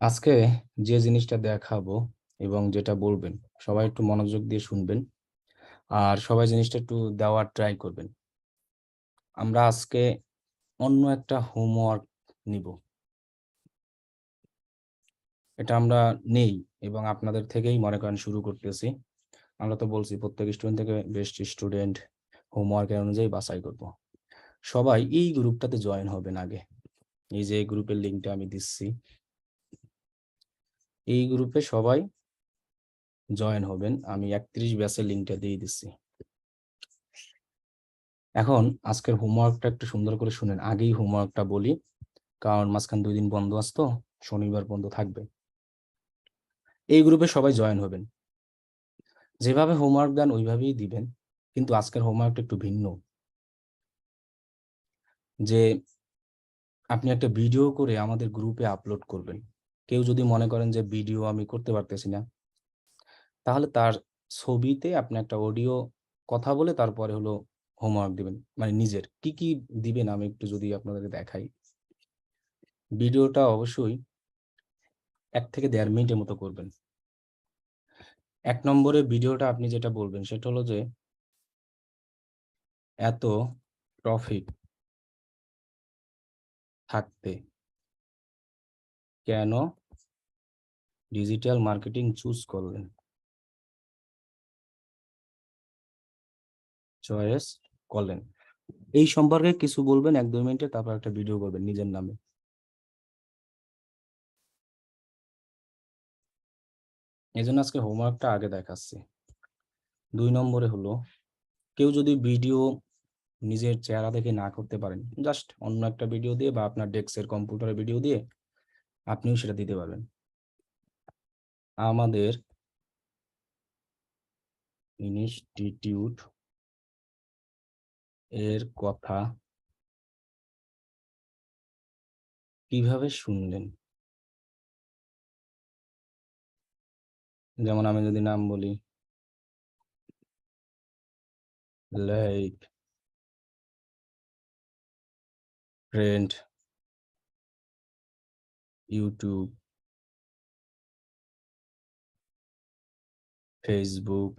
আজকে যে জিনিসটা দেখাবো এবং যেটা বলবেন সবাই একটু মনোযোগ দিয়ে শুনবেন আর সবাই জিনিসটা একটু দেওয়ার ট্রাই করবেন। আমরা আজকে অন্য একটা হোমওয়ার্ক নিব। এটা আমরা নেই এবং আপনাদের থেকেই মনে করেন শুরু করতেছি। আমরা তো বলছি প্রত্যেক স্টুডেন্ট থেকে বেস্ট স্টুডেন্ট হোমওয়ার্কের অনুযায়ী বাছাই করব। সবাই এই গ্রুপটাতে জয়েন হবেন আগে। এই যে গ্রুপের লিঙ্কটা আমি দিচ্ছি, এই গ্রুপে সবাই জয়েন হবেন। আমি 31 ব্যাচের লিঙ্কটা দিয়ে দিচ্ছি। এখন আজকের হোমওয়ার্কটা একটু সুন্দর করে শুনেন, আগেই হোমওয়ার্কটা বলি, কারণ মাঝখান 2 দিন বন্ধ আসতো, শনিবার বন্ধ থাকবে। এই গ্রুপে সবাই জয়েন হবেন, যেভাবে হোমওয়ার্ক দেন ওইভাবেই দিবেন, কিন্তু আজকের হোমওয়ার্কটা একটু ভিন্ন। যে আপনি একটা ভিডিও করে আমাদের গ্রুপে আপলোড করবেন। কেউ যদি মনে করেন যে ভিডিও আমি করতে পারতেছি না, তাহলে তার ছবিতে আপনি একটা অডিও কথা বলে তারপরে হলো হোমওয়ার্ক দিবেন। মানে নিজের কি কি দিবেন আমি একটু যদি আপনাদের দেখাই। ভিডিওটা অবশ্যই 1 থেকে 1.5 মিনিটের মতো করবেন। 1 নম্বরে ভিডিওটা আপনি যেটা বলবেন সেটা হলো যে এত প্রফিট থাকতে কেন ডিজিটাল মার্কেটিং চুজ করলেন, চয়েস করলেন। এই সম্পর্কে কিছু বলবেন 1-2 মিনিটে, তারপর একটা ভিডিও করবেন নিজের নামে। এই জন্য আজকে হোমওয়ার্কটা আগে দেখাচ্ছি। 2 নম্বরে হলো, কেউ যদি ভিডিও নিজের চেহারা দেখে না করতে পারেন, জাস্ট অন্য একটা ভিডিও দিয়ে বা আপনার ডেস্কের কম্পিউটারের ভিডিও দিয়ে আপনিও সেটা দিতে পারবেন। আমাদের ইনস্টিটিউট এর কথা কিভাবে শুনলেন। যেমন আমি যদি নাম বলি, লাইক ফ্রেন্ড, ইউটিউব, ফেসবুক,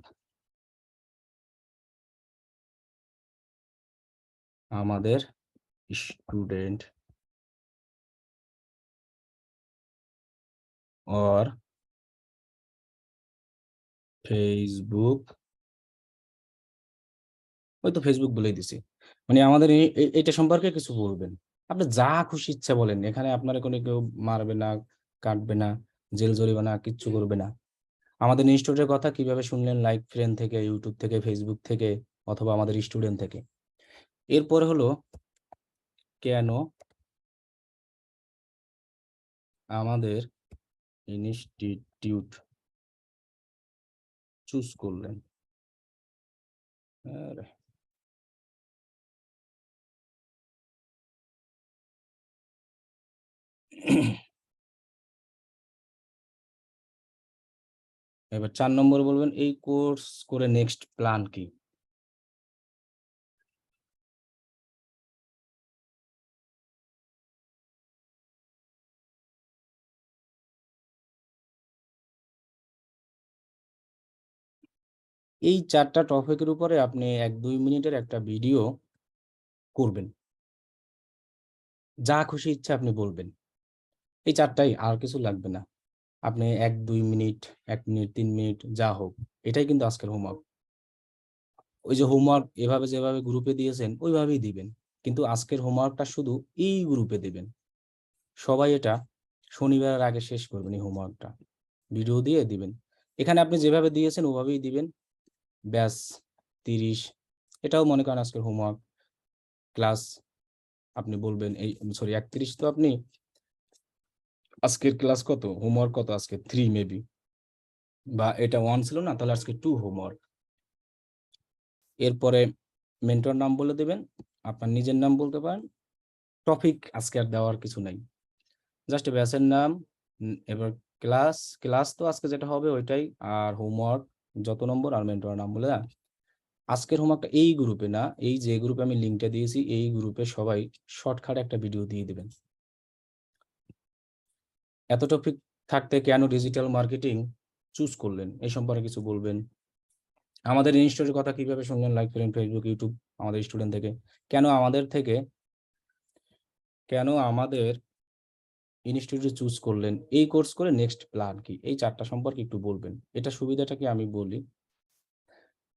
আমাদের স্টুডেন্ট और ফেসবুক, ওই তো ফেসবুক বলেই দিছি। মানে আমাদের এটা সম্পর্কে কিছু বলবেন। আপনি যা খুশি ইচ্ছা বলেন। এখানে আপনার কোনো কেউ মারবে না, কাটবে না, জেল জরিমানা কিচ্ছু করবে না। আমাদের ইনস্টিটিউটের কথা কিভাবে শুনলেন? লাইক ফ্রেন্ড থেকে, ইউটিউব থেকে, ফেসবুক থেকে, অথবা আমাদের স্টুডেন্ট থেকে। এরপরে হলো, কেন আমাদের ইনস্টিটিউট চুজ করলেন। আরে এবার 4 নম্বর বলবেন, এই কোর্স করে নেক্সট প্ল্যান কি? এই 4 টা টপিকের উপরে আপনি 1-2 মিনিটের একটা ভিডিও করবেন। যা খুশি ইচ্ছা আপনি বলবেন। এই 4 টাই, আর কিছু লাগবে না। আপনি 1-2 মিনিট, 1 মিনিট, 3 মিনিট যা হোক। এটাই কিন্তু আজকের হোমওয়ার্ক। ওই যে হোমওয়ার্ক এভাবে যেভাবে গ্রুপে দিয়েছেন ওইভাবেই দিবেন। কিন্তু আজকের হোমওয়ার্কটা শুধু এই গ্রুপে দিবেন। সবাই এটা শনিবারের আগে শেষ করবেন এই হোমওয়ার্কটা। ভিডিও দিয়ে দিবেন। এখানে আপনি যেভাবে দিয়েছেন ওভাবেই দিবেন। ব্যাস 30, এটাও মনে করেন আজকের হোমওয়ার্ক। ক্লাস আপনি বলবেন এই সরি 31, তো আপনি আজকের ক্লাস কত, হোমওয়ার্ক কত আজকে 3 মেবি, বা এটা 1 ছিল না, তাহলে আজকে 2 হোমওয়ার্ক। এরপরে মেন্টর নাম বলে দিবেন, আপনার নিজের নাম বলতে পারেন। টপিক আজকে আর দেওয়ার কিছু নাই, জাস্ট ব্যাচের নাম। এবার ক্লাস, ক্লাস তো আজকে যেটা হবে ওইটাই, আর হোমওয়ার্ক যত নম্বর আর মেন্টর নাম বলে দেন। আজকের হোমওয়ার্কটা এই গ্রুপে না, এই যে গ্রুপে আমি লিঙ্কটা দিয়েছি এই গ্রুপে সবাই শর্টকাট একটা ভিডিও দিয়ে দিবেন। এত টপিক থাকতে কেন ডিজিটাল মার্কেটিং চুজ করলেন? এই সম্পর্কে কিছু বলবেন। আমাদের ইনস্টিটিউটের কথা কিভাবে শুনলেন? লাইক করেন ফেসবুক, ইউটিউব আমাদের স্টুডেন্ট থেকে। কেন আমাদের ইনস্টিটিউটে চুজ করলেন? এই কোর্স করে নেক্সট প্ল্যান কি? এই ৪ টা সম্পর্কে একটু বলবেন। এটা সুবিধাটা কি আমি বলি।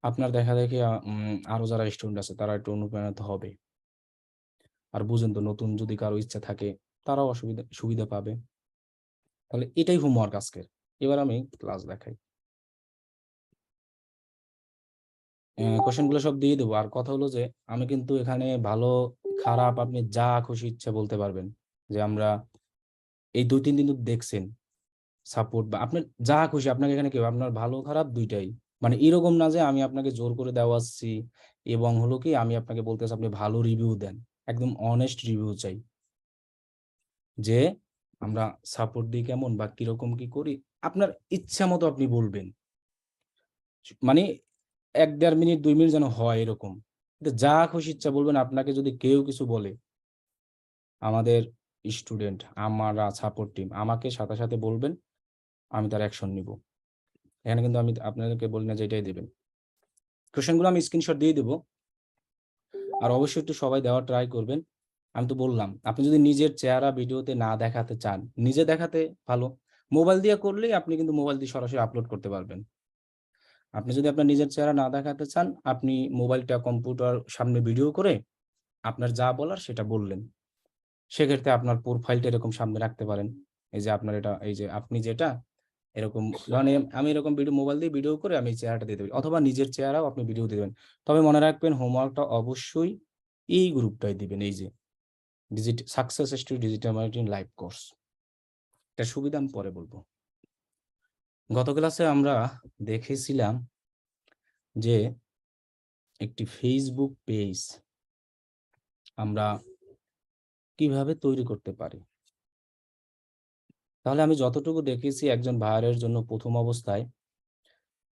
আপনার দেখা-দেখি আরো যারা স্টুডেন্ট আছে তারা একটু অনুপ্রাণিত হবে। আর বুঝেন তো নতুন যদি কারো ইচ্ছা থাকে তারাও সুবিধা পাবে। তাহলে এটাই হোমওয়ার্ক আজকের। এবার আমি ক্লাস দেখাই। কোয়েশ্চেন গুলো সব দিয়ে দেব। আর কথা হলো যে আমি কিন্তু এখানে ভালো খারাপ আপনি যা খুশি ইচ্ছা বলতে পারবেন। যে আমরা এই ২-৩ দিন তো দেখছেন সাপোর্ট বা আপনার যা খুশি আপনাকে এখানে কেউ আপনার ভালো খারাপ ২ টাই। মানে এরকম না যে আমি আপনাকে জোর করে দেওয়াচ্ছি এবং হলো কি আমি আপনাকে বলতেছি আপনি ভালো রিভিউ দেন। একদম অনেস্ট রিভিউ চাই। যে আমরা সাপোর্ট দিই কেমন বা কিরকম কি করি আপনার ইচ্ছা মতো আপনি বলবেন। মানে ১-১.৫ মিনিট ২ মিনিট যেন হয় এরকম। কিন্তু যা খুশি ইচ্ছা বলবেন আপনাকে যদি কেউ কিছু বলে, আমাদের স্টুডেন্ট, আমরা সাপোর্ট টিম আমাকে সাথে, সাথে বলবেন, আমি তার অ্যাকশন নিবো। এখানে কিন্তু আমি আপনাদেরকে বলি না যে এটাই দিবেন। কোয়েশ্চেন গুলো আমি স্ক্রিনশট দিয়ে দিব। আর অবশ্যই একটু সবাই দেওয়ার ট্রাই করবেন। আমি তো বললাম, আপনি যদি নিজের চেহারা ভিডিওতে না দেখাতে চান, নিজে দেখাতে ভালো। মোবাইল দিয়ে করলেই আপনি কিন্তু মোবাইল দিয়ে সরাসরি আপলোড করতে পারবেন। আপনি যদি আপনার নিজের চেহারা না দেখাতে চান, আপনি মোবাইলটা কম্পিউটার সামনে ভিডিও করে আপনার যা বলার সেটা বললেন। সেক্ষেত্রে আপনার প্রোফাইলটা এরকম সামনে রাখতে পারেন। এই যে আপনার এটা এই যে আপনি যেটা এরকম ধরেন আমি এরকম মোবাইল দিয়ে ভিডিও করে আমি এই চেহারাটা দিয়ে দেব। অথবা নিজের চেহারাও আপনি ভিডিও দিবেন। তবে মনে রাখবেন হোমওয়ার্কটা অবশ্যই এই গ্রুপটায় দিবেন। এই যে success story digital marketing live course. এটার সুবিধা আমি পরে বলব। গত ক্লাসে আমরা দেখেছিলাম যে একটি ফেসবুক পেজ আমরা কিভাবে তৈরি করতে পারি। তাহলে আমি যতটুকু দেখেছি একজন বায়ারের জন্য ১ম অবস্থায়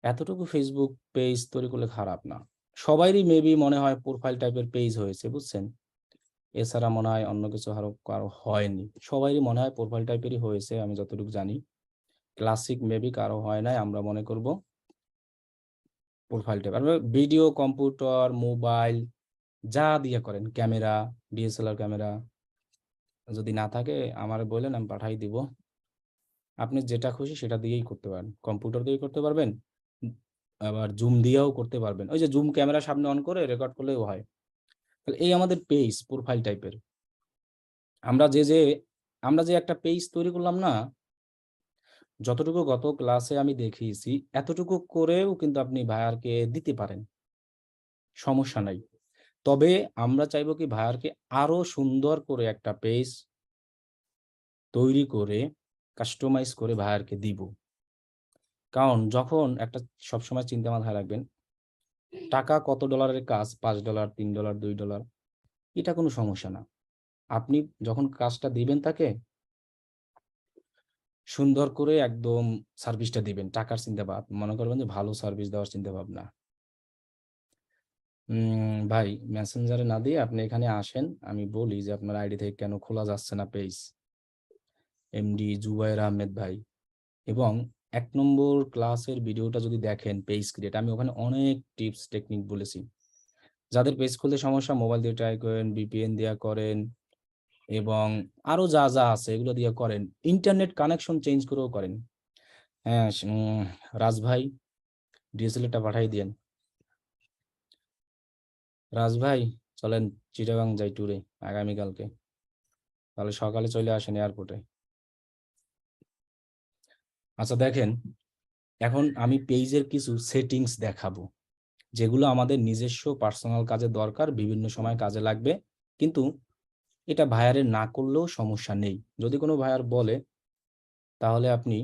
এতটুকু ফেসবুক পেজ তৈরি করলে খারাপ না। সবারই মেবি মনে হয় প্রোফাইল টাইপের পেজ হয়েছে, বুঝছেন? এছাড়া মনে হয় অন্য কিছু কারো হয়নি। সবারই মনে হয় প্রোফাইল টাইপেরই হয়েছে আমি যতটুকু জানি। ক্লাসিক মেবি কারো হয় নাই। আমরা মনে করব প্রোফাইল টাইপ। আর ভিডিও, কম্পিউটার, মোবাইল যা দিয়ে করেন, ক্যামেরা, ডিএসএলআর ক্যামেরা যদি না থাকে আমারে বইলেন আমি পাঠাই দিব। আপনি যেটা খুশি সেটা দিয়েই করতে পারেন। কম্পিউটার দিয়েই করতে পারবেন। উম আবার জুম দিয়েও করতে পারবেন। ওই যে জুম ক্যামেরা সামনে অন করে রেকর্ড করলেও হয়। তাহলে এই আমাদের পেজ প্রোফাইল টাইপের। আমরা আমরা যে একটা পেজ তৈরি করলাম না? যতটুকু গত ক্লাসে আমি দেখিয়েছি, এতটুকু করেও কিন্তু আপনি ভাইয়ারকে দিতে পারেন। সমস্যা নাই। তবে আমরা চাইবো কি ভাইয়ারকে আরো সুন্দর করে একটা পেজ তৈরি করে কাস্টমাইজ করে ভাইয়ারকে দিব। কারণ যখন একটা সবসময় চিন্তা মাথায় রাখবেন, টাকা কত ডলারের কাজ $৫, $৩, $২ এটা কোনো সমস্যা না। আপনি যখন কাজটা দিবেন তাকে সুন্দর করে একদম সার্ভিসটা দিবেন। টাকার চিন্তা বাদ। মনে করবেন যে ভালো সার্ভিস দেওয়ার চিন্তাভাবনা। ভাই মেসেঞ্জারে না দিয়ে আপনি এখানে আসেন। আমি বলি যে আপনার আইডি থেকে কেন খোলা যাচ্ছে না পেজ। এমডি জুবায়ের আহমেদ ভাই এবং ১ নম্বর ক্লাসের ভিডিওটা যদি দেখেন পেজ ক্রিয়েট আমি ওখানে অনেক টিপস টেকনিক বলেছি। যাদের পেজ খুলতে সমস্যা মোবাইল দিয়ে ট্রাই করেন, VPN দিয়া করেন এবং আরো যা আছে এগুলো দিয়ে করেন। ইন্টারনেট কানেকশন চেঞ্জ করেও করেন। হ্যাঁ, রাজ ভাই ডিএসএলআর টা পাঠাই দিয়েন। রাজ ভাই চলেন চিটাগাং যাই ট্যুরে আগামীকালকে। তাহলে সকালে চলে আসেন এয়ারপোর্টে। আচ্ছা দেখেন, এখন আমি পেজের কিছু সেটিংস দেখাবো। যেগুলো আমাদের নিজস্ব পার্সোনাল কাজে দরকার, বিভিন্ন সময় কাজে লাগবে। কিন্তু এটা ভাইয়ারের না করলেও সমস্যা নেই। যদি কোনো ভাইয়ার বলে তাহলে আপনি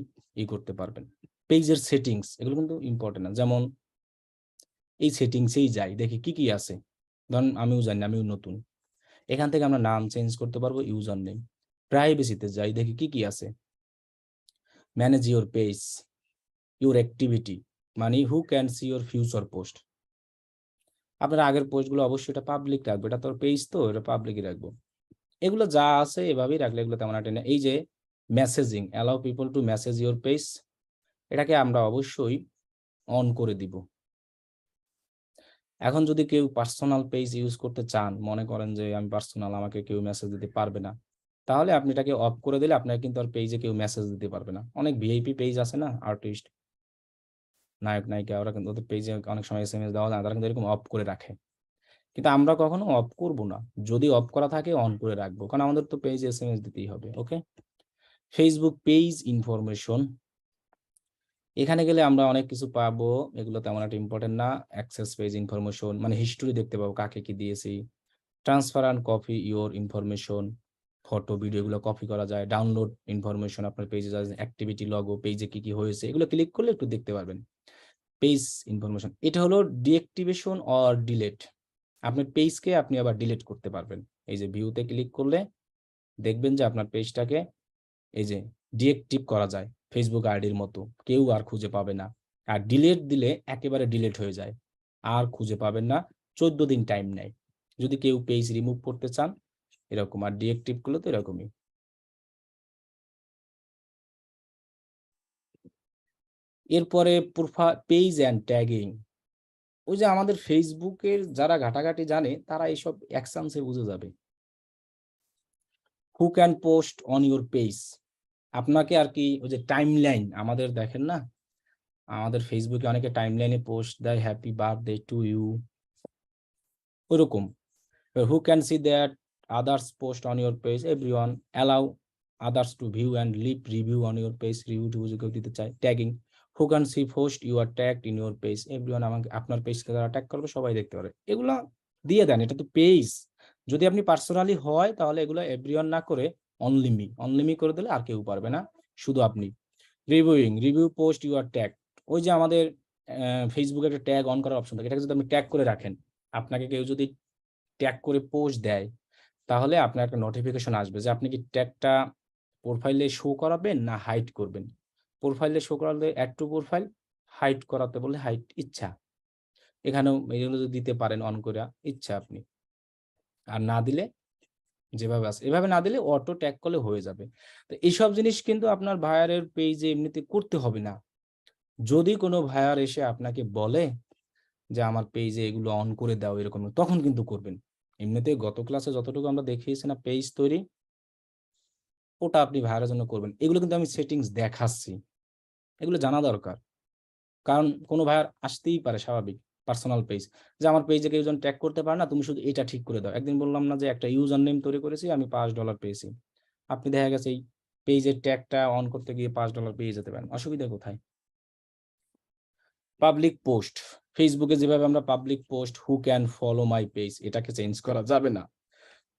করতে পারবেন। পেজের সেটিংস এগুলো কিন্তু ইম্পোর্টেন্ট না। যেমন এই সেটিংসেই যাই দেখি কি আছে। ধরেন আমিও জানি না, আমিও নতুন। এখান থেকে আমরা নাম চেঞ্জ করতে পারবো, ইউজার নেম। প্রাইভেসিতে যাই দেখি কি আছে। Manage your page, your activity মানে who can see your future post. আপনার আগের পোস্টগুলো অবশ্যই এটা পাবলিক রাখবো। এটা তোর পেজ তো এটা পাবলিকই রাখবো। এগুলো যা আছে এভাবেই রাখলে এগুলো তেমন একটা না। এই যে messaging, allow people to message your page, এটাকে আমরা অবশ্যই অন করে দিব। এখন যদি কেউ পার্সোনাল পেজ ইউজ করতে চান, মনে করেন যে আমি পার্সোনাল, আমাকে কেউ মেসেজ দিতে পারবে না, তাহলে আপনি এটাকে অফ করে দিলে আপনার কিন্তু আর পেজে কেউ মেসেজ দিতে পারবে না। অনেক ভিআইপি পেজ আছে না, আর্টিস্ট, নায়ক নায়িকা, ওরা কিন্তু ওদের পেজে অনেক সময় এসএমএস দেওয়া যায়, তারা কিন্তু এরকম অফ করে রাখে। কিন্তু আমরা কখনো অফ করব না, যদি অফ করা থাকে অন করে রাখবো, কারণ আমাদের তো পেজে এসএমএস দিতেই হবে। ওকে, ফেসবুক পেজ ইনফরমেশন, এখানে গেলে আমরা অনেক কিছু পাবো, এগুলো তেমন একটা ইম্পর্টেন্ট না। অ্যাক্সেস পেজ ইনফরমেশন মানে হিস্টোরি দেখতে পাবো, কাকে কি দিয়েছি। Transfer and copy your information, photo video এগুলো কপি করা যায়। ডাউনলোড ইনফরমেশন, আপনার পেজে যা অ্যাক্টিভিটি লগো, পেজে কি কি হয়েছে, এগুলো ক্লিক করলে একটু দেখতে পারবেন। পেজ ইনফরমেশন, এটা হলো ডিঅ্যাক্টিভেশন অর ডিলেট, আপনার পেজকে আপনি আবার ডিলিট করতে পারবেন। এই যে ভিউতে ক্লিক করলে দেখবেন যে আপনার পেজটাকে এই যে ডিএক্টিভ করা যায়, ফেসবুক আইডির মতো, কেউ আর খুঁজে পাবে না। আর ডিলিট দিলে একেবারে ডিলিট হয়ে যায়, আর খুঁজে পাবেন না, 14 দিন টাইম নেয় যদি কেউ পেজ রিমুভ করতে চান, এরকম। আর ডিএক্টিভ করলে তো এরকমই। এরপরে পেজ অ্যান্ড ট্যাগিং, ওই যে আমাদের ফেসবুকের যারা ঘাটাঘাটি জানে তারা এইসব অ্যাকশনসে বুঝে যাবে। Who can post on your page, আপনাকে আর কি ওই যে টাইমলাইন আমাদের দেখেন না, আমাদের ফেসবুকে অনেকে টাইমলাইনে পোস্ট দেয় হ্যাপি বার্থডে টু ইউ, ওইরকম। Who can see that others post on your page, everyone, allow others to view and leave review on your page, review টিভিউ কেউ দিতে চায়। Tagging, who can see post you are tagged in your page, everyone, আমাকে আপনার পেজকে যারা tag করবে সবাই দেখতে পারে। এগুলা দিয়ে দেন, এটা তো পেজ। যদি আপনি পার্সোনালি হয় তাহলে এগুলো এভরিওয়ান না করে অনলি মি করে দিলে আর কেউ পারবে না, শুধু আপনি। Review post you are tag, ওই যে আমাদের ফেসবুকে একটা ট্যাগ অন করার অপশন থাকে, এটাকে যদি আপনি ট্যাগ করে রাখেন, আপনাকে কেউ যদি ট্যাগ করে পোস্ট দেয়, তাহলে আপনার একটা নোটিফিকেশন আসবে যে আপনি কি ট্যাগটা প্রোফাইলে শো করাবেন না হাইড করবেন। প্রোফাইলে শো করালে অ্যাড টু প্রোফাইল, হাইড করাতে বলে হাইড, ইচ্ছা। এখানেও এগুলো যদি দিতে পারেন অন করে, ইচ্ছা আপনি। আর না দিলে যেভাবে আছে এভাবে না দিলে অটো ট্যাগ করলে হয়ে যাবে। তো এইসব জিনিস কিন্তু আপনার ভাইয়ারের পেজে এমনিতে করতে হবে না। যদি কোনো ভাইয়ার এসে আপনাকে বলে যে আমার পেজে এগুলো অন করে দাও এরকম, তখন কিন্তু করবেন। এমনিতে গত ক্লাসে যতটুকু আমরা দেখিয়েছি না পেজ তৈরি, ওটা আপনি ভাইয়ারের জন্য করবেন। এগুলো কিন্তু আমি সেটিংস দেখাচ্ছি, এগুলো জানা দরকার। কারণ কোনো ভাইয়ার আসতেই পারে স্বাভাবিক, পার্সোনাল পেজ, যে আমার পেজে কেউ যেন ট্যাগ করতে পারে না, তুমি শুধু এটা ঠিক করে দাও। একদিন বললাম না যে একটা ইউজার নেম তৈরি করেছি, আমি $5 পেয়েছি। আপনি দেখা গেছে এই পেজের ট্যাগটা অন করতে গিয়ে $5 পেয়ে যেতে পারেন, অসুবিধা কোথায়? পাবলিক পোস্ট, ফেসবুকে যেভাবে আমরা public post who can follow my page, এটাকে চেঞ্জ করা যাবে না।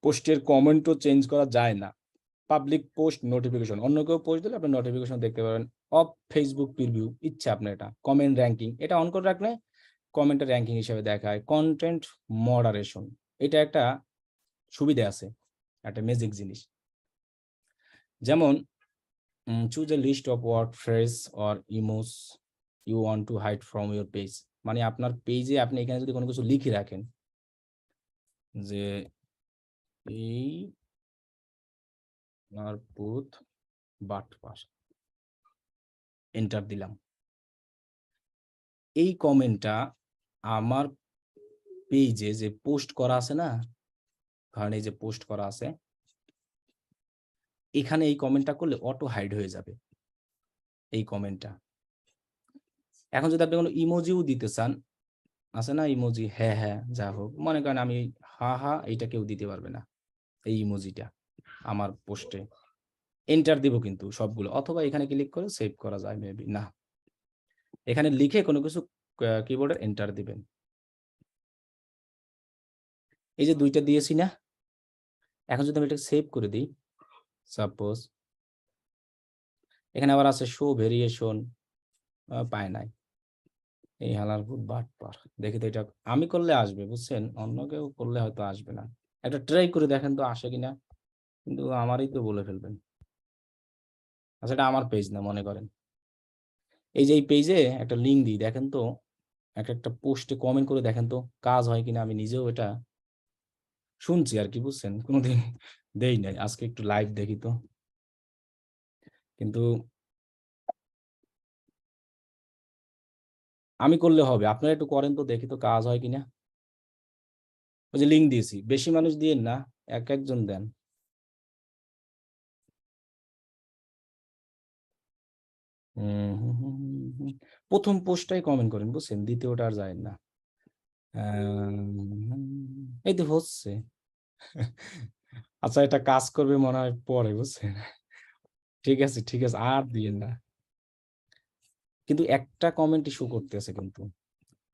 পোস্টের কমেন্টও চেঞ্জ করা যায় না। পাবলিক পোস্ট নোটিফিকেশন, অন্য কেউ পোস্ট দিলে আপনি নোটিফিকেশন দেখতে পাবেন। অফ ফেসবুক প্রিভিউ, ইচ্ছা আপনার এটা। কমেন্ট র্যাঙ্কিং, এটা অন করে রাখলে কমেন্টের র্যাঙ্কিং হিসেবে দেখায়। কন্টেন্ট মডারেশন, এটা একটা সুবিধা আছে, একটা ম্যাজিক জিনিস। যেমন choose a list of word phrase or emojis you want to hide from your page, মানে আপনার পেজে আপনি এখানে যদি কোনো কিছু লিখে রাখেন যে এই আর পুত বাটপার, এন্টার দিলাম, এই কমেন্টটা আমার পেজে যে পোস্ট করা আছে না, ধরেন এই যে পোস্ট করা আছে, এখানে এই কমেন্টটা করলে অটো হাইড হয়ে যাবে এই কমেন্টটা। এখন যদি আপনি কোনো ইমোজিও দিতে চান, আছে না ইমোজি, হ্যাঁ হ্যাঁ যা হোক, মনে করেন আমি হা হা, এইটা কেউ দিতে পারবে না, এই ইমোজিটা আমার পোস্টে। এন্টার দিব কিন্তু সবগুলো, অথবা এখানে ক্লিক করে সেভ করা যায় মেবি, না, এখানে লিখে কোনো কিছু কিবোর্ডে এন্টার দিবেন। এই যে দুইটা দিয়েছি না, এখন যদি আমি এটা সেভ করে দিই, সাপোজ এখানে আবার আছে শো ভেরিয়েশন, পায় নাই, এই হালার ভূত বাটপার। দেখি তো এটা আমি করলে আসবে, বুঝছেন, অন্য কেউ করলে হয়তো আসবে না। একটা ট্রাই করে দেখেন তো আসে কিনা, কিন্তু আমারই তো বলে ফেলবেন। আচ্ছা, এটা আমার পেজ না মনে করেন, এই যে এই পেজে একটা লিঙ্ক দিই, দেখেন তো একটা পোস্টে কমেন্ট করে দেখেন তো কাজ হয় কিনা। আমি নিজেও এটা শুনছি আর কি, বুঝছেন, কোনোদিন দেই নাই, আজকে একটু লাইভ দেখি তো। কিন্তু আমি করলে হবে, আপনারা একটু করেন তো, দেখি তো কাজ হয় কিনা। ওই যে লিঙ্ক দিয়েছি, বেশি মানুষ দিয়েন না, এক একজন দেন। প্রথম পোস্টটাই কমেন্ট করেন, বুঝছেন, দ্বিতীয়টা আর যায় না। এই তো হচ্ছে। আচ্ছা, এটা কাজ করবে মনে হয় পরে, বুঝছেন। ঠিক আছে, ঠিক আছে, আর দিয়েন না। কিন্তু একটা কমেন্টই শো করতেছে, কিন্তু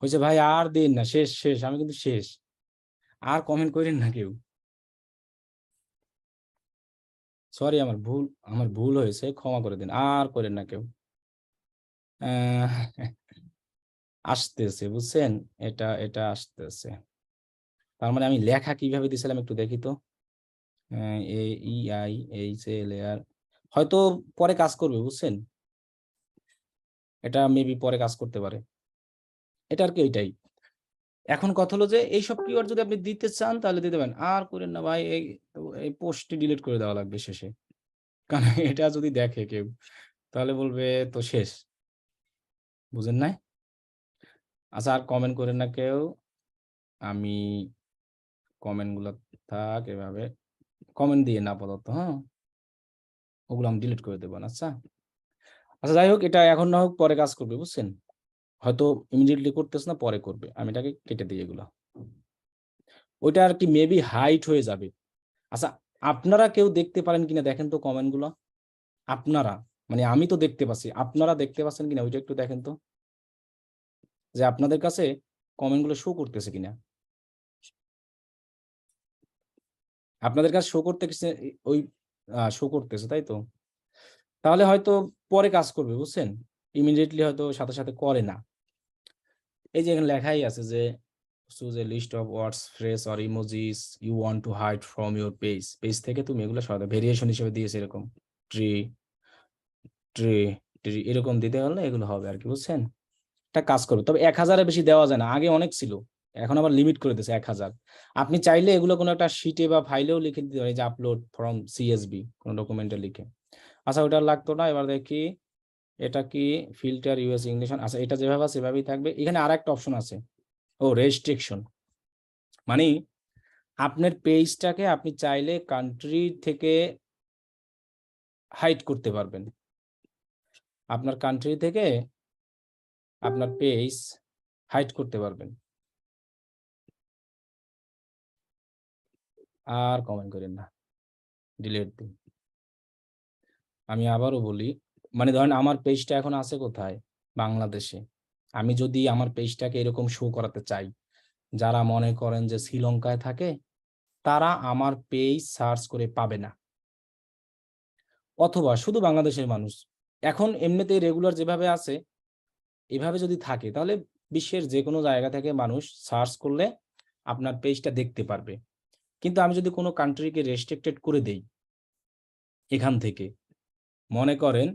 হয়েছে ভাই, আর দিন না, শেষ শেষ, আমি কিন্তু শেষ, আর কমেন্ট করেন না কেউ। সরি, আমার ভুল হয়েছে, ক্ষমা করে দিন, আর করেন না কেউ। আহ, আসতেছে, বুঝছেন, এটা এটা আসতেছে। তার মানে আমি লেখা কিভাবে দিছিলাম একটু দেখি তো। AEIHLAR হয়তো পরে কাজ করবে, বুঝছেন, এটা মেবি পরে কাজ করতে পারে, এটা আর কি ওইটাই। এখন কথা হলো যে এইসব কিওয়ার্ড যদি আপনি দিতে চান তাহলে দিতে পারেন, আর করেন না ভাই, এই পোস্টটি ডিলিট করে দেওয়া লাগবে শেষে, কারণ এটা যদি দেখে কেউ তাহলে বলবে তো শেষ, বুঝেন নাই। আচ্ছা, আর কমেন্ট করেন না কেউ, আমি কমেন্ট গুলো থাক এভাবে, কমেন্ট দিয়ে না আপাতত, হ্যাঁ, ওগুলো আমি ডিলিট করে দেবো। আচ্ছা আচ্ছা, যাই হোক, এটা এখন না হোক, পরে কাজ করবে, বুঝছেন, হয়তো ইমিডিয়েটলি করতেছে না, পরে করবে, আমি এটাকে কেটে দিই এগুলো। ওইটা আর কি মেবি হাইট হয়ে যাবে। আচ্ছা, আপনারা কেউ দেখতে পারেন কিনা দেখেন তো কমেন্ট গুলো, আপনারা, মানে আমি তো দেখতে পাচ্ছি, আপনারা দেখতে পাচ্ছেন কিনা ওইটা একটু দেখেন তো, যে আপনাদের কাছে কমেন্ট গুলো শো করতেছে কিনা। আপনাদের কাছে শো করতেছে, ওই শো করতেছে, তাই তো, তাহলে হয়তো পরে কাজ করবে, বুঝছেন, ইমিডিয়েটলি হয়তো সাথে সাথে করে না। এই যে এখানে লেখাই আছে যে choose a list of words, phrase or emojis you want to hide from your page থেকে তুমি এগুলো সরাতে, ভেরিয়েশন হিসেবে দিয়েছে এরকম, ট্রি ট্রি ট্রি এরকম দিতে হলে এগুলো হবে আর কি, বুঝছেন, একটা কাজ করবে। তবে 1000-এর বেশি দেওয়া যায় না, আগে অনেক ছিল, এখন আবার লিমিট করে দিয়েছে 1000। আপনি চাইলে এগুলো কোনো একটা শিটে বা ফাইলেও লিখে দিতে পারেন, যে আপলোড ফ্রম CSV কোনো ডকুমেন্টে লিখে। আচ্ছা, ওটা লাগতো না, এবার দেখি এটা কি, ফিল্টার ইউএস ইংলিশ। আচ্ছা, এটা যেভাবে আছে সেভাবেই থাকবে। এখানে আর একটা অপশন আছে, ও রেস্ট্রিকশন, মানে আপনার পেজটাকে আপনি চাইলে কান্ট্রি থেকে হাইড করতে পারবেন, আপনার কান্ট্রি থেকে আপনার পেজ হাইড করতে পারবেন। আর কমেন্ট করেন না, ডিলিট দিন। আমি আবারও বলি, মানে ধরেন আমার পেজটা এখন আছে কোথায়, বাংলাদেশে। আমি যদি আমার পেজটাকে এরকম শো করাতে চাই, যারা মনে করেন যে শ্রীলঙ্কায় থাকে, তারা আমার পেজ সার্চ করে পাবে না, অথবা শুধু বাংলাদেশের মানুষ, এখন এমনিতেই রেগুলার যেভাবে আছে এভাবে যদি থাকে, তাহলে বিশ্বের যে কোনো জায়গা থেকে মানুষ সার্চ করলে আপনার পেজটা দেখতে পারবে। কিন্তু আমি যদি কোনো কান্ট্রিকে রেস্ট্রিক্টেড করে দেই এখান থেকে, মনে করেন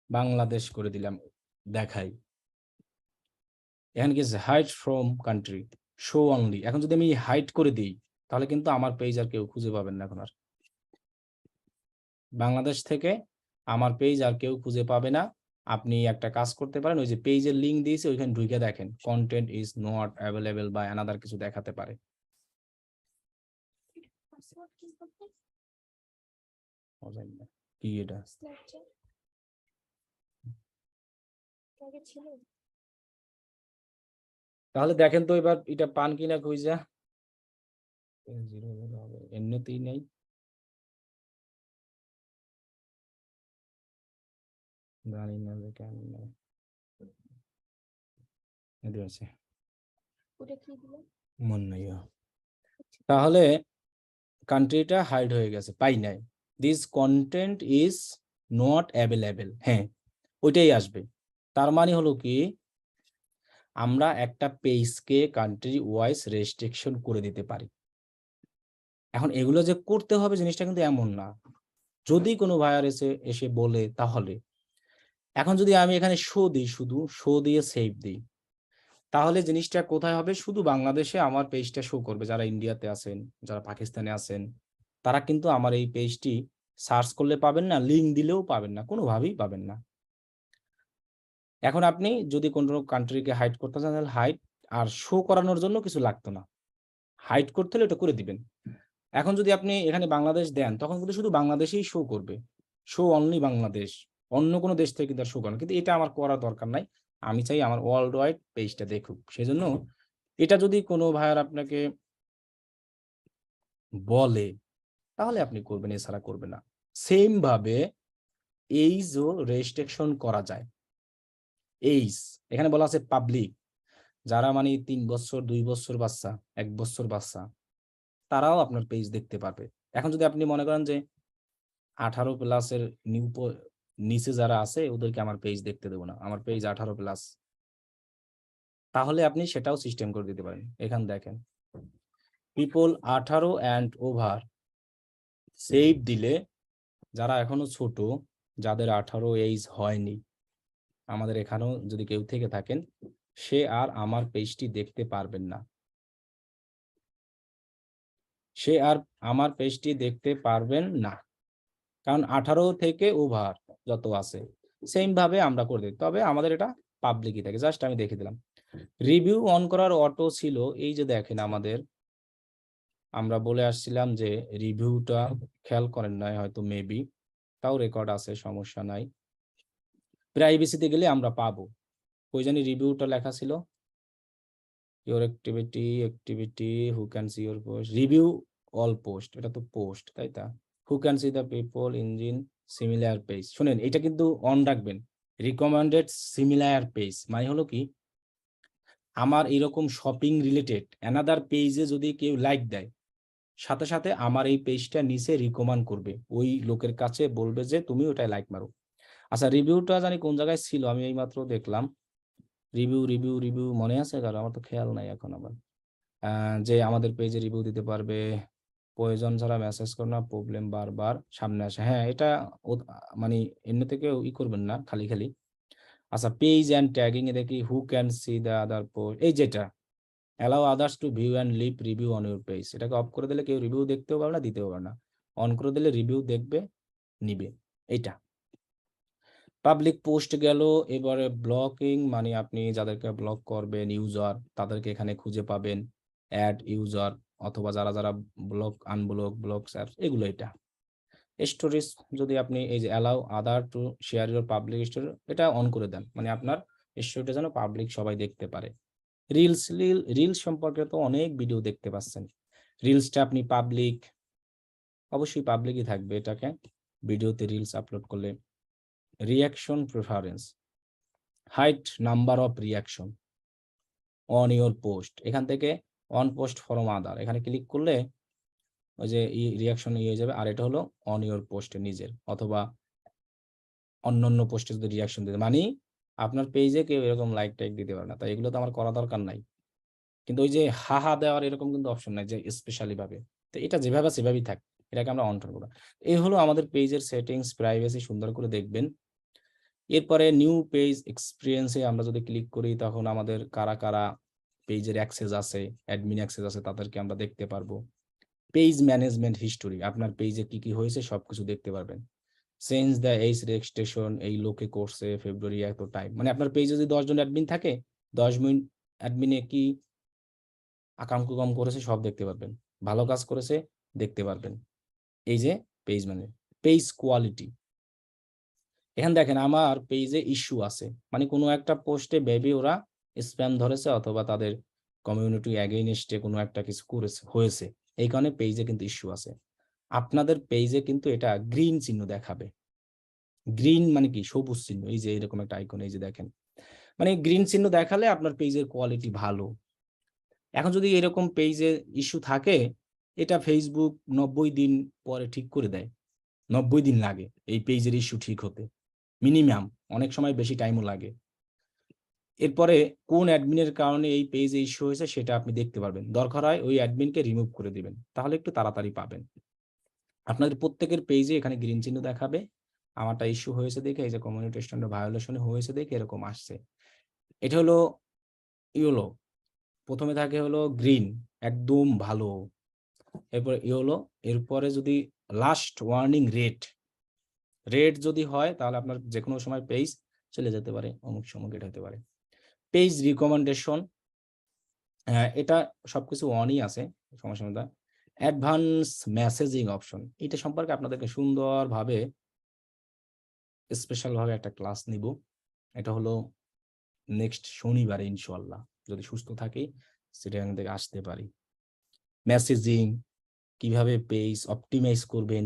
বাংলাদেশ করে দিলাম, দেখাই, এখানে কি hide from country, show only, এখন যদি আমি হাইড করে দিই তাহলে কিন্তু আমার পেজ আর কেউ খুঁজে পাবেন না, এখন আর বাংলাদেশ থেকে আমার পেজ আর কেউ খুঁজে পাবে না। আপনি একটা কাজ করতে পারেন, ওই যে পেজের লিঙ্ক দিয়েছে ওইখানে ঢুকে দেখেন, কন্টেন্ট ইজ নট অ্যাভেলেবল বা অ্যানাদার কিছু দেখাতে পারে। কি এটা, তাহলে দেখেন তো এবার এটা পান কিনা খুঁজা, এমনিতেই নেই, জানি না যে কেন নেই, এদের আছে, মন নাই। তাহলে কান্ট্রিটা হাইড হয়ে গেছে, পাই নাই, this content is not available, হ্যাঁ ওইটাই আসবে। তার মানে হলো কি, আমরা একটা পেজকে কান্ট্রি ওয়াইজ রেস্ট্রিকশন করে দিতে পারি। এখন এগুলো যে করতে হবে জিনিসটা কিন্তু এমন না, যদি কোনো ভাইয়ার এসে বলে তাহলে। এখন যদি আমি এখানে শো দিই, শুধু শো দিয়ে সেভ দিই, তাহলে জিনিসটা কোথায় হবে, শুধু বাংলাদেশে আমার পেজটা শো করবে, যারা ইন্ডিয়াতে আছেন, যারা পাকিস্তানে আছেন, তারা কিন্তু আমার এই পেজটি সার্চ করলে পাবেন না, লিঙ্ক দিলেও পাবেন না, কোনোভাবেই পাবেন না। এখন আপনি যদি কোনো কান্ট্রিকে হাইড করতে চান তাহলে হাইড, আর শো করানোর জন্য কিছু লাগতো না। হাইড করতে হলে এটা করে দিবেন। এখন যদি আপনি এখানে বাংলাদেশ দেন তখন কিন্তু শুধু বাংলাদেশেই শো করবে। Show only Bangladesh. অন্য কোনো দেশ থেকে কিন্তু আর শো করে না। কিন্তু এটা আমার করার দরকার নাই। আমি চাই আমার ওয়ার্লড ওয়াইড পেজটা দেখুক। সেজন্য এটা যদি কোনো ভাইয়ার আপনাকে বলে তাহলে আপনি করবেন, এছাড়া করবেন না। সেম ভাবে এইজও রেস্ট্রিকশন করা যায়। এইজ এখানে বলা আছে পাবলিক, যারা মানে ৩ বছর, ২ বছর বাচ্চা, ১ বছর বাচ্চা, তারাও আপনার পেজ দেখতে পারবে। এখন যদি আপনি মনে করেন যে 18 প্লাসের নিচে যারা আছে ওদেরকে আমার পেজ দেখতে দেব না, আমার পেজ 18 প্লাস, তাহলে আপনি সেটাও সিস্টেম করে দিতে পারেন। এখানে দেখেন পিপল 18 অ্যান্ড ওভার সেভ দিলে যারা এখনো ছোট, যাদের 18 এইজ হয়নি, আমাদের এখানেও যদি কেউ থেকে থাকেন, সে আর আমার পেজটি দেখতে পারবেন না। সে আর আমার পেজটি দেখতে পারবেন না। কারণ 18 থেকে ওভার যত আছে সেম ভাবে আমরা করে দিই। তবে আমাদের এটা পাবলিকই থাকে। জাস্ট আমি দেখে দিলাম। রিভিউ অন করার অটো ছিল, এই যে দেখেন আমাদের, আমরা বলে আসছিলাম যে রিভিউটা খেয়াল করেন নাই হয়তো মেবি, তাও রেকর্ড আছে, সমস্যা নাই। প্রাইভেসিতে গেলে আমরা পাবো, কই জানি রিভিউটা লেখা ছিল, your activity who can C your post, review all post, এটা তো পোস্ট তাই তা, হু can see the people engine similar page. শুনেন এটা কিন্তু অন রাখবেন, রিকমেন্ডেড সিমিলার পেজ মানে হলো কি, আমার এরকম শপিং রিলেটেড অ্যানাদার পেজে যদি কেউ লাইক দেয়, সাথে সাথে আমার এই পেজটা নিচে রিকমেন্ড করবে, ওই লোকের কাছে বলবে যে তুমি ওটাই লাইক মারো। আচ্ছা রিভিউটা জানি কোন জায়গায় ছিল, আমি এইমাত্র দেখলাম। রিভিউ মনে আছে কারো? আমার তো খেয়াল নাই এখন আবার। যে আমাদের পেজে রিভিউ দিতে পারবে, প্রয়োজন ছাড়া মেসেজ করো না, প্রবলেম বারবার সামনে আসে। হ্যাঁ, এটা মানে এমনি থেকে করবেন না খালি খালি। আচ্ছা পেজ অ্যান্ড ট্যাগিং এ দেখি who can see the other post, এই যেটা allow others to view and leave review on your page, এটাকে অফ করে দিলে কেউ রিভিউ দেখতেও পারবে না, দিতেও পারবে না। অন করে দিলে রিভিউ দেখবে, নিবে। এইটা পাবলিক পোস্ট গেল। এবারে ব্লকিং মানে আপনি যাদেরকে ব্লক করবেন ইউজার, তাদেরকে এখানে খুঁজে পাবেন, অ্যাড ইউজার, অথবা যারা যারা ব্লক আনব্লক ব্লকস অ্যাপস, এগুলো। এটা স্টোরিজ যদি আপনি এই যে allow other to share your public story, এটা অন করে দেন, মানে আপনার স্টোরিটা যেন পাবলিক সবাই দেখতে পারে। রিলস সম্পর্কে তো অনেক ভিডিও দেখতে পাচ্ছেন। রিলসটা আপনি পাবলিক, অবশ্যই পাবলিকই থাকবে এটাকে, ভিডিওতে রিলস আপলোড করলে। Reaction preference, height number of reaction on your post, এখান থেকে অন পোস্ট ফরম আদার, এখানে ক্লিক করলে ওই যে রিঅ্যাকশন হয়ে যাবে। আর এটা হলো অন ইওর পোস্টে নিজের, অথবা অন্যান্য পোস্টে যদি রিঅ্যাকশন দিতে, মানে আপনার পেজে কেউ এরকম লাইক টাইক দিতে পারে না, তাই এগুলো তো আমার করা দরকার নাই। কিন্তু ওই যে হাহা দেওয়ার এরকম কিন্তু অপশন নাই যে স্পেশালি ভাবে, তো এটা যেভাবে সেভাবেই থাক, এটাকে আমরা অন করবো। এই হলো আমাদের পেজের সেটিংস, প্রাইভেসি সুন্দর করে দেখবেন। এরপরে নিউ পেজ এক্সপিরিয়েন্সে আমরা যদি ক্লিক করি, তখন আমাদের কারা কারা পেজের অ্যাক্সেস আছে, অ্যাডমিন অ্যাক্সেস আছে, তাদেরকে আমরা দেখতে পারবো। পেজ ম্যানেজমেন্ট হিস্টোরি, আপনার পেজে কি কি হয়েছে সবকিছু দেখতে পারবেন। চেঞ্জ দ্য এইজ রেজিস্ট্রেশন, এই লোকে করছে ফেব্রুয়ারি এত টাইম, মানে আপনার পেজে যদি 10 জন অ্যাডমিন থাকে, 10 মিনিট অ্যাডমিনে কি আকাম কুকাম করেছে সব দেখতে পারবেন, ভালো কাজ করেছে দেখতে পারবেন। এই যে পেজ মানে পেজ কোয়ালিটি, এখানে দেখেন আমার পেজে ইস্যু আছে, মানে কোনো একটা পোস্টে বেবি ওরা স্প্যাম ধরেছে, অথবা তাদের কমিউনিটি এগেইনস্টে কোনো একটা কিছু করেছে হয়েছে, এই কারণে পেজে কিন্তু ইস্যু আছে। আপনাদের পেজে কিন্তু এটা গ্রিন চিহ্ন দেখাবে। গ্রিন মানে কি? সবুজ চিহ্ন, এই যে এরকম একটা আইকন, এই যে দেখেন, মানে গ্রিন চিহ্ন দেখালে আপনার পেজের কোয়ালিটি ভালো। এখন যদি এরকম পেজে ইস্যু থাকে, এটা ফেসবুক 90 দিন পরে ঠিক করে দেয়। 90 দিন লাগে এই পেজের ইস্যু ঠিক হতে, মিনিমাম, অনেক সময় বেশি টাইমও লাগে। এরপরে কোন অ্যাডমিনের কারণে এই পেজে ইস্যু হয়েছে সেটা আপনি দেখতে পারবেন। দরকার হয় ওই অ্যাডমিনকে রিমুভ করে দিবেন, তাহলে একটু তাড়াতাড়ি পাবেন। আপনাদের প্রত্যেকের পেজে এখানে গ্রিন চিহ্ন দেখাবে। আমারটা ইস্যু হয়েছে দেখে, এই যে কমিউনিটি স্ট্যান্ডার্ড ভায়োলেশন হয়েছে দেখে এরকম আসছে। এটা হলো ইয়েলো, প্রথমে থাকে হলো গ্রিন, একদম ভালো। এরপরে হলো এরপরে যদি লাস্ট ওয়ার্নিং রেড যদি হয় তাহলে আপনার যে কোনো সময় পেজ চলে যেতে পারে, অমুক সময় এটা হতে পারে। পেজ রিকমেন্ডেশন, এটা সবকিছু অনই আছে, সমস্যা নেই। অ্যাডভান্স মেসেজিং অপশন, এটা সম্পর্কে আপনাদেরকে সুন্দরভাবে স্পেশাল ভাবে একটা ক্লাস নিব। এটা হলো নেক্সট শনিবারে ইনশাআল্লাহ, যদি সুস্থ থাকি সেখান থেকে আসতে পারি। মেসেজিং, কিভাবে পেজ অপটিমাইজ করবেন,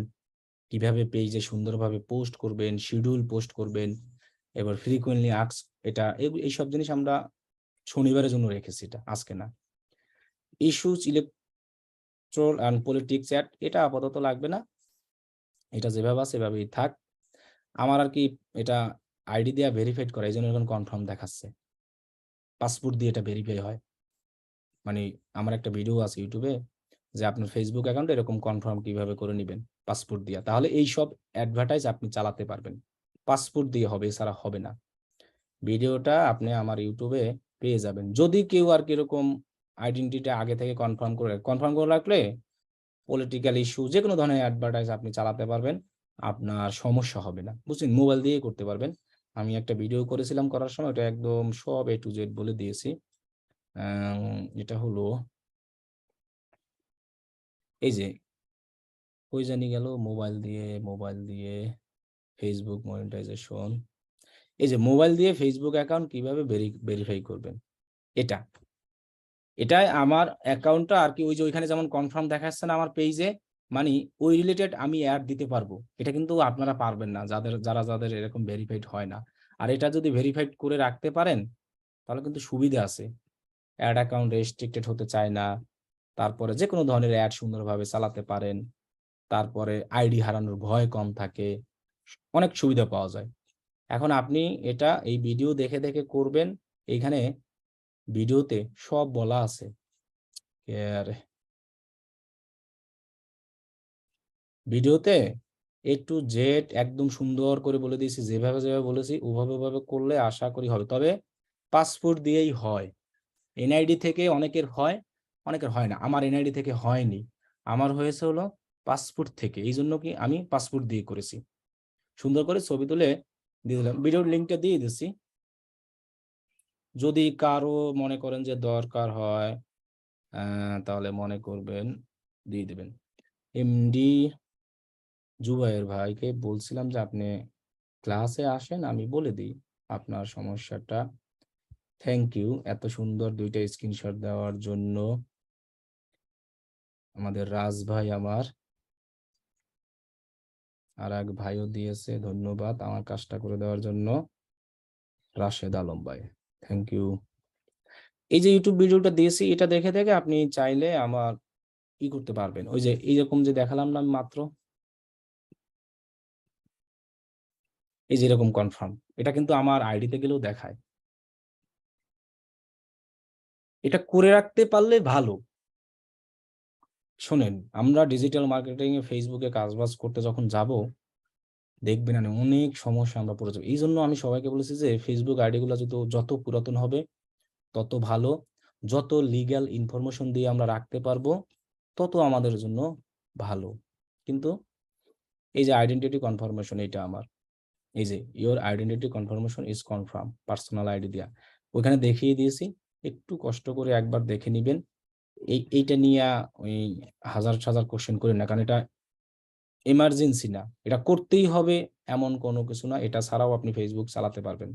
কিভাবে পেজে সুন্দরভাবে পোস্ট করবেন, শিডিউল পোস্ট করবেন, এবার ফ্রিকোয়েন্টলি আস্ক, এটা এইসব জিনিস আমরা শনিবারের জন্য রেখেছি, এটা আজকে না। Issues, electoral and politics chat, এটা আপাতত লাগবে না, এটা যেভাবে আছে সেভাবেই থাক। আমার আর কি এটা আইডি দিয়ে ভেরিফাইড করা, এই জন্য এখন কনফার্ম দেখাচ্ছে। পাসপোর্ট দিয়ে এটা ভেরিফাই হয়, মানে আমার একটা ভিডিও আছে ইউটিউবে যে আপনার ফেসবুক অ্যাকাউন্টে এরকম কনফার্ম কিভাবে করে নেবেন পাসপোর্ট দিয়ে, তাহলে এই সব অ্যাডভার্টাইজ আপনি চালাতে পারবেন। পাসপোর্ট দিয়ে হবে, এছাড়া হবে না। ভিডিওটা আপনি আমার ইউটিউবে পেয়ে যাবেন। যদি কেউ আর কিরকম আইডেন্টিটি আগে থেকে কনফার্ম করে রাখলে পলিটিক্যাল ইস্যু যে কোনো ধরনের অ্যাডভার্টাইজ আপনি চালাতে পারবেন, আপনার সমস্যা হবে না, বুঝছেন? মোবাইল দিয়ে করতে পারবেন। আমি একটা ভিডিও করেছিলাম, করার সময় ওটা একদম সব A to Z বলে দিয়েছি। এটা হলো এই যে কই জানি গেল, মোবাইল দিয়ে ফেসবুক মনিটাইজেশন, এই যে মোবাইল দিয়ে ফেসবুক অ্যাকাউন্ট কিভাবে ভেরিফাই করবেন, এটা এটাই আমার অ্যাকাউন্টটা আর কি, ওই যে ওইখানে যেমন কনফার্ম দেখাচ্ছে না আমার পেজে, মানে ওই রিলেটেড আমি অ্যাড দিতে পারবো। এটা কিন্তু আপনারা পারবেন না, যাদের এরকম ভেরিফাইড হয় না। আর এটা যদি ভেরিফাইড করে রাখতে পারেন তাহলে কিন্তু সুবিধা আছে। অ্যাড অ্যাকাউন্ট রেস্ট্রিক্টেড হতে চায় না, তারপরে যে কোনো ধরনের অ্যাড সুন্দরভাবে চালাতে পারেন, তারপরে আইডি হারানোর ভয় কম থাকে, অনেক সুবিধা পাওয়া যায়। এখন আপনি এটা এই ভিডিও দেখে দেখে করবেন। এইখানে ভিডিওতে সব বলা আছে, আর ভিডিওতে A to Z একদম সুন্দর করে বলে দিয়েছি, যেভাবে বলেছি ওভাবে করলে আশা করি হবে। তবে পাসপোর্ট দিয়েই হয়, এনআইডি থেকে অনেকের হয়, অনেকের হয় না। আমার এনআইডি থেকে হয়নি, আমার হয়েছে হলো পাসপোর্ট থেকে। এই জন্য কি আমি পাসপোর্ট দিয়ে করেছি। সুন্দর করে ছবি তুলে দিয়ে দিলাম, ভিডিওর লিঙ্কটা দিয়ে দিচ্ছি। যদি কারো মনে করেন যে দরকার হয় তাহলে মনে করবেন দিয়ে দেবেন। এমডি জুবাইর ভাইকে বলছিলাম যে আপনি ক্লাসে আসেন, আমি বলে দিই আপনার সমস্যাটা। থ্যাংক ইউ এত সুন্দর দুইটা স্ক্রিনশট দেওয়ার জন্য। আমাদের রাজ ভাই আমার আর এক ভাইও দিয়েছে, ধন্যবাদ আমার কাজটা করে দেওয়ার জন্য। রাশেদ আলম ভাই, থ্যাংক ইউ। এই যে ইউটিউব ভিডিওটা দিয়েছি, এটা দেখে দেখে আপনি চাইলে আমার ই করতে পারবেন। ওই যে এইরকম যে দেখালাম না মাত্র, এই যে এরকম কনফার্ম, এটা কিন্তু আমার আইডিতে গেলেও দেখায়। এটা করে রাখতে পারলে ভালো। শোনেন, আমরা ডিজিটাল মার্কেটিং এ ফেসবুকে কাজবাজ করতে যখন যাব, দেখবেন না অনেক সমস্যা আমরা পড়ে যাবো। এই জন্য আমি সবাইকে বলেছি যে ফেসবুক আইডি গুলো যত পুরাতন হবে তত ভালো, যত লিগ্যাল ইনফরমেশন দিয়ে আমরা রাখতে পারবো তত আমাদের জন্য ভালো। কিন্তু এই যে আইডেন্টিটি কনফার্মেশন, এটা আমার এই যে your identity confirmation is confirm personal ID দিয়া ওইখানে দেখিয়ে দিয়েছি। একটু কষ্ট করে একবার দেখে নিবেন। এইটা নিয়ে ওই হাজার হাজার কোশ্চেন করেন না, কারণ এটা এমার্জেন্সি না, এটা করতেই হবে এমন কোনো কিছু না। এটা ছাড়াও আপনি ফেসবুক চালাতে পারবেন।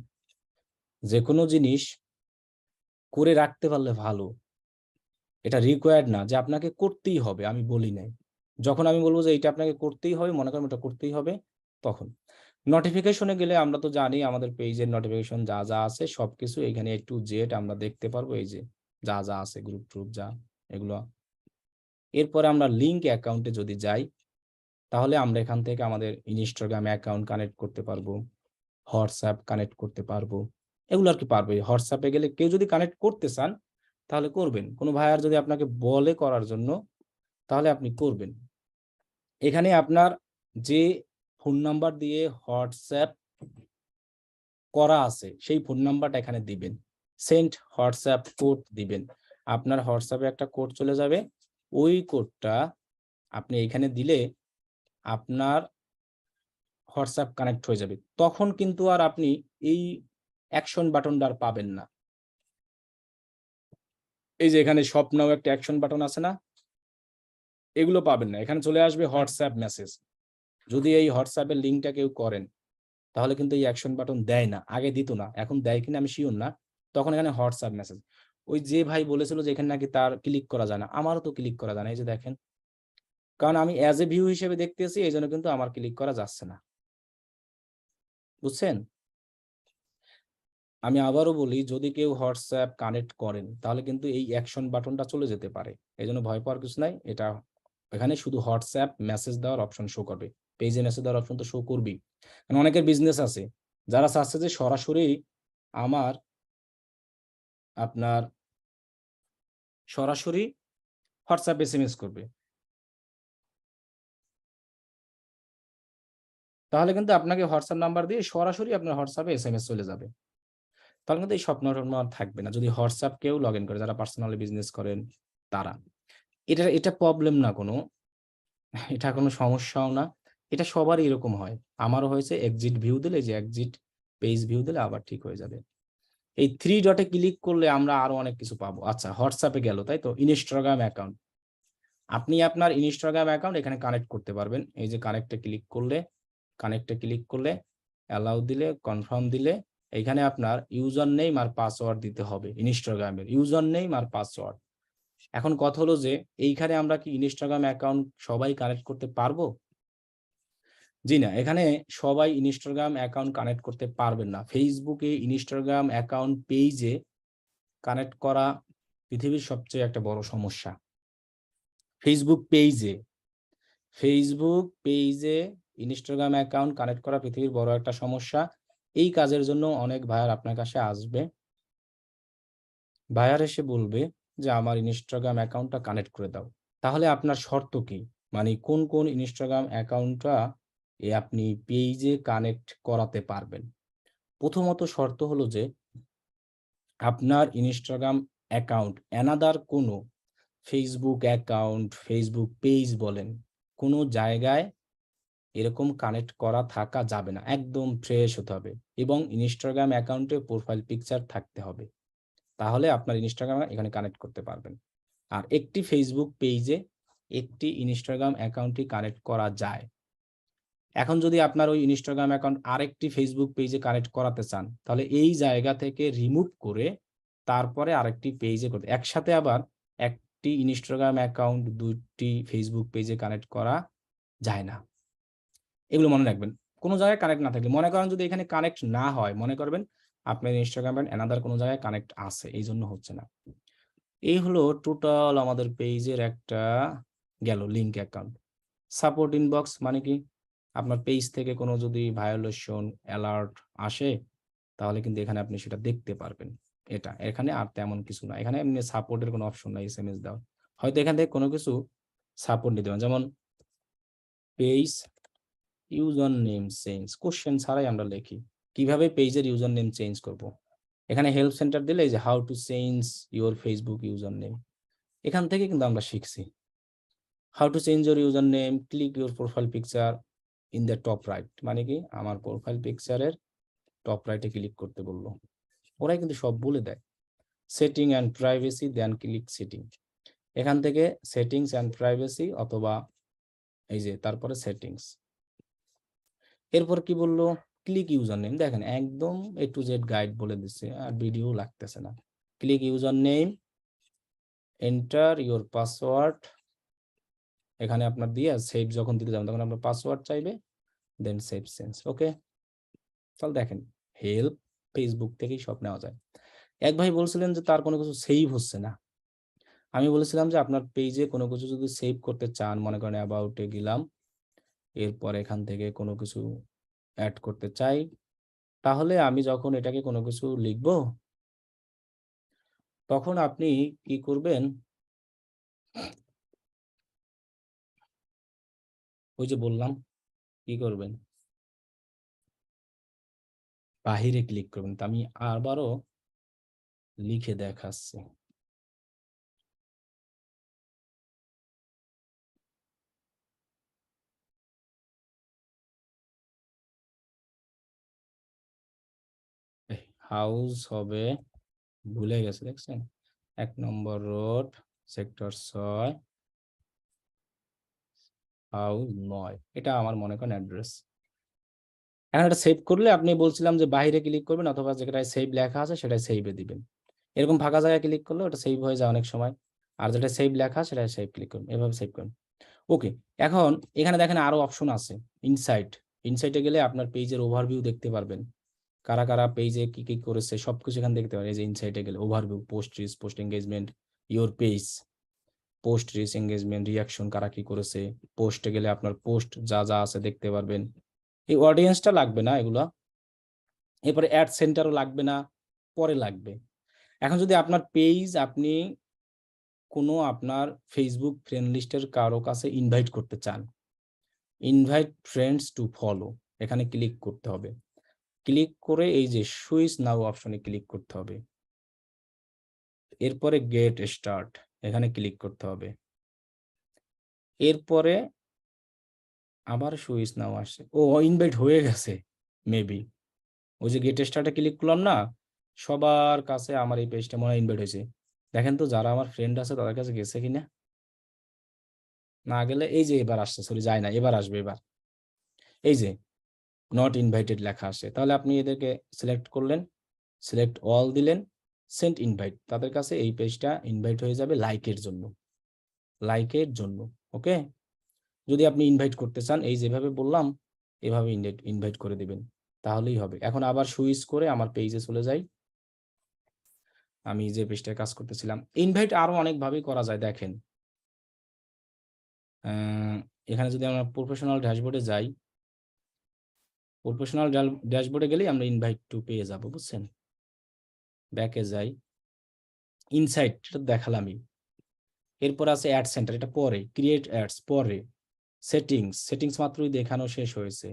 যে কোনো জিনিস করে রাখতে পারলে ভালো, এটা রিকোয়ার্ড না যে আপনাকে করতেই হবে, আমি বলি নাই। যখন আমি বলবো যে এটা আপনাকে করতেই হবে, মনে করেন এটা করতেই হবে, তখন নোটিফিকেশনে গেলে আমরা তো জানি আমাদের পেজের নোটিফিকেশন যা যা আছে সবকিছু এখানে A to Z আমরা দেখতে পারবো। এই যে যা যা আছে গ্রুপ ট্রুপ যা এগুলো। এরপরে আমরা লিঙ্ক অ্যাকাউন্টে যদি যাই, তাহলে আমরা এখান থেকে আমাদের ইনস্টাগ্রাম অ্যাকাউন্ট কানেক্ট করতে পারবো, হোয়াটসঅ্যাপ কানেক্ট করতে পারবো, এগুলো আর কি পারবো। হোয়াটসঅ্যাপে গেলে কেউ যদি কানেক্ট করতে চান তাহলে করবেন, কোনো ভাই আর যদি আপনাকে বলে করার জন্য তাহলে আপনি করবেন। এখানে আপনার যে ফোন নাম্বার দিয়ে হোয়াটসঅ্যাপ করা আছে সেই ফোন নাম্বারটা এখানে দিবেন, সেন্ড হোয়াটসঅ্যাপ কোড দিবেন। আপনার হোয়াটসঅ্যাপে একটা কোড চলে যাবে, ওই কোডটা আপনি এখানে দিলে আপনার হোয়াটসঅ্যাপ কানেক্ট হয়ে যাবে। তখন কিন্তু আর আপনি এই অ্যাকশন বাটনটা আর পাবেন না। এই যে এখানে শপ নাও একটা অ্যাকশন বাটন আছে না? এগুলো পাবেন না। এখানে চলে আসবে হোয়াটসঅ্যাপ মেসেজ। যদি এই হোয়াটসঅ্যাপ এর লিঙ্কটা কেউ করেন, তাহলে কিন্তু এই অ্যাকশন বাটন দেয় না। আগে দিত না। এখন দেয় কিনা আমি সিউর না। তখন এখানে হোয়াটসঅ্যাপ মেসেজ। ওই যে ভাই বলেছিল যে এখানে নাকি তার ক্লিক করা যায় না। আমারও তো ক্লিক করা যায় না। এই যে দেখেন। কারণ আমি এজ এ ভিউ হিসেবে দেখতেছি, এজন্য কিন্তু আমার ক্লিক করা যাচ্ছে না। বুঝছেন? আমি আবারও বলি, যদি কেউ হোয়াটসঅ্যাপ কানেক্ট করেন, তাহলে কিন্তু এই অ্যাকশন বাটনটা চলে যেতে পারে। এজন্য ভয় পাওয়ার কিছু নাই। এটা এখানে শুধু হোয়াটসঅ্যাপ মেসেজ দেওয়ার অপশন শো করবে। পেজে মেসেজ দেওয়ার অপশন তো শো করবেই। কারণ অনেকের বিজনেস আছে, যারা চাচ্ছে যে সরাসরি আমার আপনার সরাসরি হোয়াটসঅ্যাপ এসএমএস করবে। তাহলে কিন্তু আপনাকে হোয়াটসঅ্যাপ নাম্বার দিয়ে সরাসরি আপনার হোয়াটসঅ্যাপে এসএমএস চলে যাবে। তাহলে কিন্তু এই স্বপ্ন-টপ্ন আর থাকবে না। যদি হোয়াটসঅ্যাপ কেউ লগইন করে, যারা পার্সোনালি বিজনেস করেন তারা। এটা প্রবলেম না কোনো। এটা কোনো সমস্যাও না। এটা সবারই এরকম হয়। আমারও হয়েছে, এক্সিট ভিউ দিলে, এই যে এক্সিট পেজ ভিউ দিলে আবার ঠিক হয়ে যাবে। এই 3 ডটে ক্লিক করলে আমরা আরো অনেক কিছু পাবো। আচ্ছা, হোয়াটসঅ্যাপ এ গেল, তাই তো? Instagram account. আপনি আপনার ইনস্টাগ্রাম অ্যাকাউন্ট এখানে কানেক্ট করতে পারবেন। এই যে কানেক্টে ক্লিক করলে অ্যালাউ দিলে, কনফার্ম দিলে এইখানে আপনার ইউজার নেম আর পাসওয়ার্ড দিতে হবে। ইনস্টাগ্রামের ইউজার নেম আর পাসওয়ার্ড। এখন কথা হলো যে এইখানে আমরা কি ইনস্টাগ্রাম অ্যাকাউন্ট সবাই কানেক্ট করতে পারবো? জি না, এখানে সবাই ইনস্টাগ্রাম অ্যাকাউন্ট কানেক্ট করতে পারবেন না। ফেসবুকে ইনস্টাগ্রাম অ্যাকাউন্ট পেইজে কানেক্ট করা পৃথিবীর সবচেয়ে একটা বড় সমস্যা। ফেসবুক পেইজে ইনস্টাগ্রাম অ্যাকাউন্ট কানেক্ট করা পৃথিবীর বড় একটা সমস্যা। এই কাজের জন্য অনেক ভাইয়ার আপনার কাছে আসবে। ভাইয়ার এসে বলবে যে আমার ইনস্টাগ্রাম অ্যাকাউন্টটা কানেক্ট করে দাও। তাহলে আপনার শর্ত কি? মানে কোন ইনস্টাগ্রাম অ্যাকাউন্টটা আপনি পেইজে কানেক্ট করাতে পারবেন? প্রথমত শর্ত হলো যে আপনার ইনস্টাগ্রাম অ্যাকাউন্ট অ্যানাদার কোনো ফেসবুক অ্যাকাউন্ট, ফেসবুক পেজ বলেন, কোনো জায়গায় এরকম কানেক্ট করা থাকা যাবে না। একদম ফ্রেশ হতে হবে এবং ইনস্টাগ্রাম অ্যাকাউন্টে প্রোফাইল পিকচার থাকতে হবে। তাহলে আপনার ইনস্টাগ্রাম এখানে কানেক্ট করতে পারবেন। আর একটি ফেসবুক পেইজে একটি ইনস্টাগ্রাম অ্যাকাউন্টই কানেক্ট করা যায়। এখন যদি আপনার ওই ইনস্টাগ্রাম অ্যাকাউন্ট আরেকটি ফেসবুক পেজে কানেক্ট করাতে চান, তাহলে এই জায়গা থেকে রিমুভ করে তারপরে আরেকটি পেজে করতে, একসাথে আবার একটি ইনস্টাগ্রাম অ্যাকাউন্ট ২ টি ফেসবুক পেজে কানেক্ট করা যায় না। এগুলো মনে রাখবেন। কোন জায়গায় কানেক্ট না থাকলে, মনে করেন যদি এখানে কানেক্ট না হয়, মনে করবেন আপনার ইনস্টাগ্রাম অ্যাকাউন্ট অ্যানাদার কোন জায়গায় কানেক্ট আছে, এইজন্য হচ্ছে না। এই হলো টোটাল আমাদের পেজের একটা গেল লিংক অ্যাকাউন্ট। সাপোর্ট ইনবক্স মানে কি? আপনার পেজ থেকে কোনো যদি ভায়োলেশন অ্যালার্ট আসে, তাহলে কিন্তু এখানে আপনি সেটা দেখতে পারবেন। এটা। এখানে আর তেমন কিছু না। এখানে এমনি সাপোর্টের কোনো অপশন নাই এসএমএস দেওয়ার। হয়তো এখান থেকে কোনো কিছু সাপোর্ট নিতে পারেন। যেমন page user name change, question ছাড়াই আমরা লিখি। কিভাবে পেজের ইউজার নেম চেঞ্জ করব? এখানে হেল্প সেন্টার দিলে এই যে how to change your Facebook user name. এখান থেকে কিন্তু আমরা শিখছি। How to change your user name, click your profile picture in the top right. মানে কি? আমার প্রোফাইল পিকচারের টপ রাইটে ক্লিক করতে বলল। ওরাই কিন্তু সব বলে দেয়। Setting and privacy, then click setting. এখান থেকে সেটিংস অ্যান্ড প্রাইভেসি অথবা এই যে তারপরে সেটিংস। এরপর কি বলল? Click user name. দেখেন একদম এ টু জেড গাইড বলে দিচ্ছে, আর ভিডিও লাগতেছে না। Click user name, enter your password. এখানে আপনার দিয়ে সেভ যখন দিতে যাবেন তখন আপনার পাসওয়ার্ড চাইবে, দেন সেভ চেঞ্জ। ওকে? তাহলে দেখেন, হেল্প ফেসবুক থেকেই সব নেওয়া যায়। এক ভাই বলছিলেন যে তার কোনো কিছু সেভ হচ্ছে না। আমি বলেছিলাম যে আপনার পেজে কোনো কিছু যদি সেভ করতে চান, মনে করেন অ্যাবাউট এ গেলাম, এরপর এখান থেকে কোনো কিছু এড করতে চাই, তাহলে আমি যখন এটাকে কোনো কিছু লিখবো, তখন আপনি কি করবেন? ওই যে বললাম, কি করবেন? বাহিরে ক্লিক করবেন। তো আমি আবারও লিখে দেখাচ্ছি। হাউস হবে, ভুলে গেছে দেখছেন, 1 নম্বর রোড, সেক্টর 6, হাউস 9, এটা আমার মনে করেন অ্যাড্রেস। এখন এটা সেভ করলে আপনি বলছিলাম যে বাইরে ক্লিক করবেন অথবা যেটায় সেভ লেখা আছে সেটাই সেভে দিবেন। এরকম ফাঁকা জায়গায় ক্লিক করলে ওটা সেভ হয়ে যায় অনেক সময়, আর যেটা সেভ লেখা সেটা সেভ ক্লিক করুন, এভাবে সেভ করুন। ওকে, এখন এখানে দেখেন আরো অপশন আছে, ইনসাইট। ইনসাইটে গেলে আপনার পেজের ওভারভিউ দেখতে পারবেন, কারা কারা পেজে কি কি করেছে সবকিছু এখানে দেখতে পারেন। এই যে ইনসাইটে গেলে overview, post rich, post engagement, your page, post rich, engagement, reaction, কারা কি করেছে। পোস্টে গেলে আপনার পোস্ট যা যা আছে দেখতে পারবেন। এই অডিয়েন্সটা লাগবে না এগুলা, এরপরে অ্যাড সেন্টারও লাগবে না, পরে লাগবে। এখন যদি আপনার পেজ আপনি কোনো আপনার ফেসবুক ফ্রেন্ড লিস্টের কারো কাছে ইনভাইট করতে চান, ইনভাইট ফ্রেন্ডস টু ফলো, এখানে ক্লিক করতে হবে। ক্লিক করে এই যে সুইচ নাও অপশনে ক্লিক করতে হবে। এরপরে গেট স্টার্ট, এখানে ক্লিক করতে হবে। এরপরে আবার সুইচ নাও আসছে, ও ইনভাইট হয়ে গেছে মেবি। ওই যে গেট স্টার্টে ক্লিক করলাম না, সবার কাছে আমার এই পেজটা মনে হয় ইনভাইট হয়েছে। দেখেন তো যারা আমার ফ্রেন্ড আছে তাদের কাছে গেছে কিনা। না গেলে এই যে এবার আসছে, সরি যায় না, এবার আসবে। এবার এই যে নট ইনভাইটেড লেখা আসে, তাহলে আপনি এদেরকে সিলেক্ট করলেন, সিলেক্ট অল দিলেন, সেন্ড ইনভাইট, তাদের কাছে এই পেজটা ইনভাইট হয়ে যাবে লাইকের জন্য, লাইকের জন্য। ওকে, যদি আপনি ইনভাইট করতে চান এই যেভাবে বললাম এভাবে ইনভাইট করে দিবেন, তাহলেই হবে। এখন আবার সুইচ করে আমার পেজে চলে যাই, আমি যে পেজটায় কাজ করতেছিলাম। ইনভাইট আরো অনেকভাবেই করা যায়, দেখেন এখানে যদি আমরা প্রফেশনাল ড্যাশবোর্ডে যাই, প্রফেশনাল ড্যাশবোর্ডে গেলেই আমরা ইনভাইট টু পেয়ে যাব, বুঝছেন। ব্যাকে যাই, ইনসাইট এটা দেখালামই। এরপর আছে অ্যাড সেন্টার, এটা পরে, ক্রিয়েট অ্যাডস পরে, সেটিংস, সেটিংস মাত্রই দেখানো শেষ হয়েছে,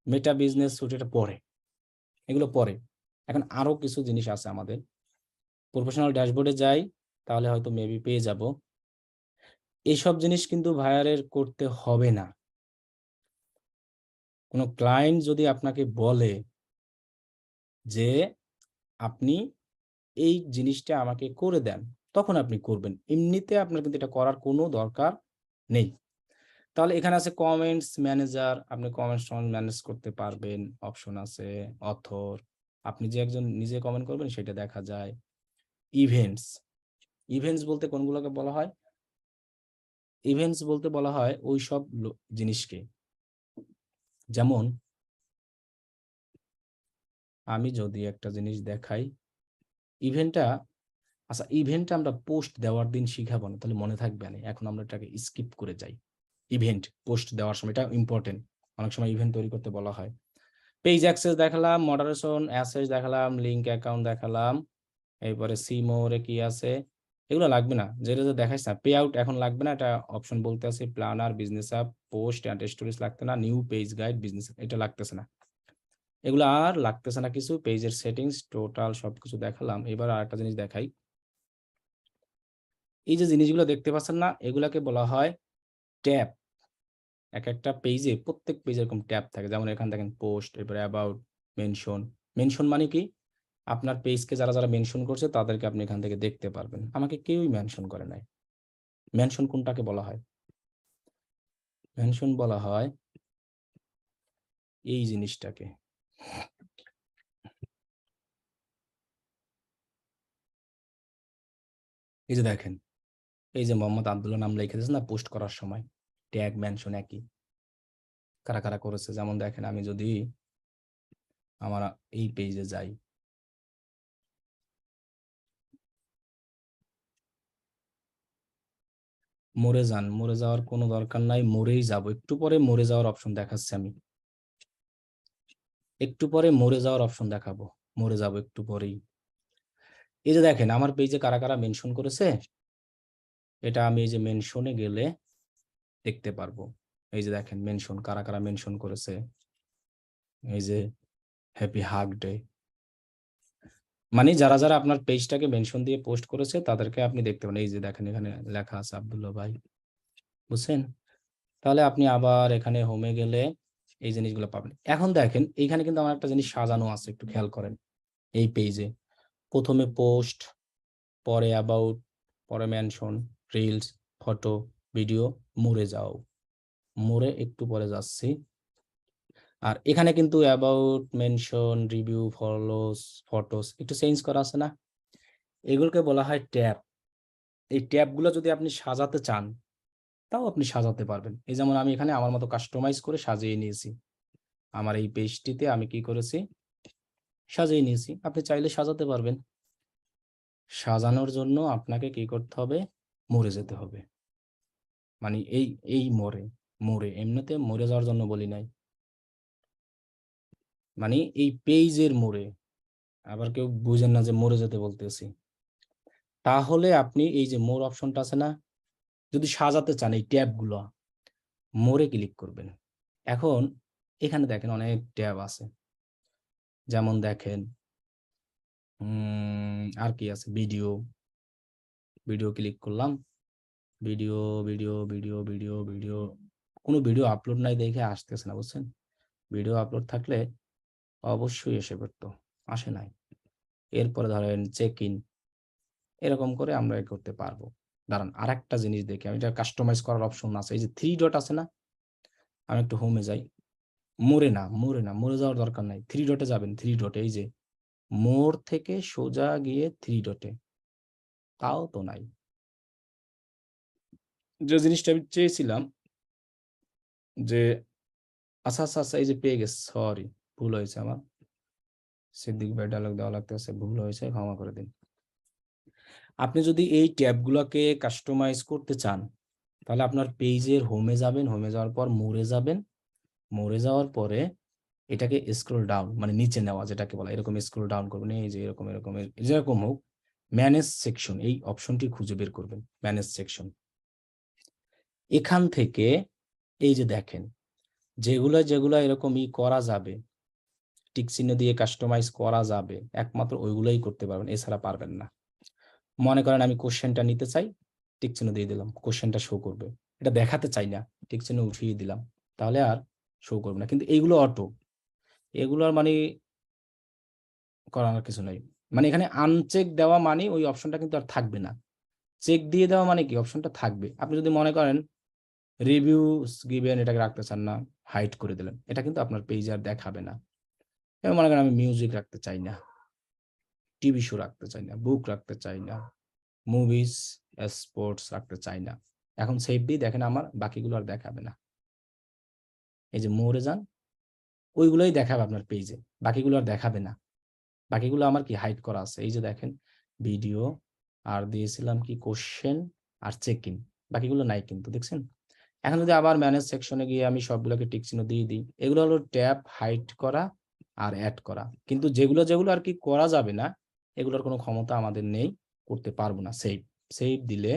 মেটা বিজনেস সুট এটা পরে, এগুলো পরে। এখন আরো কিছু জিনিস আছে আমাদের, প্রফেশনাল ড্যাশবোর্ডে যাই, তাহলে হয়তো মেবি পেয়ে যাব। এইসব জিনিস কিন্তু ভাইয়ারের করতে হবে না। কোনো ক্লায়েন্ট যদি আপনাকে বলে যে আপনি এই জিনিসটা আমাকে করে দেন, তখন আপনি করবেন, এমনিতে আপনার কিন্তু এটা করার কোনো দরকার নেই। তাহলে এখানে আছে কমেন্টস ম্যানেজার, আপনি কমেন্টস ম্যানেজ করতে পারবেন, অপশন আছে অথর, আপনি যে একজন নিজে কমেন্ট করবেন সেটা দেখা যায়। ইভেন্টস, ইভেন্টস বলতে কোনগুলোকে বলা হয়, ইভেন্টস বলতে বলা হয় ওই সব জিনিসকে, যেমন আমি যদি একটা জিনিস দেখাই, ইভেন্টটা, আচ্ছা ইভেন্টটা আমরা পোস্ট দেওয়ার দিন শিখাবো না, তাহলে মনে থাকবে না, এখন আমরা এটাকে স্কিপ করে যাই। ইভেন্ট পোস্ট দেওয়ার সময় এটা ইম্পর্টেন্ট, অনেক সময় ইভেন্ট তৈরি করতে বলা হয়। পেজ অ্যাক্সেস দেখালাম, মডারেশন অ্যাসেস দেখালাম, লিঙ্ক অ্যাকাউন্ট দেখালাম, এরপরে সি মোরে কি আছে, এগুলো লাগবে না, যেটা যে দেখাইছে না। পে আউট এখন লাগবে না, এটা অপশন বলতে আছে planner, business app, post and stories লাগতে না, নিউ পেজ গাইড, বিজনেস এটা লাগতেছে না, এগুলো আর লাগতেছে না কিছু। পেজের সেটিংস টোটাল সবকিছু দেখালাম। এবার আর একটা জিনিস দেখাই, এই যে জিনিসগুলো দেখতে পাচ্ছেন না, এগুলাকে বলা হয় ট্যাব। এক একটা পেজে, প্রত্যেক পেজে এরকম ট্যাব থাকে, যেমন এখানে দেখেন পোস্ট, এরপরে অ্যাবাউট, মেনশন। মেনশন মানে কি, আপনার পেজকে যারা যারা মেনশন করছে তাদেরকে আপনি এখান থেকে দেখতে পারবেন। আমাকে কেউই মেনশন করে নাই। মেনশন কোনটাকে বলা হয়, মেনশন বলা হয় এই জিনিসটাকে। এই যে দেখেন, এই যে মোহাম্মদ আব্দুল্লাহ নাম লিখে দিয়েছে না পোস্ট করার সময়, ট্যাগ মেনশন একই, কারা কারা করেছে। যেমন দেখেন আমি যদি আমার এই পেজে যাই, মরে যান, মরে যাওয়ার কোনো দরকার নাই, মরেই যাব, একটু পরে মরে যাওয়ার অপশন দেখাচ্ছে, আমি একটু পরে মরে যাওয়ার অপশন দেখাবো, মরে যাব একটু পরেই। এই যে দেখেন আমার পেজে কারা কারা মেনশন করেছে, এটা আমি এই যে মেনশনে গেলে দেখতে পারবো। এই যে দেখেন মেনশন, কারা কারা মেনশন করেছে, এই যে হ্যাপি হাগ ডে, মানে যারা যারা আপনার পেজটাকে মেনশন দিয়ে পোস্ট করেছে তাদেরকে আপনি দেখতে পারেন। এই যে দেখেন এখানে লেখা আছে আব্দুল্লাহ ভাই, বুঝছেন। তাহলে আপনি আবার এখানে হোমে গেলে এই জিনিসগুলো পাবেন। এখন দেখেন এইখানে কিন্তু আমার একটা জিনিস সাজানো আছে, একটু খেয়াল করেন। এই পেজে প্রথমে পোস্ট, পরে অ্যাবাউট, পরে মেনশন, রিলস, ফটো, ভিডিও, মোরে যাও। মোরে একটু পরে যাচ্ছি। আর এখানে কিন্তু about, mention, review, follows, photos একটু চেঞ্জ করা আছে না? এগুলোকে বলা হয় ট্যাব। এই ট্যাবগুলো যদি আপনি সাজাতে চান তাও আপনি সাজাতে পারবেন। এই যেমন আমি এখানে আমার মতো কাস্টমাইজ করে সাজিয়ে নিয়েছি। আমার এই পেজটিতে আমি কি করেছি, সাজিয়ে নিয়েছি। আপনি চাইলে সাজাতে পারবেন। সাজানোর জন্য আপনাকে কি করতে হবে, মরে যেতে হবে। মানে এই মোড়ে এমনিতে মরে যাওয়ার জন্য বলি নাই, মানে এই পেজের মোড়ে। আবার কেউ বুঝেন না যে মরে যেতে বলতেছি। তাহলে আপনি এই যে মোর অপশনটা আছে না, যদি সাজাতে চান এই ট্যাবগুলো, মোরে ক্লিক করবেন। এখন এখানে দেখেন অনেক ট্যাব আছে, যেমন দেখেন আর কি আছে, ভিডিও। ভিডিও ক্লিক করলাম, video video video video video, কোনো ভিডিও আপলোড নাই দেখে আসতেছে না, বুঝছেন? ভিডিও আপলোড থাকলে অবশ্যই এসে পড়তো, আসে নাই। এরপরে ধরেন চেক ইন, এরকম করে আমরা করতে পারবো। দাঁড়ান আর একটা জিনিস দেখি, আমি এটা কাস্টমাইজ করার অপশন আছে, এই যে 3 ডট আছে না, আমি একটু হোমে যাই। মোরে যাওয়ার দরকার নাই, 3 ডটে যাবেন। 3 ডটে এই যে মোর থেকে সোজা গিয়ে 3 ডটে, তাও তো নাই। যে জিনিসটা আমি চেয়েছিলাম যে, আচ্ছা আচ্ছা আচ্ছা, এই যে পেয়ে গেছে, সরি, ভুল হয়েছে আমার। সিদ্দিক ভাই ডায়লগ দেওয়া লাগতেছে, ভুল হয়েছে, ক্ষমা করে দিন। আপনি যদি এই ট্যাবগুলোকে কাস্টমাইজ করতে চান তাহলে আপনার পেজের হোমে যাবেন, হোমে যাওয়ার পর মোরে যাবেন, মোরে যাওয়ার পরে এটাকে স্ক্রল ডাউন, মানে নিচে নেওয়া যেটাকে বলা, এরকম স্ক্রল ডাউন করবেন, এই যে এরকম এরকম যেরকম হোক, ম্যানেজ সেকশন, এই অপশনটি খুঁজে বের করবেন, ম্যানেজ সেকশন। এখান থেকে এই যে দেখেন যেগুলা যেগুলা এরকম করা যাবে, টিক চিহ্ন দিয়ে কাস্টমাইজ করা যাবে, একমাত্র ওইগুলাই করতে পারবেন, এছাড়া পারবেন না। মনে করেন আমি কোশ্চেনটা নিতে চাই, টিক চিহ্ন দিয়ে দিলাম, কোশ্চেনটা শো করবে। এটা দেখাতে চাই না, টিক চিহ্ন উঠিয়ে দিলাম, তাহলে আর শো করবে না। কিন্তু এইগুলো অটো, এগুলোর মানে করানোর কিছু নাই। মানে এখানে আনচেক দেওয়া মানে ওই অপশনটা কিন্তু আর থাকবে না। চেক দিয়ে দেওয়া মানে কি, অপশনটা থাকবে। আপনি যদি মনে করেন রিভিউস গিভেন এটাকে রাখতে চান না, হাইড করে দিলেন, এটা কিন্তু আপনার পেজে আর দেখাবে না। এবং মনে করেন আমি মিউজিক রাখতে চাই না, টিভি শো রাখতে চাই না, বুক রাখতে চাই না, মুভিজ, স্পোর্টস রাখতে চাই না, এখন সেভ দিয়ে দেখেন আমার বাকিগুলো আর দেখাবে না। এই যে মোরে যান, ওইগুলোই দেখাবে আপনার পেজে, বাকিগুলো আর দেখাবে না। বাকিগুলো আমার কি হাইড করা আছে, এই যে দেখেন ভিডিও, আর দিয়েছিলাম কি কোশ্চেন আর চেক ইন, বাকিগুলো নাই কিন্তু, দেখছেন? এখন যদি আবার ম্যানেজ সেকশনে গিয়ে আমি সবগুলোকে টিক চিহ্ন দিয়ে দিই, এগুলো হলো ট্যাব হাইড করা আর অ্যাড করা। কিন্তু যেগুলো যেগুলো আর কি করা যাবে না, এগুলোর কোনো ক্ষমতা আমাদের নেই, করতে পারবো না। সেভ, সেভ দিলে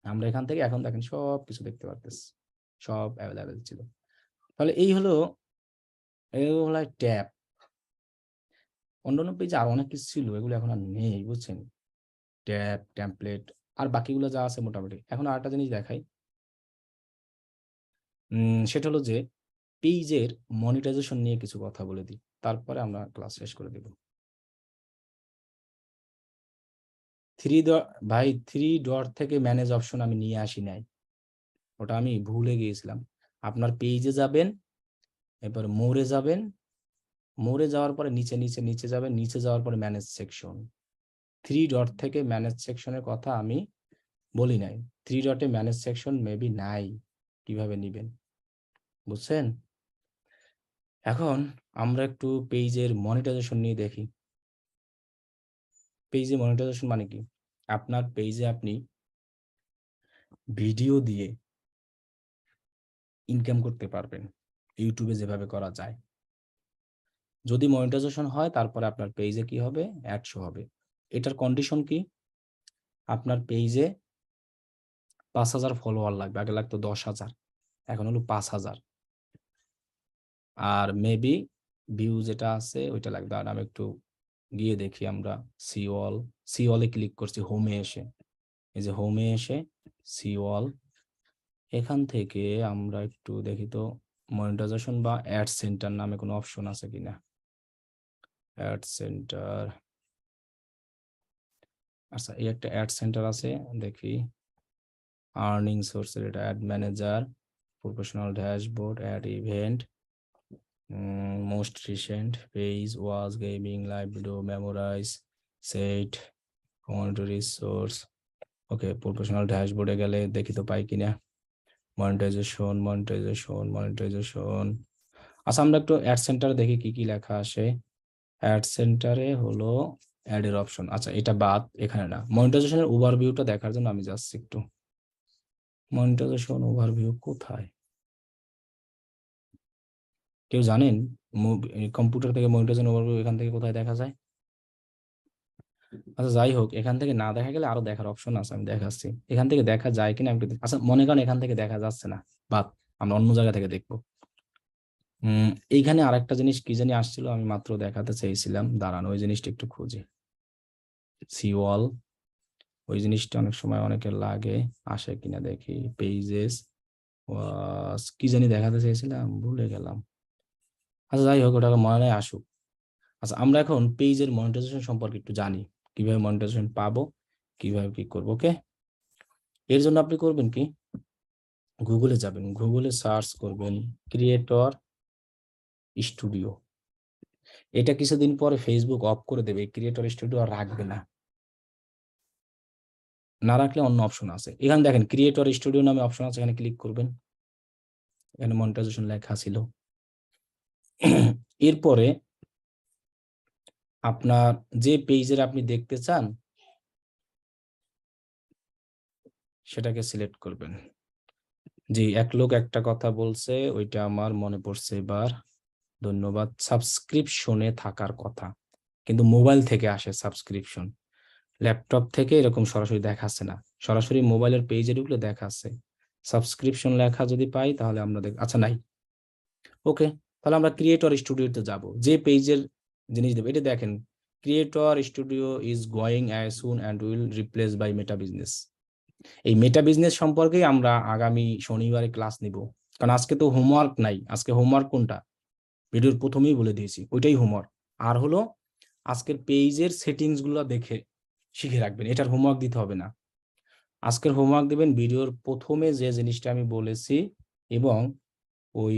আমরা এখান থেকে এখন দেখেন সব কিছু দেখতে পারতেছি, সব অ্যাভেলেবেল ছিল। তাহলে এই হলো, এগুলো হলো ট্যাব। অন্যান্য পেজে আর অনেক কিছু ছিল, এগুলো এখন আর নেই, বুঝছেন? ট্যাব, টেমপ্লেট আর বাকিগুলো যা আছে মোটামুটি। এখন আরেকটা জিনিস দেখাই, সেটা হলো যে পেজের মনিটাইজেশন নিয়ে কিছু কথা বলে দিই, তারপরে আমরা ক্লাস শেষ করে দেব। ভাই 3 ডট থেকে ম্যানেজ অপশন আমি নিয়ে আসি নাই, ওটা আমি ভুলে গিয়েছিলাম। আপনার পেজে যাবেন, এরপর মোরে যাবেন, মোরে যাওয়ার পরে নিচে নিচে নিচে যাবেন, নিচে যাওয়ার পরে ম্যানেজ সেকশন। 3 ডট থেকে ম্যানেজ সেকশনের কথা আমি বলি নাই। 3 ডটে ম্যানেজ সেকশন মেবি নাই, কিভাবে নিবেন, বুঝছেন? এখন আমরা একটু পেজের মনিটাইজেশন নিয়ে দেখি। পেজে মনিটাইজেশন মানে কি, আপনার পেজে আপনি ভিডিও দিয়ে ইনকাম করতে পারবেন, ইউটিউবে যেভাবে করা যায়। যদি মনিটাইজেশন হয় তারপরে আপনার পেজে কি হবে, অ্যাড শো হবে। এটার কন্ডিশন কি, আপনার পেজে 5,000 ফলোয়ার লাগবে, আগে লাগতো 10,000, এখন হলো 5,000। আর মেবি ভিউ যেটা আছে ওইটা লাগবে। আর আমি একটু গিয়ে দেখি, আমরা সিওল, সিওলে ক্লিক করছি, হোমে এসে, এই যে হোমে এসে সিওল, এখান থেকে আমরা একটু দেখি তো মনিটাইজেশন বা অ্যাড সেন্টার নামে কোনো অপশন আছে কিনা। অ্যাড সেন্টার, আচ্ছা এই একটা অ্যাড সেন্টার আছে, দেখি আর্নিং সোর্সের, এটা ad manager, professional dashboard, add event, most recent page, was, gaming, live video, memorize, set, community source. Okay, professional ড্যাশবোর্ডে গেলে দেখি তো পাই কিনা, মনিটাইজেশন, মনিটাইজেশন, মনিটাইজেশন। আচ্ছা আমরা একটু অ্যাড সেন্টারে দেখি কি কি লেখা আসে। অ্যাড সেন্টারে হলো অ্যাডের অপশন, আচ্ছা এটা বাদ, এখানে না। মনিটাইজেশনের ওভারভিউটা দেখার জন্য আমি যাচ্ছি একটু, মনিটাইজেশন ওভারভিউ কোথায়, কেউ জানেন? কম্পিউটার থেকে মনিটাইজেশন ওভারভিউ এখান থেকে কোথায় দেখা যায়? আচ্ছা যাই হোক, এখান থেকে না দেখা গেলে আরো দেখার অপশন আছে, আমি দেখাচ্ছি এখান থেকে দেখা যায় কিনা আমি একটু। আচ্ছা মনে করেন এখান থেকে দেখা যাচ্ছে না, বাদ, আমরা অন্য জায়গা থেকে দেখবো। এইখানে আরেকটা জিনিস কি জানি আসছিল, আমি মাত্র দেখাতে চেয়েছিলাম, দাঁড়ানো ওই জিনিসটা একটু খুঁজি। সিওয়াল, ওই জিনিসটা অনেক সময় অনেকের লাগে, আসে কিনা দেখি। পেজেস, কি জানি দেখাতে চেয়েছিলাম, ভুলে গেলাম। আচ্ছা যাই হোক, ওটা মনে নেই, আসুক। আচ্ছা আমরা এখন পেজের মনিটাইজেশন সম্পর্কে একটু জানি, কিভাবে মনিটাইজেশন পাবো, কিভাবে কি করবো। ওকে, এর জন্য আপনি করবেন কি, গুগলে যাবেন, গুগলে সার্চ করবেন ক্রিয়েটর স্টুডিও। এটা কিছুদিন পরে ফেসবুক অফ করে দেবে, ক্রিয়েটর স্টুডিও আর রাখবে না, না রাখলে অন্য অপশন আছে। এখানে দেখেন ক্রিয়েটর স্টুডিও নামে অপশন আছে, এখানে ক্লিক করবেন, এখানে মনিটাইজেশন লেখা ছিল। এরপরে আপনার যে পেজের আপনি দেখতে চান সেটাকে সিলেক্ট করবেন। জি, এক লোক একটা কথা বলছে, ওইটা আমার মনে পড়ছে এবার, ধন্যবাদ। সাবস্ক্রিপশনে থাকার কথা, কিন্তু মোবাইল থেকে আসে সাবস্ক্রিপশন, ল্যাপটপ থেকে এরকম সরাসরি দেখাচ্ছে না, সরাসরি মোবাইলের পেজে ঢুকলে দেখাচ্ছে সাবস্ক্রিপশন লেখা। যদি পাই তাহলে আমরা আচ্ছা নাই, ওকে, তাহলে আমরা ক্রিয়েটর স্টুডিওতে যাব, যে পেজের জিনিস দেবে। এটা দেখেন, creator studio is going as soon and will replace by Meta business. এই মেটা বিজনেস সম্পর্কেই আমরা আগামী শনিবারে ক্লাস নিব, কারণ আজকে তো হোমওয়ার্ক নাই। আজকে হোমওয়ার্ক কোনটা, ভিডিওর প্রথমেই বলে দিয়েছি, ওইটাই হোমওয়ার্ক। আর হলো আজকের পেজের সেটিংস গুলো দেখে শিখে রাখবেন, এটার হোমওয়ার্ক দিতে হবে না। আজকের হোমওয়ার্ক দিবেন ভিডিওর প্রথমে যে জিনিসটা আমি বলেছি, এবং ওই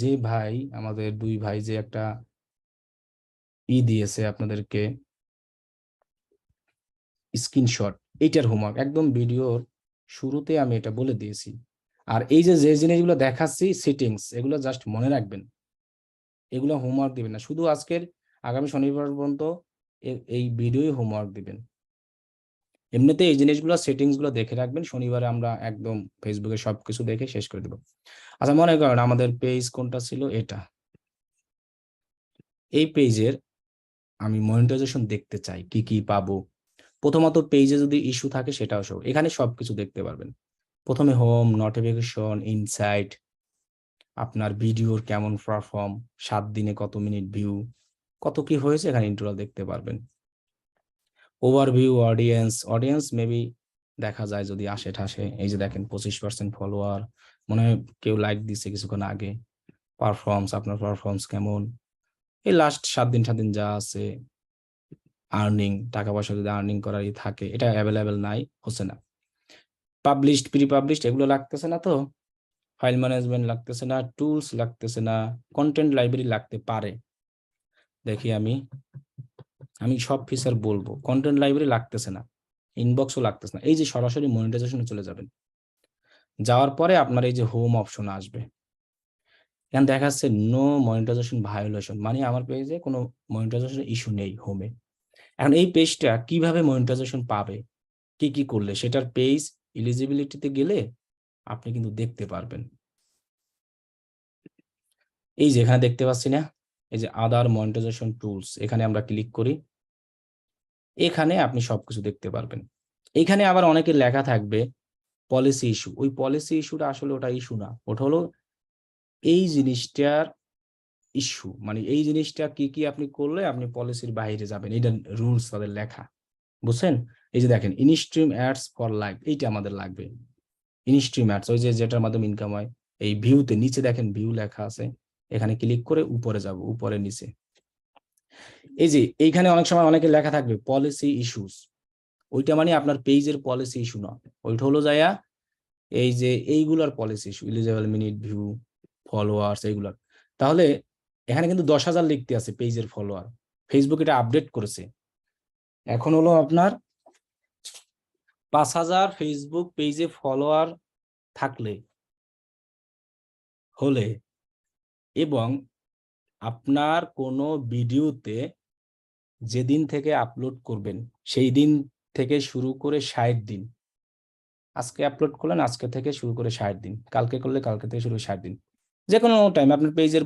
যে ভাই, আমাদের দুই ভাই যে একটা দিয়েছে আপনাদেরকে স্ক্রিনশট, এইটার হোমওয়ার্ক একদম ভিডিওর শুরুতে আমি এটা বলে দিয়েছি। আর এই যে যে জিনিসগুলো দেখাচ্ছি সেটিংস, এগুলো জাস্ট মনে রাখবেন, এগুলো হোমওয়ার্ক দিবেন না। শুধু আজকের আগামী শনিবার পর্যন্ত এই ভিডিওই হোমওয়ার্ক দিবেন। এমনিতে এই জিনিসগুলো সেটিংস গুলো দেখে রাখবেন, শনিবারে আমরা একদম ফেসবুকে সবকিছু দেখে শেষ করে দেবো। আচ্ছা মনে করেন আমাদের পেজ কোনটা ছিল, এটা, এই পেজের আমি মনিটাইজেশন দেখতে চাই, কি কি পাবো। প্রথমত পেজে যদি ইস্যু থাকে সেটাও সব, এখানে সবকিছু দেখতে পারবেন। প্রথমে হোম, নোটিফিকেশন, ইনসাইট, আপনার ভিডিওর কেমন পারফর্ম, 7 দিনে কত মিনিট ভিউ, কত কি হয়েছে, এখানে ইন্টারনাল দেখতে পারবেন। ওভারভিউ, অডিয়েন্স, অডিয়েন্স মেবি দেখা যায় যদি আসে ঠাসে, এই যে দেখেন 25% ফলোয়ার, মনে হয় কেউ লাইক দিচ্ছে কিছুক্ষণ আগে। পারফর্মস, আপনার পারফর্মস কেমন, এই লাস্ট 7 দিন যা আছে। আর্নিং, টাকা পয়সা যদি আর্নিং করারই থাকে, এটা অ্যাভেলেবেল নাই, হচ্ছে না। পাবলিশড, প্রি পাবলিশড এগুলো লাগতেছে না তো, ফাইল ম্যানেজমেন্ট লাগতেছে না, টুলস লাগতেছে না, কন্টেন্ট লাইব্রেরি লাগতে পারে। দেখি আমি আমি সব ফিচার বলবো, কন্টেন্ট লাইব্রেরি লাগতেছে না, ইনবক্সও লাগতেছে না। এই যে সরাসরি মনিটাইজেশনে চলে যাবেন, যাওয়ার পরে আপনার এই যে হোম অপশন আসবে, এখানে দেখা যাচ্ছে নো মনিটাইজেশন ভায়োলেশন, মানে আমার পেজে কোনো মনিটাইজেশন ইস্যু নেই হোমে। এখন এই পেজটা কিভাবে মনিটাইজেশন পাবে, কি কি করলে, সেটার পেজ এলিজিবিলিটিতে গেলে আপনি কিন্তু দেখতে পারবেন। এই যে এখানে দেখতে পাচ্ছি না, এই যে আদার মনিটাইজেশন টুলস, এখানে আমরা ক্লিক করি, এখানে আপনি সবকিছু দেখতে পারবেন। এখানে আবার অনেকের লেখা থাকবে পলিসি ইস্যু, ওই পলিসি ইস্যুটা আসলে ওটা ইস্যু না, ওটা হলো এই জিনিসটার ইস্যু, মানে এই জিনিসটা কি কি আপনি করলে আপনি পলিসির বাইরে যাবেন, এটা রুলস তাদের লেখা, বুঝছেন? এই যে দেখেন ইনস্ট্রিম অ্যাডস ফর লাইভ, এইটা আমাদের লাগবে। ইনস্ট্রিম অ্যাডস, ওই যে যেটার মাধ্যমে ইনকাম হয়। এই ভিউতে নিচে দেখেন ভিউ লেখা আছে, এখানে ক্লিক করে উপরে যাব, উপরে নিচে এই যে এইখানে অনেক সময় অনেকে লেখা থাকবে পলিসি ইস্যুস, ওইটা মানে আপনার পেজের পলিসি ইস্যু না, ওইটা হলো যায়া এই যে এইগুলার policy issue, eligible minute view, followers, এইগুলার। তাহলে এখানে কিন্তু 10,000 লিখতে আছে পেজের ফলোয়ার, ফেসবুক এটা আপডেট করেছে। এখন হলো আপনার 5,000 ফেসবুক পেজে ফলোয়ার থাকলে হলে এবং আপনার কোনো ভিডিওতে যেদিন থেকে আপলোড করবেন সেই দিন থেকে শুরু করে 60 দিন, আজকে আপলোড করলেন আজকে থেকে শুরু করে 60 দিন, কালকে করলে কালকে থেকে শুরু করে 60 দিন, যে কোনো টাইম। আপনার পেজের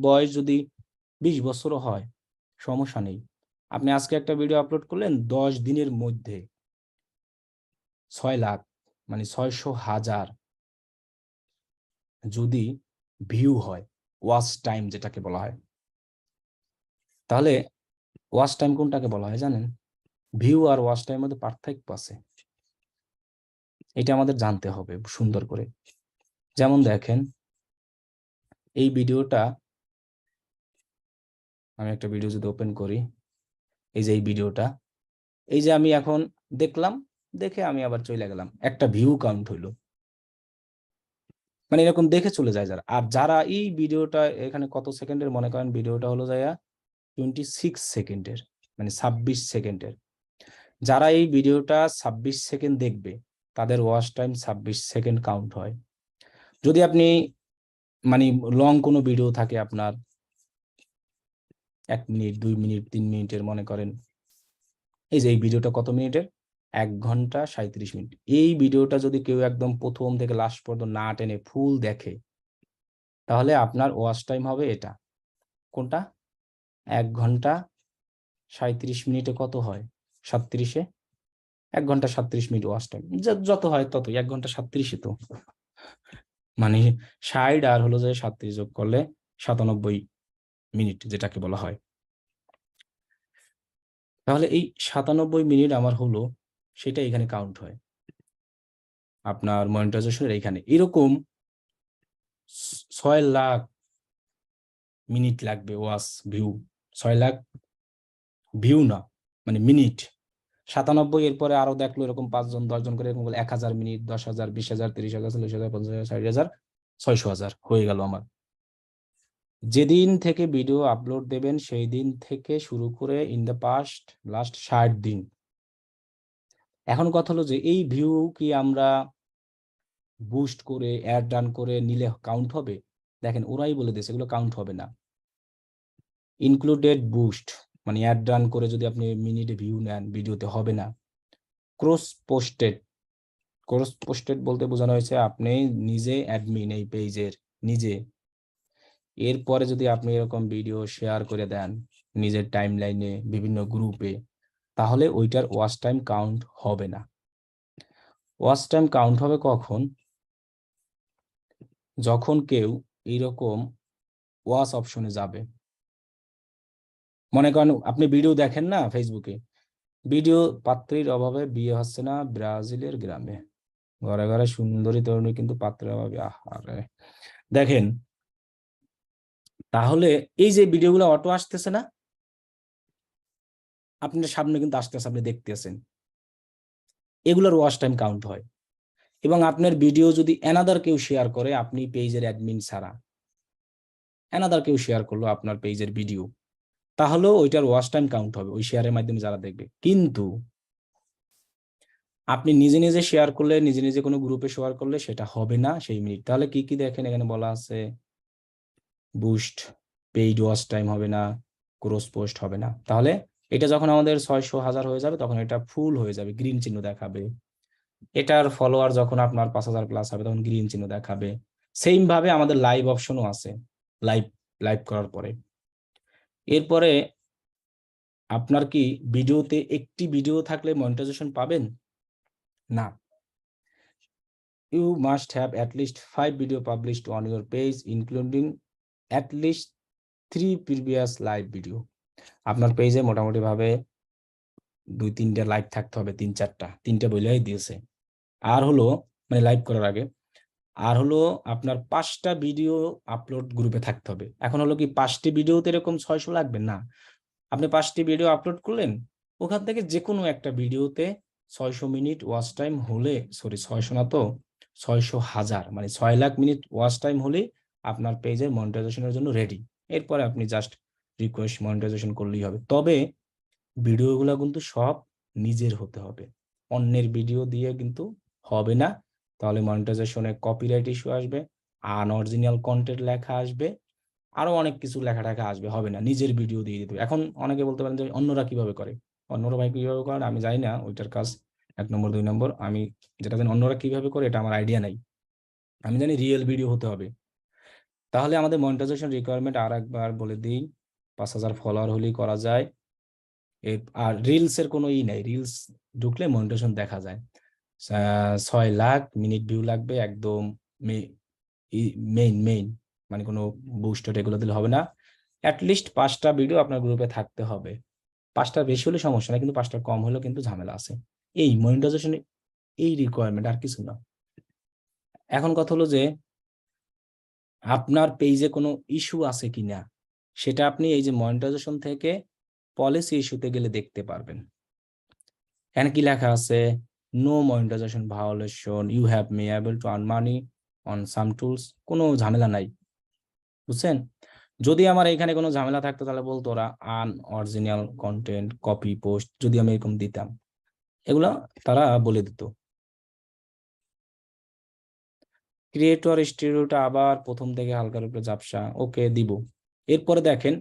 বয়স যদি 20 বছরও হয় সমস্যা নেই, আপনি আজকে একটা ভিডিও আপলোড করলেন 10 দিনের মধ্যে 6 লাখ মানে 600,000 যদি ভিউ হয়, ওয়াচ টাইম যেটাকে বলা হয়, তাহলে ওয়াচ টাইম কোনটাকে বলা হয় জানেন? ভিউ আর ওয়াচ টাইমের মধ্যে পার্থক্য আছে, এটা আমাদের জানতে হবে সুন্দর করে। যেমন দেখেন এই ভিডিওটা, আমি একটা ভিডিও যদি ওপেন করি, এই যে এই ভিডিওটা, এই যে আমি এখন দেখলাম, দেখে আমি আবার চলে গেলাম, একটা ভিউ কাউন্ট হইলো, মানে এরকম দেখে চলে যায় যারা। আর যারা এই ভিডিওটা এখানে কত সেকেন্ডের, মনে করেন ভিডিওটা হলো যায় 26 সেকেন্ডের, মানে 26 সেকেন্ডের, যারা এই ভিডিওটা 26 সেকেন্ড দেখবে তাদের ওয়াচ টাইম 26 সেকেন্ড কাউন্ট হয়। যদি আপনি মানে লং কোনো ভিডিও থাকে আপনার 1 মিনিট 2 মিনিট 3 মিনিটের, মনে করেন এই যে এই ভিডিওটা কত মিনিটের, 1 ঘন্টা 37 মিনিট, এই ভিডিওটা যদি কেউ একদম প্রথম থেকে লাস্ট পর্যন্ত না টেনে ফুল দেখে তাহলে আপনার ওয়াচ টাইম হবে এটা, কোনটা, 1 ঘন্টা 37 মিনিটে কত হয়, 37-এ 1 ঘন্টা 37 মিনিট ওয়াচ টাইম, যত হয় তত, 1 ঘন্টা 37-এ তো মানে 60 আর হলো যে 37 যোগ করলে 97 মিনিট যেটাকে বলা হয়। তাহলে এই 97 মিনিট আমার হলো, সেটা এখানে কাউন্ট হয় আপনার মনিটাইজেশনের এইখানে। এরকম 6 লাখ মিনিট লাগবে ওয়াচ ভিউ, 6 লাখ ভিউ না মানে মিনিট, 97 এরপরে আরো দেখলো এরকম 5 জন 10 জন করে, এরকম 1,000 মিনিট, 10,000 20,000 30,000 40,000 50,000 60,000 600,000 হয়ে গেল আমার। যেদিন থেকে ভিডিও আপলোড দেবেন সেই দিন থেকে শুরু করে ইন দ্য পাস্ট লাস্ট 60 দিন। এখন কথা হলো যে এই ভিউ কি আমরা বুস্ট করে অ্যাড রান করে নিলে কাউন্ট হবে? দেখেন ওরাই বলে দিয়েছে এগুলো কাউন্ট হবে না। ইনক্লুডেড বুস্ট মানে অ্যাড রান করে যদি আপনি মিনিটে ভিউ নেন ভিডিওতে হবে না। ক্রস পোস্টেড বলতে বোঝানো হয়েছে আপনি নিজে অ্যাডমিন এই পেজের নিজে, এরপরে যদি আপনি এরকম ভিডিও শেয়ার করে দেন নিজের টাইমলাইনে বিভিন্ন গ্রুপে, তাহলে ওইটার ওয়াচ টাইম কাউন্ট হবে না। ওয়াচ টাইম কাউন্ট হবে কখন? যখন কেউ এইরকম ওয়াচ অপশনে যাবে, মনে করেন আপনি ভিডিও দেখেন না ফেসবুকে, ভিডিও পাত্রীর অভাবে বিয়ে হচ্ছে না ব্রাজিলের গ্রামে, ঘরে ঘরে সুন্দরী তরুণী কিন্তু পাত্রের অভাবে আহারে, দেখেন তাহলে এই যে ভিডিওগুলো অটো আসতেছে না আপনার সামনে, কিন্তু আসতেছে আপনি দেখতেছেন, এগুলোর ওয়াচ টাইম কাউন্ট হয়। এবং আপনার ভিডিও যদি অ্যানাদার কেউ শেয়ার করে, আপনি পেজের অ্যাডমিন ছাড়া অ্যানাদার কেউ শেয়ার করলো আপনার পেজের ভিডিও, তাহলেও ওইটার ওয়াচ টাইম কাউন্ট হবে ওই শেয়ারের মাধ্যমে যারা দেখবে। কিন্তু আপনি নিজে নিজে শেয়ার করলে, নিজে নিজে কোনো গ্রুপে শেয়ার করলে সেটা হবে না সেই মিনিট। তাহলে কি কি দেখেন এখানে বলা আছে, বুস্ট, পেইড ওয়াচ টাইম হবে না, ক্রস পোস্ট হবে না। তাহলে এটা যখন আমাদের 600,000 হয়ে যাবে তখন এটা ফুল হয়ে যাবে, গ্রিন চিহ্ন দেখাবে। এটার ফলোয়ার যখন আপনার 5,000 প্লাস হবে তখন গ্রিন চিহ্ন দেখাবে। সেম ভাবে আমাদের লাইভ অপশনও আছে, লাইভ লাইভ করার পরে। এরপরে আপনার কি ভিডিওতে একটি ভিডিও থাকলে মনিটাইজেশন পাবেন না, you must have at least 5 video published on your page including at least 3 previous live video। আপনার পেজে মোটামুটি ভাবে 2-3টা লাইভ থাকতে হবে, 3-4টা, 3টা বলেই দিয়েছে। আর হলো মানে লাইভ করার আগে, আর হলো আপনার 5টা ভিডিও আপলোড গ্রুপে থাকতে হবে। এখন হলো কি 5টি ভিডিওতে এরকম 600 লাগবে না, আপনি 5টি ভিডিও আপলোড করলেন, ওখান থেকে যে কোনো একটা ভিডিওতে 600 মিনিট ওয়াচ টাইম হলে, সরি 600 না তো, 600,000 মানে 6 লাখ মিনিট ওয়াচ টাইম হলে আপনার পেজের মনিটাইজেশনের জন্য রেডি। এরপরে আপনি জাস্ট রিকোয়েস্ট মনিটাইজেশন করলেই হবে। তবে ভিডিওগুলো কিন্তু সব নিজের হতে হবে, অন্যের ভিডিও দিয়ে কিন্তু হবে না। তাহলে মনিটাইজেশনে কপিরাইট ইস্যু আসবে, আনঅরিজিনাল কন্টেন্ট লেখা আসবে, আরো অনেক কিছু লেখা টেখা আসবে, হবে না। নিজের ভিডিও দিয়ে দিতে হবে। এখন অনেকে বলতে পারেন যে অন্যরা কিভাবে করে, অন্যরা ভাই কিভাবে করেন আমি জানি না, ওইটার কাজ 1 নম্বর 2 নম্বর। আমি যেটা জানি অন্যরা কিভাবে করে এটা আমার আইডিয়া নাই। আমি জানি রিয়েল ভিডিও হতে হবে। তাহলে আমাদের মনিটাইজেশন রিকোয়ারমেন্ট আর একবার বলে দিই, 5,000 ফলোয়ার হলেই করা যায়। আর রিলস এর কোনো নেই, রিলস ঢুকলে মনিটাইজেশন দেখা যায়। 6 লাখ মিনিট ভিউ লাগবে একদম, মেইন মানে কোনো বুস্টার এগুলো দিলে হবে না। অ্যাটলিস্ট 5টা ভিডিও আপনার গ্রুপে থাকতে হবে। 5টা বেশি হলে সমস্যা না, কিন্তু 5টা কম হলেও কিন্তু ঝামেলা আছে। এই মনিটাইজেশন এই রিকোয়ারমেন্ট, আর কিছু না। এখন কথা হলো যে আপনার পেজে কোনো ইস্যু আছে কিনা সেটা আপনি এই যে মনিটাইজেশন থেকে পলিসি ইস্যুতে গেলে দেখতে পারবেন। এখানে কি লেখা আছে, no monetisation violation, you have may able to earn money on some tools. কোনো ঝামেলা নাই, বুঝছেন? যদি আমার এখানে কোনো ঝামেলা থাকতো তাহলে বলতো ওরা আনঅরিজিনাল কন্টেন্ট কপি পোস্ট, যদি আমি এরকম দিতাম এগুলা তারা বলে দিত। ক্রিয়েটর স্টুডিওটা আবার প্রথম থেকে হালকার উপরে ঝাপসা, ওকে দিব। এরপরে দেখেন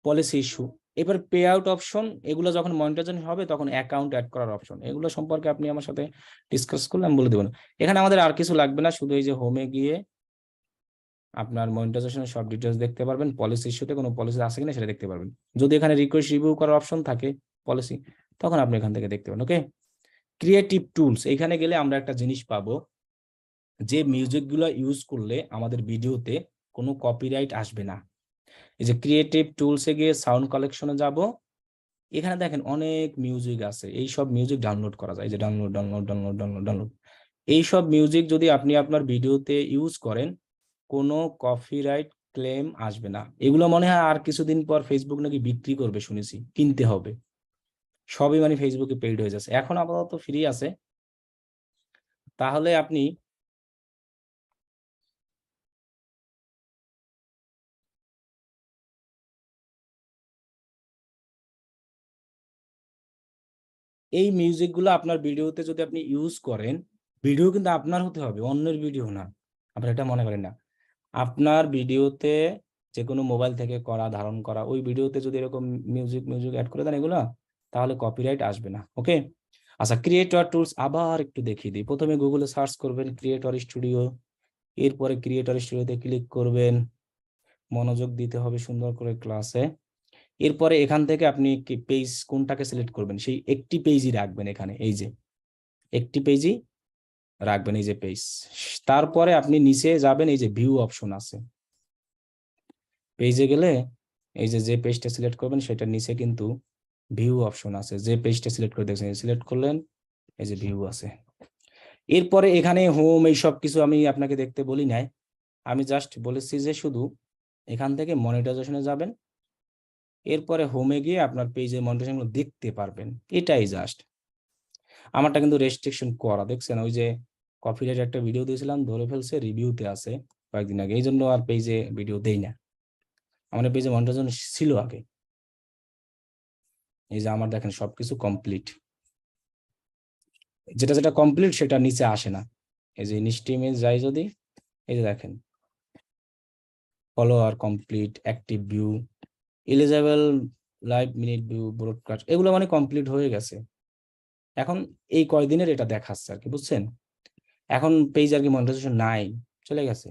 পলিসি ইস্যু, এবার পে আউট অপশন, এগুলো যখন মনিটাইজেশন হবে তখন অ্যাকাউন্ট অ্যাড করার অপশন, এগুলো সম্পর্কে আপনি আমার সাথে ডিসকাস করলে আমি বলে দেবো। এখানে আমাদের আর কিছু লাগবে না, শুধু এই যে হোমে গিয়ে আপনার মনিটাইজেশনের সব ডিটেলস দেখতে পারবেন, পলিসি ইস্যুতে কোনো পলিসি আছে কিনা সেটা দেখতে পারবেন। যদি এখানে রিকোয়েস্ট রিভিউ করার অপশন থাকে পলিসি, তখন আপনি এখান থেকে দেখতে পাবেন। ওকে, ক্রিয়েটিভ টুলস, এখানে গেলে আমরা একটা জিনিস পাবো, যে মিউজিকগুলো ইউজ করলে আমাদের ভিডিওতে কোনো কপিরাইট আসবে না। এই যে ক্রিয়েটিভ টুলসে গিয়ে সাউন্ড কালেকশনে যাব, এখানে দেখেন অনেক মিউজিক আছে, এই সব মিউজিক ডাউনলোড করা যায়। এই যে download download download download download, এই সব মিউজিক যদি আপনি আপনার ভিডিওতে ইউজ করেন কোনো কপিরাইট ক্লেম আসবে না। এগুলো মনে হয় আর কিছুদিন পর ফেসবুক নাকি বিক্রি করবে, শুনেছি, কিনতে হবে। সবই মানে ফেসবুকে পেইড হয়ে যাচ্ছে, এখন আপাতত ফ্রি আছে। তাহলে আপনি এই মিউজিকগুলো আপনার ভিডিওতে যদি আপনি ইউজ করেন, ভিডিও কিন্তু আপনার হতে হবে, অন্যের ভিডিও না। আপনারা এটা মনে করেন না, আপনার ভিডিওতে যে কোনো মোবাইল থেকে করা ধারণ করা ওই ভিডিওতে যদি এরকম মিউজিক মিউজিক অ্যাড করে দেন এগুলো, তাহলে কপিরাইট আসবে না। ওকে, আচ্ছা ক্রিয়েটর টুলস আবার একটু দেখিয়ে দিই। প্রথমে গুগলে সার্চ করবেন ক্রিয়েটর স্টুডিও, এরপরে ক্রিয়েটর স্টুডিওতে ক্লিক করবেন, মনোযোগ দিতে হবে সুন্দর করে ক্লাসে। এরপরে এখান থেকে আপনি কি পেজ কোনটাকে সিলেক্ট করবেন, সেই একটি পেজই রাখবেন এখানে, এই যে একটি পেজই রাখবেন, এই যে পেজ। তারপরে আপনি নিচে যাবেন, এই যে ভিউ অপশন আছে, পেজে গেলে এই যে পেজটা সিলেক্ট করবেন সেটার নিচে কিন্তু ভিউ অপশন আছে, যে পেজটা সিলেক্ট করে দেখছেন সিলেক্ট করলেন, এই যে ভিউ আছে। এরপরে এখানে হোম এই সব কিছু আমি আপনাকে দেখতে বলি নাই, আমি জাস্ট বলেছি যে শুধু এখান থেকে মনিটাইজেশনে যাবেন, এরপরে হোমে গিয়ে আপনার পেজের মনিটাইজেশন দেখতে পারবেন, এটাই জাস্ট। আমারটা কিন্তু রেস্ট্রিকশন করা, দেখছেন ওই যে কপিরাইট একটা ভিডিও দিয়েছিলাম ধরে ফেলছে, রিভিউতে আছে কয়েকদিন আগে, এই জন্য আর পেজে ভিডিও দেই না। আমাদের পেজে মনিটাইজেশন ছিল আগে। এই যে আমার দেখেন সবকিছু কমপ্লিট, যেটা যেটা কমপ্লিট সেটা নিচে আসে না। এই যে ইনস্টিমেজ যাই যদি, এই যে দেখেন follower complete, active view, eligible live minute view, broadcast, এগুলো মানে কমপ্লিট হয়ে গেছে। এখন এই কয়দিনের এটা দেখাচ্ছে আর কি, বুঝছেন? এখন পেজ আর কি মনিটাইজেশন নাই, চলে গেছে।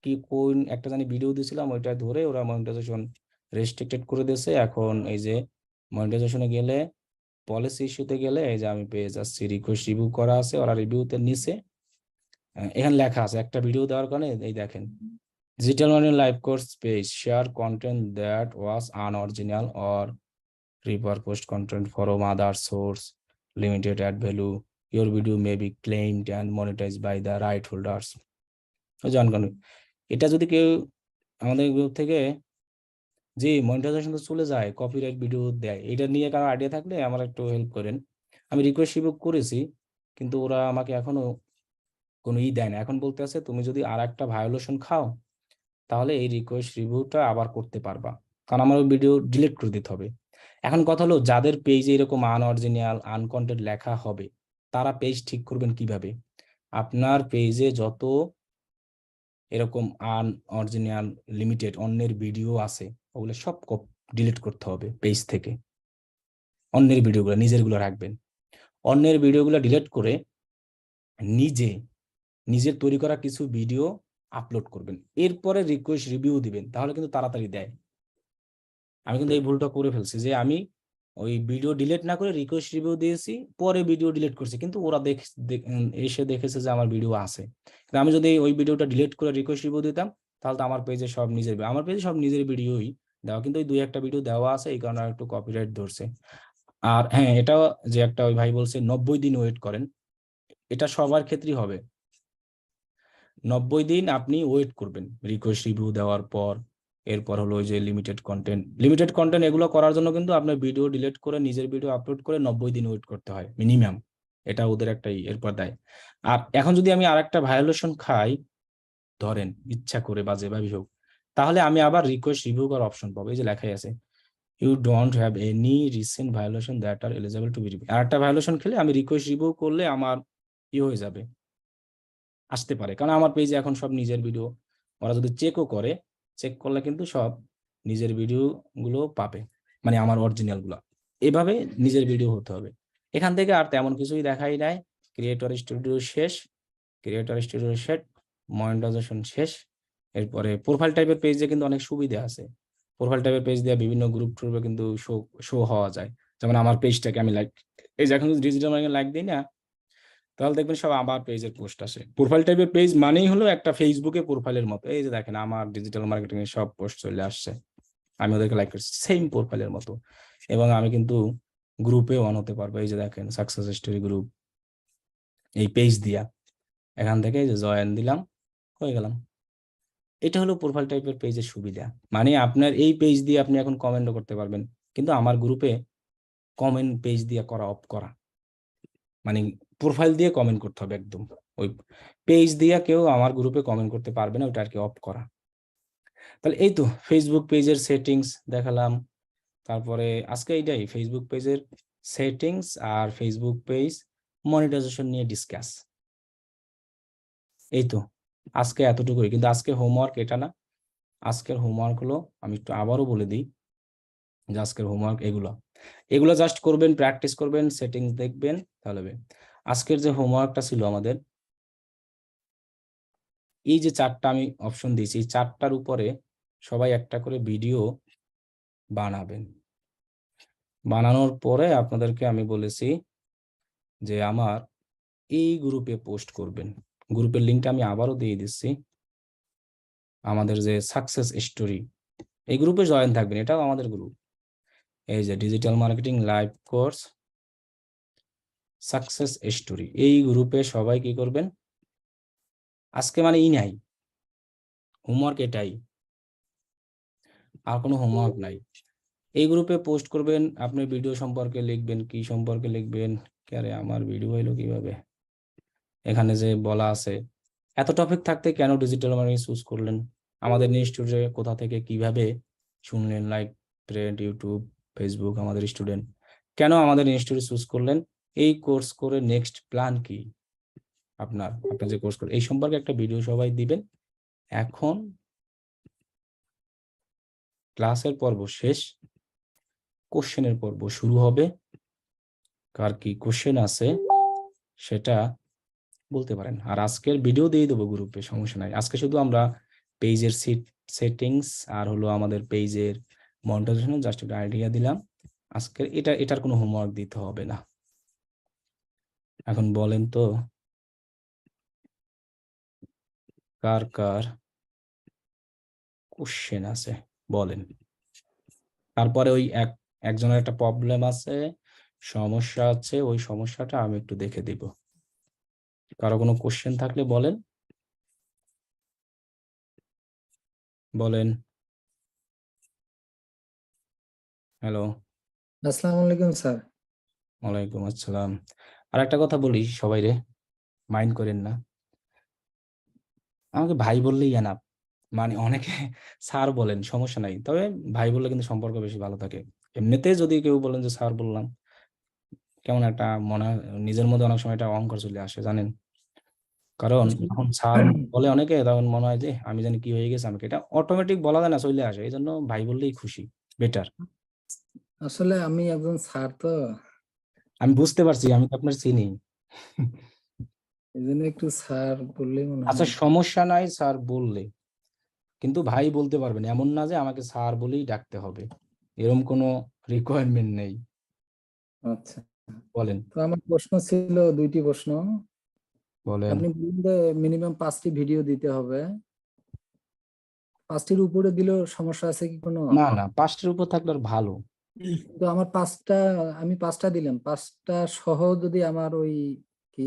কি কোন একটা জানি ভিডিও দিয়েছিলাম ওইটা ধরে ওরা মনিটাইজেশন রেস্ট্রিক্টেড করে দিয়েছে। এখন এই যে মনিটাইজেশনে গেলে পলিসি ইস্যুতে গেলে এই যে আমি পেয়ে যাচ্ছি রিকোয়েস্ট রিভিউ করা আছে, ওরা রিভিউতে নিচে এখানে লেখা আছে একটা ভিডিও দেওয়ার কারণে, এই দেখেন digital marketing live course page share content that was unoriginal or repurposed content from other source, limited ad value, your video may be claimed and monetized by the right holders. জানকান এটা যদি কেউ আমাদের group থেকে জি, monetization তো চলে যায়, copyright video দেয়। এটা নিয়ে কারো আইডিয়া থাকলে আমার একটু হেল্প করেন। আমি রিকোয়েস্ট রিভিউ করেছি, কিন্তু ওরা আমাকে এখনো কোনো দেয় না। এখন বলতে আছে তুমি যদি আর একটা ভায়োলেশন খাও তাহলে এই রিকোয়েস্ট রিভিউটা আবার করতে পারবা, কারণ আমার ওই ভিডিও ডিলিট করে দিতে হবে। এখন কথা হলো, যাদের পেজে এরকম আনঅরিজিনাল আনকন্টেন্ট লেখা হবে তারা পেজ ঠিক করবেন কিভাবে? আপনার পেজে যত এরকম আনঅরিজিনাল লিমিটেড অন্যের ভিডিও আছে ওগুলো সব ডিলিট করতে হবে পেজ থেকে। অন্যের ভিডিওগুলো, নিজেরগুলো রাখবেন। অন্যের ভিডিওগুলো ডিলিট করে নিজে নিজের তৈরি করা কিছু ভিডিও আপলোড করবেন, এরপরে রিকোয়েস্ট রিভিউ দিবেন, তাহলে কিন্তু তাড়াতাড়ি দেয়। আমি কিন্তু এই ভুলটা করে ফেলছি যে আমি ওই ভিডিও ডিলিট না করে রিকোয়েস্ট রিভিউ দিয়েছি, পরে ভিডিও ডিলিট করছি, কিন্তু ওরা এসে দেখেছে যে আমার ভিডিও আছে। কিন্তু আমি যদি ওই ভিডিওটা ডিলিট করে রিকোয়েস্ট রিভিউ দিতাম তাহলে তো আমার পেজে সব নিজের, আমার পেজে সব নিজের ভিডিওই দেওয়া, কিন্তু ওই দুই একটা ভিডিও দেওয়া আছে, এই কারণে একটু কপিরাইট ধরছে। আর হ্যাঁ, এটা যে একটা ওই ভাই বলছে 90 দিন ওয়েট করেন, এটা সবার ক্ষেত্রেই হবে। 90 দিন আপনি ওয়েট করবেন রিকোয়েস্ট রিভিউ দেওয়ার পর। এরপর হলো ওই যে লিমিটেড কন্টেন্ট এগুলো করার জন্য কিন্তু আপনার ভিডিও ডিলিট করে নিজের ভিডিও আপলোড করে 90 দিন ওয়েট করতে হয় মিনিমাম। এটা ওদের একটা এরপর দেয়। আর এখন যদি আমি আরেকটা ভায়োলেশন খাই, ধরেন ইচ্ছা করে বাজে ভাবে হোক, তাহলে আমি আবার রিকোয়েস্ট রিভিউ করার অপশন পাবো। এই যে লেখাই আছে, you don't have any recent violation that are eligible to be review. আর একটা ভায়োলেশন খেলে আমি রিকোয়েস্ট রিভিউ করলে আমার হয়ে যাবে, আসতে পারে, কারণ আমার পেজে এখন সব নিজের ভিডিও। ওরা যদি চেকও করে, চেক করলে কিন্তু সব নিজের ভিডিও গুলো পাবে, মানে আমার অরিজিনাল গুলো। এভাবে নিজের ভিডিও হতে হবে। এখান থেকে আর তেমন কিছুই দেখাই নাই। ক্রিয়েটর স্টুডিও শেষ, ক্রিয়েটর স্টুডিও শেষ, মনিটাইজেশন শেষ। এরপরে প্রোফাইল টাইপের পেজে কিন্তু অনেক সুবিধা আছে। প্রোফাইল টাইপের পেজ দিয়ে বিভিন্ন গ্রুপ ট্রুপে কিন্তু শো শো হওয়া যায়। যেমন আমার পেজটাকে আমি লাইক, এই যে এখন ডিজিটাল মার্কেটিং লাইক দিই না, তাহলে দেখবেন সব আমার পেজের পোস্ট আসে। প্রোফাইল টাইপের পেজ মানেই হলো একটা ফেসবুকে প্রোফাইলের মতো। এই যে দেখেন আমার ডিজিটাল মার্কেটিং এর সব পোস্ট চলে আসছে, আমি ওদেরকে লাইক করছি সেম প্রোফাইলের মতো। এবং আমি কিন্তু গ্রুপে অন হতে পারবো। এই যে দেখেন সাকসেস স্টোরি গ্রুপ, এই পেজ দিয়া এখান থেকে এই যে জয়েন দিলাম, হয়ে গেলাম। এটা হলো প্রোফাইল টাইপের পেজের সুবিধা। মানে আপনার এই পেজ দিয়ে আপনি এখন কমেন্টও করতে পারবেন, কিন্তু আমার গ্রুপে কমেন্ট পেজ দিয়ে করা অফ করা, মানে প্রোফাইল দিয়ে কমেন্ট করতে হবে একদম। ওই পেজ দিয়ে কেউ আমার গ্রুপে কমেন্ট করতে পারবে না, ওটা আর কি অফ করা। তাহলে এই তো ফেসবুক পেজের সেটিংস দেখালাম। তারপরে আজকে এইটাই ফেসবুক পেজের সেটিংস আর ফেসবুক পেজ মনিটাইজেশন নিয়ে ডিসকাস। এই তো আজকে এতটুকুই, কিন্তু আজকে হোমওয়ার্ক এটা না। আজকের হোমওয়ার্ক হলো, আমি একটু আবারও বলে দিই যে আজকের হোমওয়ার্ক এগুলো এগুলো জাস্ট করবেন, প্র্যাকটিস করবেন, সেটিংস দেখবেন, তাহলে হবে। আজকের যে হোমওয়ার্কটা ছিল আমাদের, এই যে চারটা আমি অপশন দিয়েছি, এই চারটার উপরে সবাই একটা করে ভিডিও বানাবেন। বানানোর পরে আপনাদেরকে আমি বলেছি যে আমার এই গ্রুপে পোস্ট করবেন। গ্রুপের লিঙ্কটা আমি আবারও দিয়ে দিচ্ছি। আমাদের যে সাকসেস স্টোরি, এই গ্রুপে জয়েন থাকবেন, এটাও আমাদের গ্রুপ। এই যে digital marketing live course success story, এই গ্রুপে সবাই কি করবেন, আজকে মানে নাই, হোমওয়ার্ক এটাই, আর কোনো হোমওয়ার্ক নাই। এই গ্রুপে পোস্ট করবেন, আপনি ভিডিও সম্পর্কে লিখবেন, কি সম্পর্কে লিখবেন। আরে আমার ভিডিও হইলো কিভাবে, এখানে যে বলা আছে এত টপিক থাকতে কেন ডিজিটাল মার্কেটিং চুজ করলেন, আমাদের ইনস্টিটিউটে কোথা থেকে কিভাবে শুনলেন, লাইক ট্রেন্ড, ইউটিউব, ফেসবুক, আমাদের স্টুডেন্ট, কেন আমাদের ইনস্টিটিউট চুজ করলেন, এই কোর্স করে নেক্সট প্ল্যান কি আপনার, আপনার যে কোর্স করে এই সম্পর্কে একটা ভিডিও সবাই দিবেন। এখন ক্লাসের পর্ব শেষ, কোশ্চেনের পর্ব শুরু হবে। কার কি কোশ্চেন আছে সেটা বলতে পারেন। আর আজকের ভিডিও দিয়ে দেবো গ্রুপে, সমস্যা নাই। আজকে শুধু আমরা পেজের সেটিংস আর হলো আমাদের পেজের মনিটাইজেশন জাস্ট একটা আইডিয়া দিলাম। আজকের এটার কোনো হোমওয়ার্ক দিতে হবে না। এখন বলেন তো কার কার কোশ্চেন আছে বলেন। তারপরে ওই একজনের একটা প্রবলেম আছে, সমস্যা আছে, ওই সমস্যাটা আমি একটু দেখে দিব। কারো কোনো কোশ্চেন থাকলে বলেন, বলেন। হ্যালো, আসসালামু আলাইকুম স্যার। ওয়ালাইকুম আসসালাম। আর একটা কথা বলি সবাইরে, মাইন্ড করেন না। আমাকে ভাই বললেই এনাফ। মানে অনেকে স্যার বলেন, সমস্যা নাই। তবে ভাই বললে কিন্তু সম্পর্ক বেশি ভালো থাকে। এমনিতে যদি কেউ বলেন যে স্যার বললাম, কেমন একটা মনে হয়, নিজের মধ্যে অনেক সময় একটা অহংকার চলে আসে, জানেন? কারণ আসলে যখন স্যার বলে অনেকে, তখন মনে হয় যে আমি জানি কি হয়ে গেছে, আমাকে এটা অটোমেটিক বলা যায় না, চলে আসে। এই জন্য ভাই বললেই খুশি, বেটার। আসলে আমি একজন স্যার, তো আমি বুঝতে পারছি, আমি তো আপনার চিনি। এই জন্য একটু স্যার বললেই মনে আচ্ছা, হয়। সমস্যা নাই স্যার বললে, কিন্তু ভাই বলতে পারবেন, এমন না যে আমাকে স্যার বলেই ডাকতে হবে, এরকম কোনো রিকোয়ারমেন্ট নেই। আচ্ছা, বলেন। তো আমার প্রশ্ন ছিল দুইটি প্রশ্ন। বলেন। আপনি বললেন যে মিনিমাম 5টি ভিডিও দিতে হবে। 5টির উপরে দিলেও সমস্যা আছে কি কোনো? না না, 5টার উপর থাকলে আর ভালো। তো আমার 5টা, আমি 5টা দিলাম, 5টা সহ যদি আমার ওই কি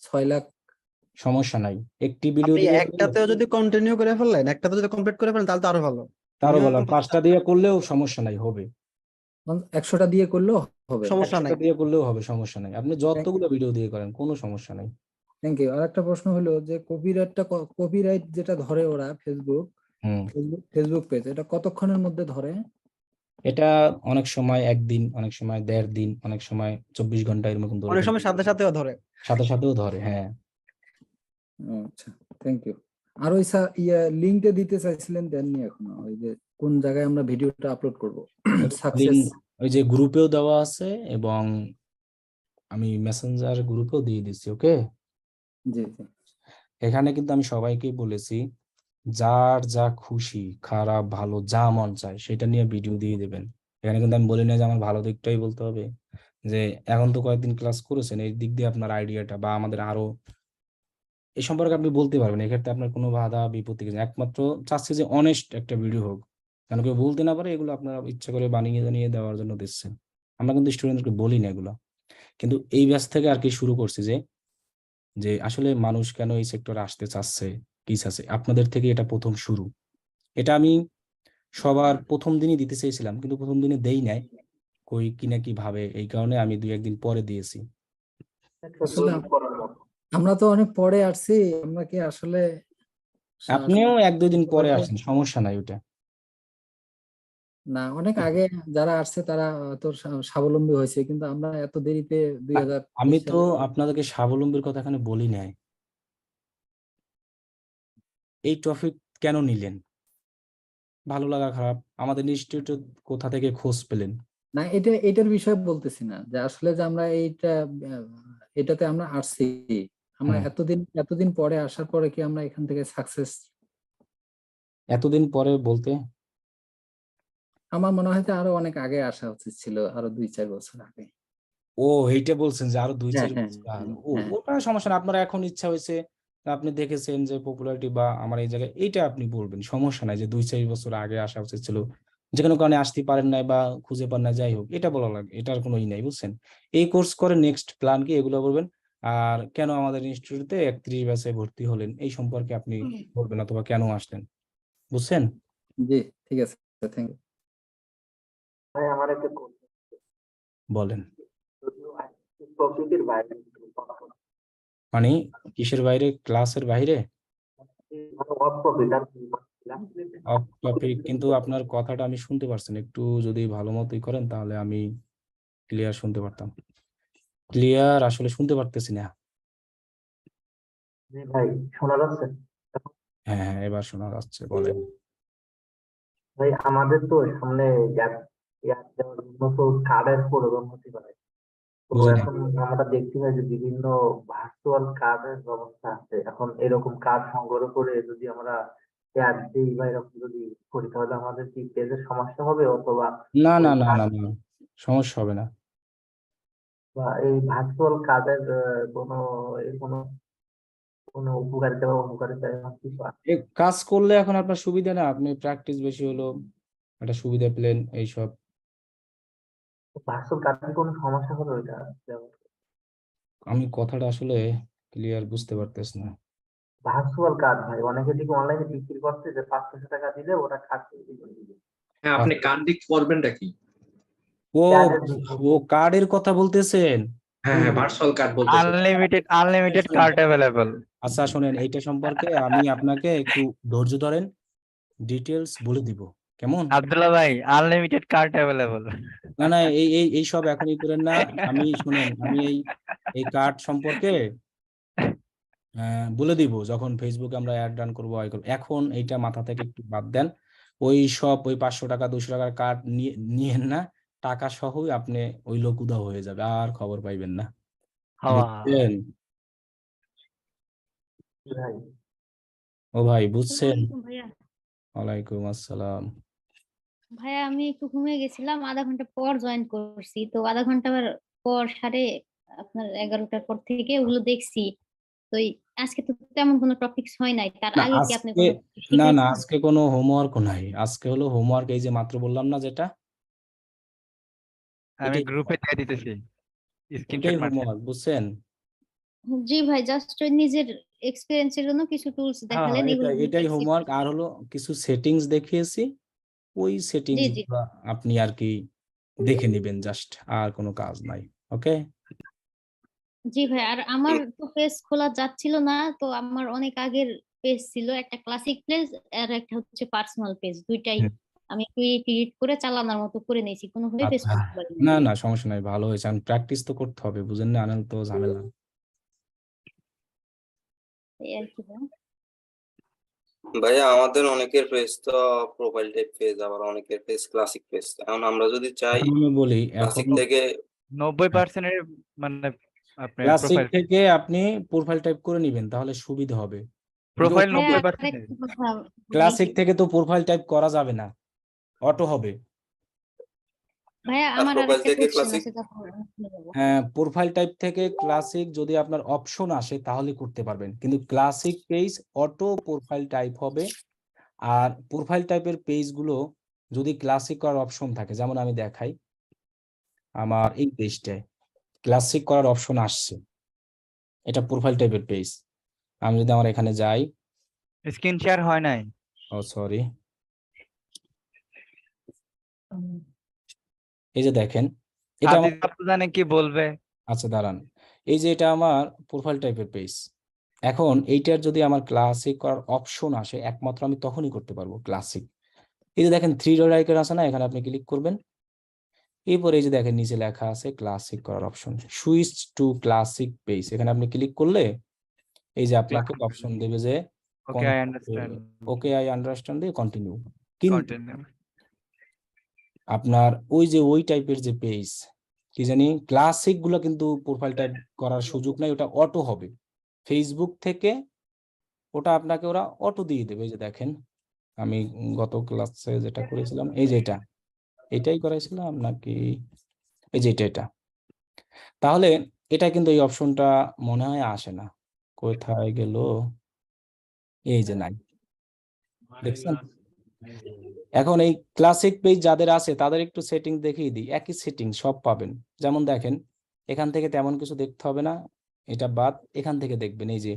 6 লাখ। সমস্যা নাই, একটি ভিডিও আপনি দিয়ে করলে একটাতেও যদি কন্টিনিউ করে ফেললেন, একটাতে যদি কমপ্লিট করে ফেলেন, তাহলে তো আরো ভালো। তারও ভালো, মিনিমাম আর 5টা দিয়ে করলেও সমস্যা নাই, হবে। 100টা দিয়ে করলেও হবে। সমস্যা 100টা নাই। দিয়ে করলেও হবে, সমস্যা নাই। আপনি যতগুলো ভিডিও দিয়ে করেন, কোনো সমস্যা নাই। Thank you. আর একটা প্রশ্ন হলো যে কপিরাইট যেটা ধরে ওরা ফেসবুক হুম। ফেসবুক পেজ, এটা কতক্ষণের মধ্যে ধরে? এটা অনেক সময় একদিন, অনেক সময় 1.5 দিন, অনেক সময় 24 ঘন্টা এরকম ধরে অনেক ফেলে। সময় সাথে সাথেও ধরে। সাথে সাথেও ধরে, হ্যাঁ। আচ্ছা, থ্যাংক ইউ। আর ওই লিঙ্কটা দিতে চাইছিলেন, দেননি এখনো, ওই যে কোন জায়গায় আমরা ভিডিওটা আপলোড করব সাকসেস। লিঙ্ক ওই যে গ্রুপেও দেওয়া আছে, এবং আমি মেসেঞ্জার গ্রুপেও দিয়ে দিচ্ছি, ওকে। জি জি। এখানে কিন্তু আমি সবাইকে বলেছি, যার যা খুশি, খারাপ ভালো যা মন চায় সেটা নিয়ে ভিডিও দিয়ে দেবেন। এখানে কিন্তু আমি বলি না যে আমার ভালো দিকটাই বলতে হবে, যে এখন তো কয়েকদিন ক্লাস করেছেন, এই দিক দিয়ে আপনার আইডিয়াটা বা আমাদের আরো এই সম্পর্কে আপনি বলতে পারবেন। এক্ষেত্রে আপনার কোনো বাধা বিপত্তি কিছু নেই। একমাত্র চাচ্ছি যে অনেস্ট একটা ভিডিও হোক, কেন কেউ বলতে না পারে এগুলো আপনারা ইচ্ছা করে বানিয়ে জানিয়ে দেওয়ার জন্য দিচ্ছেন। আমরা কিন্তু স্টুডেন্টকে বলি না এগুলো, কিন্তু এই ব্যাচ থেকে আর কি শুরু করছি যে যে আসলে মানুষ কেন এই সেক্টরে আসতে চাচ্ছে, কি চাচ্ছে, আপনাদের থেকে এটা প্রথম শুরু। এটা আমি সবার প্রথম দিনই দিতে চেয়েছিলাম, কিন্তু প্রথম দিনে দেই নাই, কই কিনা কি ভাবে, এই কারণে আমি 2-1 দিন পরে দিয়েছি। আসলে আমরা তো অনেক পরে আসছি, আমরা কি আসলে আপনিও 1-2 দিন পরে হয়তো আসেন, সমস্যা নাই ওটা। না, অনেক আগে যারা আসছে তারা তো স্বাবলম্বী হয়েছে, কিন্তু আমরা এত দেরিতে না, 2023 আমি তো সালে। আপনাদেরকে স্বাবলম্বীর কথা এখানে বলি নাই। এই টপিক কেন নিলেন? ভালো লাগা খারাপ, আমাদের ইনস্টিটিউট কোথা থেকে খোঁজ পেলেন? না, এটার বিষয়ে বলতেছি না, যে আসলে যে আমরা এটাতে আমরা আসছি, আমরা হুম। এতদিন পরে আসার পরে কি আমরা এখান থেকে সাকসেস? এতদিন পরে বলতে? আমার মনে হয় যে আরো অনেক আগে আসা উচিত ছিল, আরো 2-4 বছর আগে। ও, এইটা বলছেন যে আরো দুই হ্যাঁ চার হ্যাঁ বছর হ্যাঁ আগে। ও, হ্যাঁ। ওটা সমস্যা না, আপনার এখন ইচ্ছা হয়েছে, আপনি দেখেছেন যে পপুলারিটি বা আমার এই জায়গায়, এইটা আপনি বলবেন, সমস্যা নাই। যে 2-4 বছর আগে আসা উচিত ছিল, যে কোনো কারণে আসতে পারেন নাই বা খুঁজে পান না, যাই হোক, এটা বলা লাগে, এটার কোনো ই নাই, বুঝছেন? এই কোর্স করে নেক্সট প্ল্যান কি, এগুলো বলবেন। আর কেন আমাদের ইনস্টিটিউটে 31 ব্যাচে ভর্তি হলেন, এই সম্পর্কে আপনি বলবেন, অথবা কেন আসলেন, বুঝছেন? জি, ঠিক আছে, থ্যাংক ইউ। ভাই আমার একটা বলেন। প্রকৃতির বাইরে মানে কিসের বাইরে? ক্লাসের বাইরে? অফ প্রফিট অফ টপিক, কিন্তু আপনার কথাটা আমি শুনতে পারছেন, একটু যদি ভালো মতোই করেন তাহলে আমি ক্লিয়ার শুনতে পারতাম। ক্লিয়ার আসলে শুনতে পারতেছি না। ভাই শোনা যাচ্ছে? হ্যাঁ হ্যাঁ, এবার শোনা যাচ্ছে, বলেন। ভাই আমাদের তো সামনে গ্যাপ গ্যাপ দেওয়ার জন্য তো কার্ডের প্রয়োজন হতে পারে। তো বুঝি নাই। এখন আমরা দেখছি না যে বিভিন্ন ভার্চুয়াল কার্ডের ব্যবস্থা আছে। এখন এরকম কার্ড সংগ্রহ করে যদি আমরা অ্যাড দিই বা এরকম যদি করি, তাহলে আমাদের কি পেজের সমস্যা হবে? অথবা না ওই না না না না, সমস্যা হবে না। বা এই ভার্চুয়াল কার্ডের কোনো এর কোনো কোনো উপকারিতা বা অপকারিতা এরকম কিছু আছে? এ কাজ করলে এখন আপনার সুবিধা না, আপনি প্র্যাকটিস বেশি হলো, একটা সুবিধা পেলেন এইসব। ভার্চুয়াল কার্ডের কোনো সমস্যা হবে ওইটা? আমি কথাটা আসলে ক্লিয়ার বুঝতে পারতেছি না। ভার্চুয়াল কার্ড ভাই অনেকে দিকে অনলাইনে বিক্রি করছে যে 500 টাকা দিলে ওরা কার্ড তৈরি করে দিবে। হ্যাঁ, আপনি আচ্ছা, কার্ড দিয়ে করবেনটা কি? ও কার্ডের বিষয়। ও কার্ডের কথা বলতেছেন। হ্যাঁ হ্যাঁ, ভার্চুয়াল কার্ড বলতেছে। আনলিমিটেড শোনেন, কার্ড অ্যাভেলেবল। আচ্ছা শোনেন, এইটা সম্পর্কে আমি আপনাকে একটু ধৈর্য ধরেন, ডিটেলস বলে দিব, কেমন? আব্দুল্লাহ ভাই, আনলিমিটেড কার্ড অ্যাভেলেবল। না না, এই সব এখনই করেন না। আমি শুনেন, আমি এই কার্ড সম্পর্কে বলে দিব যখন ফেসবুকে আমরা অ্যাড রান করবো, এখন এইটা মাথা থেকে একটু বাদ দেন। ওই সব ওই 500 টাকা 200 টাকার কার্ড নিয়েন না, টাকা সহই আপনি ওই লোক উধাও হয়ে যাবে, আর খবর পাইবেন না, হাওয়া। বুঝছেন? ভাই ও ভাই, বুঝছেন? আসসালামু আলাইকুম ভাইয়া। ওয়ালাইকুম আসসালাম। ভাইয়া আমি একটু ঘুমিয়ে গেছিলাম, আধা ঘন্টা পর জয়েন করছি, তো আধা ঘন্টা পর আপনার 11টার পর থেকে ওগুলো দেখছি। তো আজকে তো তেমন কোনো টপিকস হয় নাই, তার না আগে কি আপনি আজকে, কোনো না না, শিখাইছেন? আজকে কোনো হোমওয়ার্ক নাই। আজকে হলো হোমওয়ার্ক, এই যে মাত্র বললাম না যেটা, আমি এটাই গ্রুপে দিয়ে দিতেছি, এটাই স্ক্রিনশট মারছি। হোমওয়ার্ক, বুঝছেন? জি ভাই, জাস্ট ওই নিজের এক্সপিরিয়েন্সের জন্য কিছু টুলস হ্যাঁ দেখালেন, এগুলো আমি এটাই দেখছি। হোমওয়ার্ক। আর হলো কিছু সেটিংস দেখিয়েছি, ওই জি সেটিংস জি গুলো আপনি আর কি দেখে নিবেন, জাস্ট, আর কোনো কাজ নাই। ওকে, জি ভাই, আর আমার তো পেজ খোলা যাচ্ছিল না, তো আমার অনেক আগের পেজ ছিল, একটা ক্লাসিক পেজ আর একটা হচ্ছে পার্সোনাল পেজ, দুইটাই আমি একটু এডিট করে চালানোর মতো করে নিয়েছি, কোনোভাবে পেজ আচ্ছা, করতে পারিনি। না না, সমস্যা নাই, ভালো হয়েছে। আমি প্র্যাকটিস তো করতে হবে, বুঝেন না, আনাল তো ঝামেলা। এই আর কি ভাই। ভাইয়া আমাদের অনেকের পেজ তো প্রোফাইল টাইপ পেজ, আবার অনেকের পেজ ক্লাসিক পেজ। এখন আমরা যদি চাই এখন আমি বলি, এখন ক্লাসিক থেকে 90% মানে আপনার ক্লাসিক প্রোফাইল থেকে আপনি প্রোফাইল টাইপ করে নিবেন, তাহলে সুবিধা হবে। প্রোফাইল ভাইয়া 90%। আরেকটা কথা বলি। ক্লাসিক থেকে তো প্রোফাইল টাইপ করা যাবে না, অটো হবে। ভাইয়া আর আমার প্রোফাইল আরেকটা থেকে কোশ্চেন ক্লাসিক আছে, যখন শুনে যাবো। হ্যাঁ, প্রোফাইল টাইপ থেকে ক্লাসিক যদি আপনার অপশন আসে তাহলে করতে পারবেন, কিন্তু classic page auto profile type হবে। আর প্রোফাইল টাইপের পেজ গুলো যদি ক্লাসিক করার অপশন থাকে, যেমন আমি দেখাই, আমার এই পেজটায় ক্লাসিক করার অপশন আসছে, এটা প্রোফাইল টাইপের পেজ। আমি যদি আমার এখানে যাই, স্ক্রিন শেয়ার হয় নাই। ও সরি, এই যে দেখেন, এটা আমার, সাজিদ আপু জানে কি বলবে। আচ্ছা দাঁড়ান, এই যে এটা আমার প্রোফাইল টাইপের পেজ। এখন এইটার যদি আমার ক্লাসিক করার অপশন আসে, একমাত্র আমি তখনই করতে পারবো ক্লাসিক। এই যে দেখেন 3 ডট আইকন আছে না, এখানে আপনি ক্লিক করবেন, এরপর এই যে দেখেন নিচে লেখা আছে ক্লাসিক করার option, switch to classic page, এখানে আপনি ক্লিক করলে এই যে আপনাকে অপশন দেবে যে okay, I understand. Okay I understand দিয়ে কন্টিনিউ। কিন্তু কন্টিনিউ। আপনার ওই যে ওই টাইপের যে পেজ, কি জানি ক্লাসিক গুলো কিন্তু প্রোফাইল টাইপ করার সুযোগ নাই, ওটা অটো হবে ফেসবুক থেকে, ওটা আপনাকে ওরা অটো দিয়ে দেবে। এই যে দেখেন, আমি গত ক্লাসে যেটা করেছিলাম, এই যে এটাই করাইছিলাম নাকি, এই যে এটা তাহলে এটা কিন্তু এই অপশনটা মনে হয় আসে না, কোথায় গেল, এই যে নাই, দেখছেন? এখন এই ক্লাসিক পেজ যাদের আছে তাদের একটু সেটিং দেখিয়ে দিই, একই সেটিং সব পাবেন। যেমন দেখেন, এখান থেকে তেমন কিছু দেখতে হবে না, এটা বাদ, এখান থেকে দেখবেন এই যে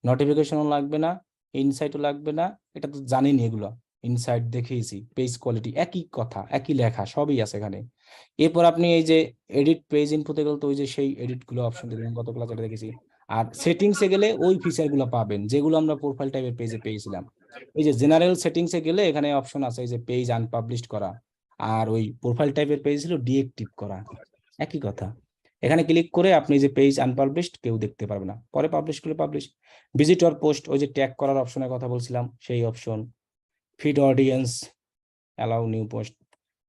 নোটিফিকেশনও লাগবে না, ইনসাইটও লাগবে না, এটা তো জানেনই, এগুলো ইনসাইট দেখিয়েছি, পেজ কোয়ালিটি একই কথা, একই লেখা, সবই আছে এখানে। এরপর আপনি এই যে এডিট পেজ ইনফোতে গেলে তো ওই যে সেই এডিট গুলো অপশন দিলেন, গত ক্লাসে এটা দেখেছি। আর সেটিংসে গেলে ওই ফিচার গুলো পাবেন যেগুলো আমরা প্রোফাইল টাইপের পেজে পেয়েছিলাম। এই যে জেনারেল সেটিংসে গেলে এখানে অপশন আছে এই যে পেজ আনপাবলিশড করা, আর ওই প্রোফাইল টাইপের পেজ ছিল ডিএক্টিভ করা, একই কথা। এখানে ক্লিক করে আপনি যে পেজ আনপাবলিশড কেউ দেখতে পারবে না, পরে পাবলিশ করলে পাবলিশ। ভিজিটর পোস্ট, ওই যে ট্যাগ করার অপশনের কথা বলছিলাম সেই option. Feed audience, allow new post,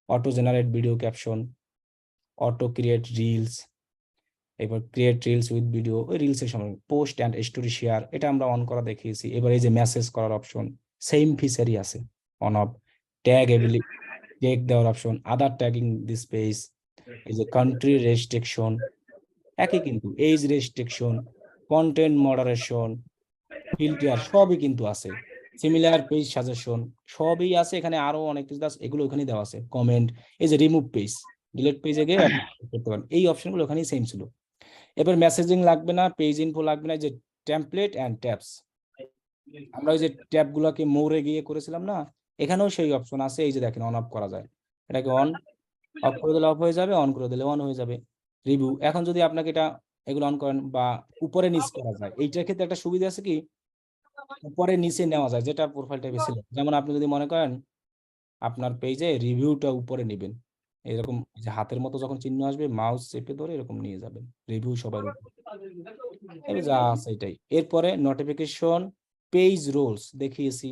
auto generate video caption, auto create reels, এবার ক্রিয়েট রিলস উইথ ভিডিও, ওই রিলসের সময় পোস্ট অ্যান্ড স্টোরি শেয়ার, এটা আমরা অন করা দেখিয়েছি। এবার এই যে মেসেজ করার অপশন, সেম ফিচারই আছে, on off. Tag ability, tag দেওয়ার option, other tagging this page, এই যে কান্ট্রি রেস্ট্রিকশন একই, কিন্তু age restriction, content moderation, filter সবই কিন্তু আছে। সিমিলার পেজ সাজেশন সবই আছে এখানে, আরো অনেক কিছু আছে, এগুলো ওখানে দেওয়া আছে। কমেন্ট, এই যে রিমুভ পেজ, ডিলিট পেজে গিয়ে আপনি করতে পারেন, এই অপশনগুলো ওখানেই সেম ছিল। এবার মেসেজিং লাগবে না, পেজ ইনফো লাগবে না, যে টেমপ্লেট অ্যান্ড ট্যাবস, আমরা ওই যে ট্যাব গুলাকে মোড়ে গিয়ে করেছিলাম না, এখানেও সেই অপশন আছে, এই যে দেখেন অন অফ করা যায়, এটাকে অন, অফ করে দিলে অফ হয়ে যাবে, অন করে দিলে অন হয়ে যাবে। রিভিউ, এখন যদি আপনাকে এগুলো অন করেন বা উপরে নিচ করা যায়, এইটার ক্ষেত্রে একটা সুবিধা আছে কি, উপরে নিচে নেওয়া যায়, যেটা প্রোফাইল টাইপে ছিল। যেমন আপনি যদি মনে করেন আপনার পেজে রিভিউটা উপরে নেবেন, এরকম যে হাতের মতো যখন চিহ্ন আসবে মাউস চেপে ধরে এরকম নিয়ে যাবেন, রিভিউ সবার উপরে, যা আছে এটাই। এরপরে নোটিফিকেশন, পেজ রোলস দেখিয়েছি,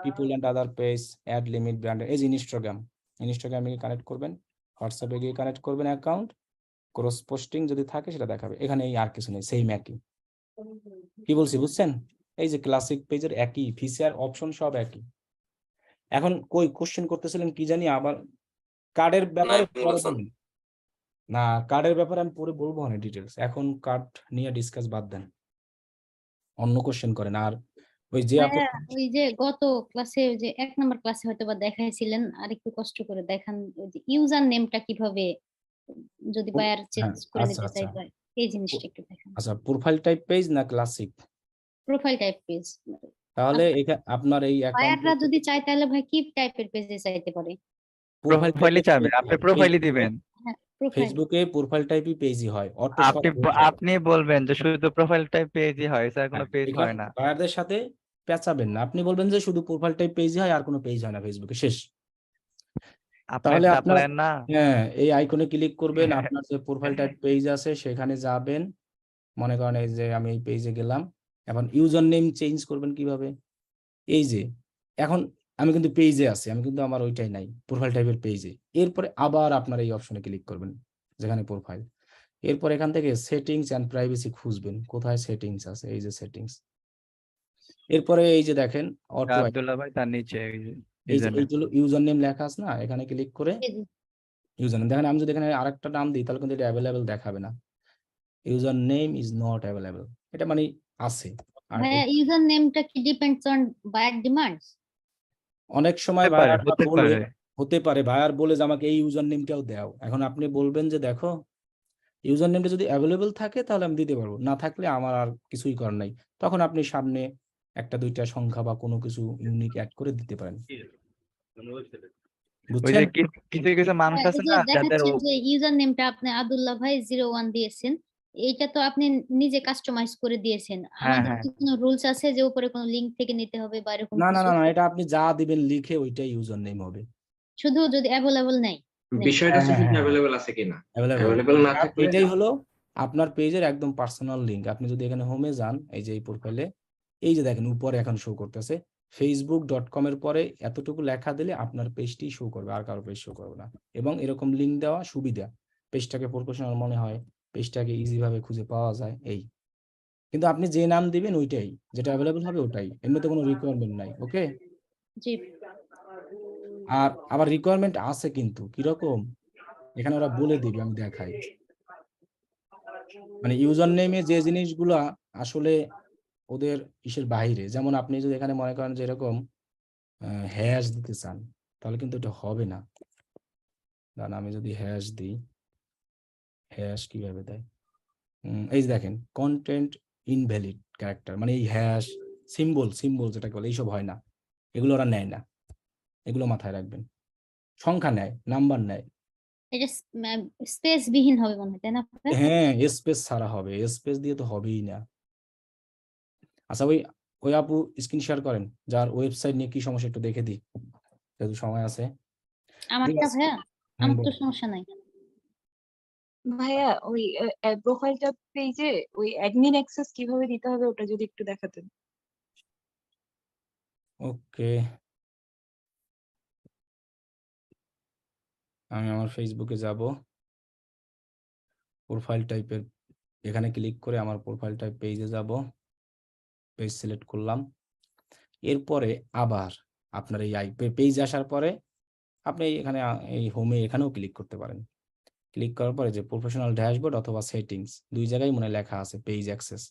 people and other page, ad limit, brand, এই যে ইনস্টাগ্রামে গিয়ে কানেক্ট করবেন, হোয়াটসঅ্যাপে গিয়ে কানেক্ট করবেন অ্যাকাউন্ট, ক্রস পোস্টিং যদি থাকে সেটা দেখাবে। এখানে এই আর কিছু নেই, সেম একই। কি বলছি বুঝছেন? এই যে ক্লাসিক পেজের একই ফিচার, অপশন সব একই। এখন কই কোশ্চেন করতেছিলেন কি জানি, আবার কার্ডের ব্যাপারে নাইমুল পরে হাসান। বলুন। না, কার্ডের ব্যাপারে আমি পরে বলবো না ডিটেলস, এখন কার্ড নিয়ে ডিসকাস বাদ দেন, অন্য কোশ্চেন করেন। আর ওই যে আপু, ভাইয়া ওই যে গত ক্লাসে, ওই যে 1 নম্বর ক্লাসে হয়তো বা দেখাইছিলেন, আর একটু কষ্ট করে দেখান ওই যে ইউজার নেমটা কিভাবে যদি বায়ার চেঞ্জ হ্যাঁ, করে আচ্ছা নিতে চাই, আচ্ছা এই জিনিসটা একটু দেখান। আচ্ছা, প্রোফাইল টাইপ পেজ না ক্লাসিক? Profile type page. তাহলে আপনার এই অ্যাকাউন্ট বায়াররা যদি চায় তাহলে ভাই কি টাইপের পেজে চাইতে পারে? প্রোফাইলই চাবে, আপনি প্রোফাইলই দিবেন। হ্যাঁ, প্রোফাইল। ফেসবুকে প্রোফাইল টাইপই পেজই হয়, অটো সব আপনি হয়ে যায়। আপনি বলবেন যে শুধু প্রোফাইল টাইপ পেজই হয়, স্যার কোনো হ্যাঁ, পেজ এখানে হয় না। বায়ারদের সাথে পেঁচাবেন না, আপনি বলবেন যে শুধু প্রোফাইল টাইপ পেজই হয়, আর কোনো পেজ হয় না ফেসবুকে, শেষ। আপনার তাহলে আপনার, সাপ্লায়ার না। হ্যাঁ, এই আইকনে ক্লিক করবেন, আপনার যে প্রোফাইল টাইপ পেজ আছে সেখানে যাবেন। মনে করেন এই যে আমি এই পেজে গেলাম, এখন ইউজার নেম চেঞ্জ করবেন কিভাবে? এই যে এখন আমি কিন্তু পেজে আছি, আমি কিন্তু আমার ওইটাই নাই, প্রোফাইল টাইপের পেজে। এরপরে আবার আপনার এই অপশনে ক্লিক করবেন যেখানে প্রোফাইল, এরপর এখান থেকে সেটিংস এন্ড প্রাইভেসি খুঁজবেন, কোথায় সেটিংস আছে, এই যে সেটিংস। এরপরে এই যে দেখেন অটো, আব্দুল্লাহ ভাই তার নিচে এই যে এই যে username। এইগুলো ইউজার নেম লেখা আছে না, এখানে ক্লিক করে ইউজার নেম দেখেন। আমি যদি এখানে আরেকটা নাম দিই তাহলে কিন্তু এটা অ্যাভেলেবেল দেখাবে না, user name is not available, এটা মানে আছে। আর ভাইয়া ইউজার নেমটা কি ডিপেন্ডস অন বায়ার ডিমান্ডস? অনেক সময় হতে পারে, বায়াররা হতে বলে, পারে। হতে পারে বায়ার বলে যে আমাকে এই ইউজার নেমটাও দাও। এখন আপনি বলবেন যে দেখো ইউজার নেমটা যদি অ্যাভেলেবেল থাকে তাহলে আমি দিতে পারবো, না থাকলে আমার আর কিছুই করার নাই। তখন আপনি সামনে একটা দুইটা সংখ্যা বা কোনো কিছু ইউনিক অ্যাড করে দিতে পারেন, ওই বুঝছেন? যে কিছু কিছু মানুষ এই আছে যে না যাদের দেখাচ্ছেন যে ইউজার নেমটা আপনি আব্দুল্লাহ ভাই 01 দিয়েছেন, এইটা তো আপনি নিজে কাস্টমাইজ করে দিয়েছেন। হ্যাঁ আমাদের হ্যাঁ কি কোনো রুলস আছে যে উপরে কোনো লিংক থেকে নিতে হবে বা এরকম না না কিছু? না না, এটা আপনি যা দিবেন লিখে ওইটাই ইউজার নেম হবে। শুধু যদি অ্যাভেলেবল নেই? বিষয়টা হচ্ছে শুধু অ্যাভেলেবল আছে কিনা, অ্যাভেলেবল না থাকলে এটাই হলো আপনার পেজের একদম পার্সোনাল লিংক। আপনি যদি এখানে হোমে যান, এই যে এই প্রোফাইলে, এই যে দেখেন উপরে এখন শো করতেছে facebook.com এর পরে এতটুকু লেখা দিলে আপনার পেজটি শো করবে, আর কারো পেজ শো করবে না। এবং এরকম লিংক দেওয়া সুবিধা, পেজটাকে প্রফেশনাল মনে হয়, পেজটাকে ইজি ভাবে খুঁজে পাওয়া যায়। এই কিন্তু আপনি যে নাম দিবেন ওইটাই, যেটা অ্যাভেলেবল হবে ওটাই, এমনিতে কোনো রিকোয়ারমেন্ট নাই। ওকে? জি। আর আবার রিকোয়ারমেন্ট আছে কিন্তু কিরকম, এখানে ওরা বলে দিবে, আমি দেখাই। মানে ইউজার নেমে যে জিনিসগুলা আসলে ওদের ইসের বাইরে, যেমন আপনি যদি এখানে মনে করেন যে এরকম হ্যাশ দিতে চান তাহলে কিন্তু এটা হবে না। কারণ আমি যদি হ্যাশ দিই, হ্যাশ কিভাবে দেয়, এই যে দেখেন কন্টেন্ট ইনভ্যালিড ক্যারেক্টার, মানে এই হ্যাশ সিম্বল যেটা বলে এইসব হয় না, এগুলো ওরা নেয় না, এগুলো মাথায় রাখবেন। সংখ্যা নেয়, নাম্বার নেয়। এটা স্পেস বিহীন হবে মনে হয়, তাই না? হ্যাঁ, স্পেস ছাড়া হবে, স্পেস দিয়ে তো হবেই না। আচ্ছা, ওই আপু স্ক্রিন শেয়ার করেন, যার ওয়েবসাইট নিয়ে কি সমস্যা একটু দেখে দিই, যেহেতু সময় আছে। আমারটা ভাইয়া, আমার তো সমস্যা নাই। ভাইয়া ওই প্রোফাইলটা পেজে ওই অ্যাডমিন অ্যাক্সেস কিভাবে দিতে হবে ওটা যদি একটু দেখাতেন। ওকে, আমি আমার ফেসবুকে যাব, প্রোফাইল টাইপের এখানে ক্লিক করে আমার প্রোফাইল টাইপ পেজে যাব, পেজ সিলেক্ট করলাম। এরপরে আবার আপনার এই পেজ আসার পরে আপনি এখানে এই হোমে এখানেও ক্লিক করতে পারেন। ক্লিক করার পরে যে প্রফেশনাল ড্যাশবোর্ড অথবা সেটিংস, দুই জায়গায় মনে লেখা আছে পেজ অ্যাক্সেস,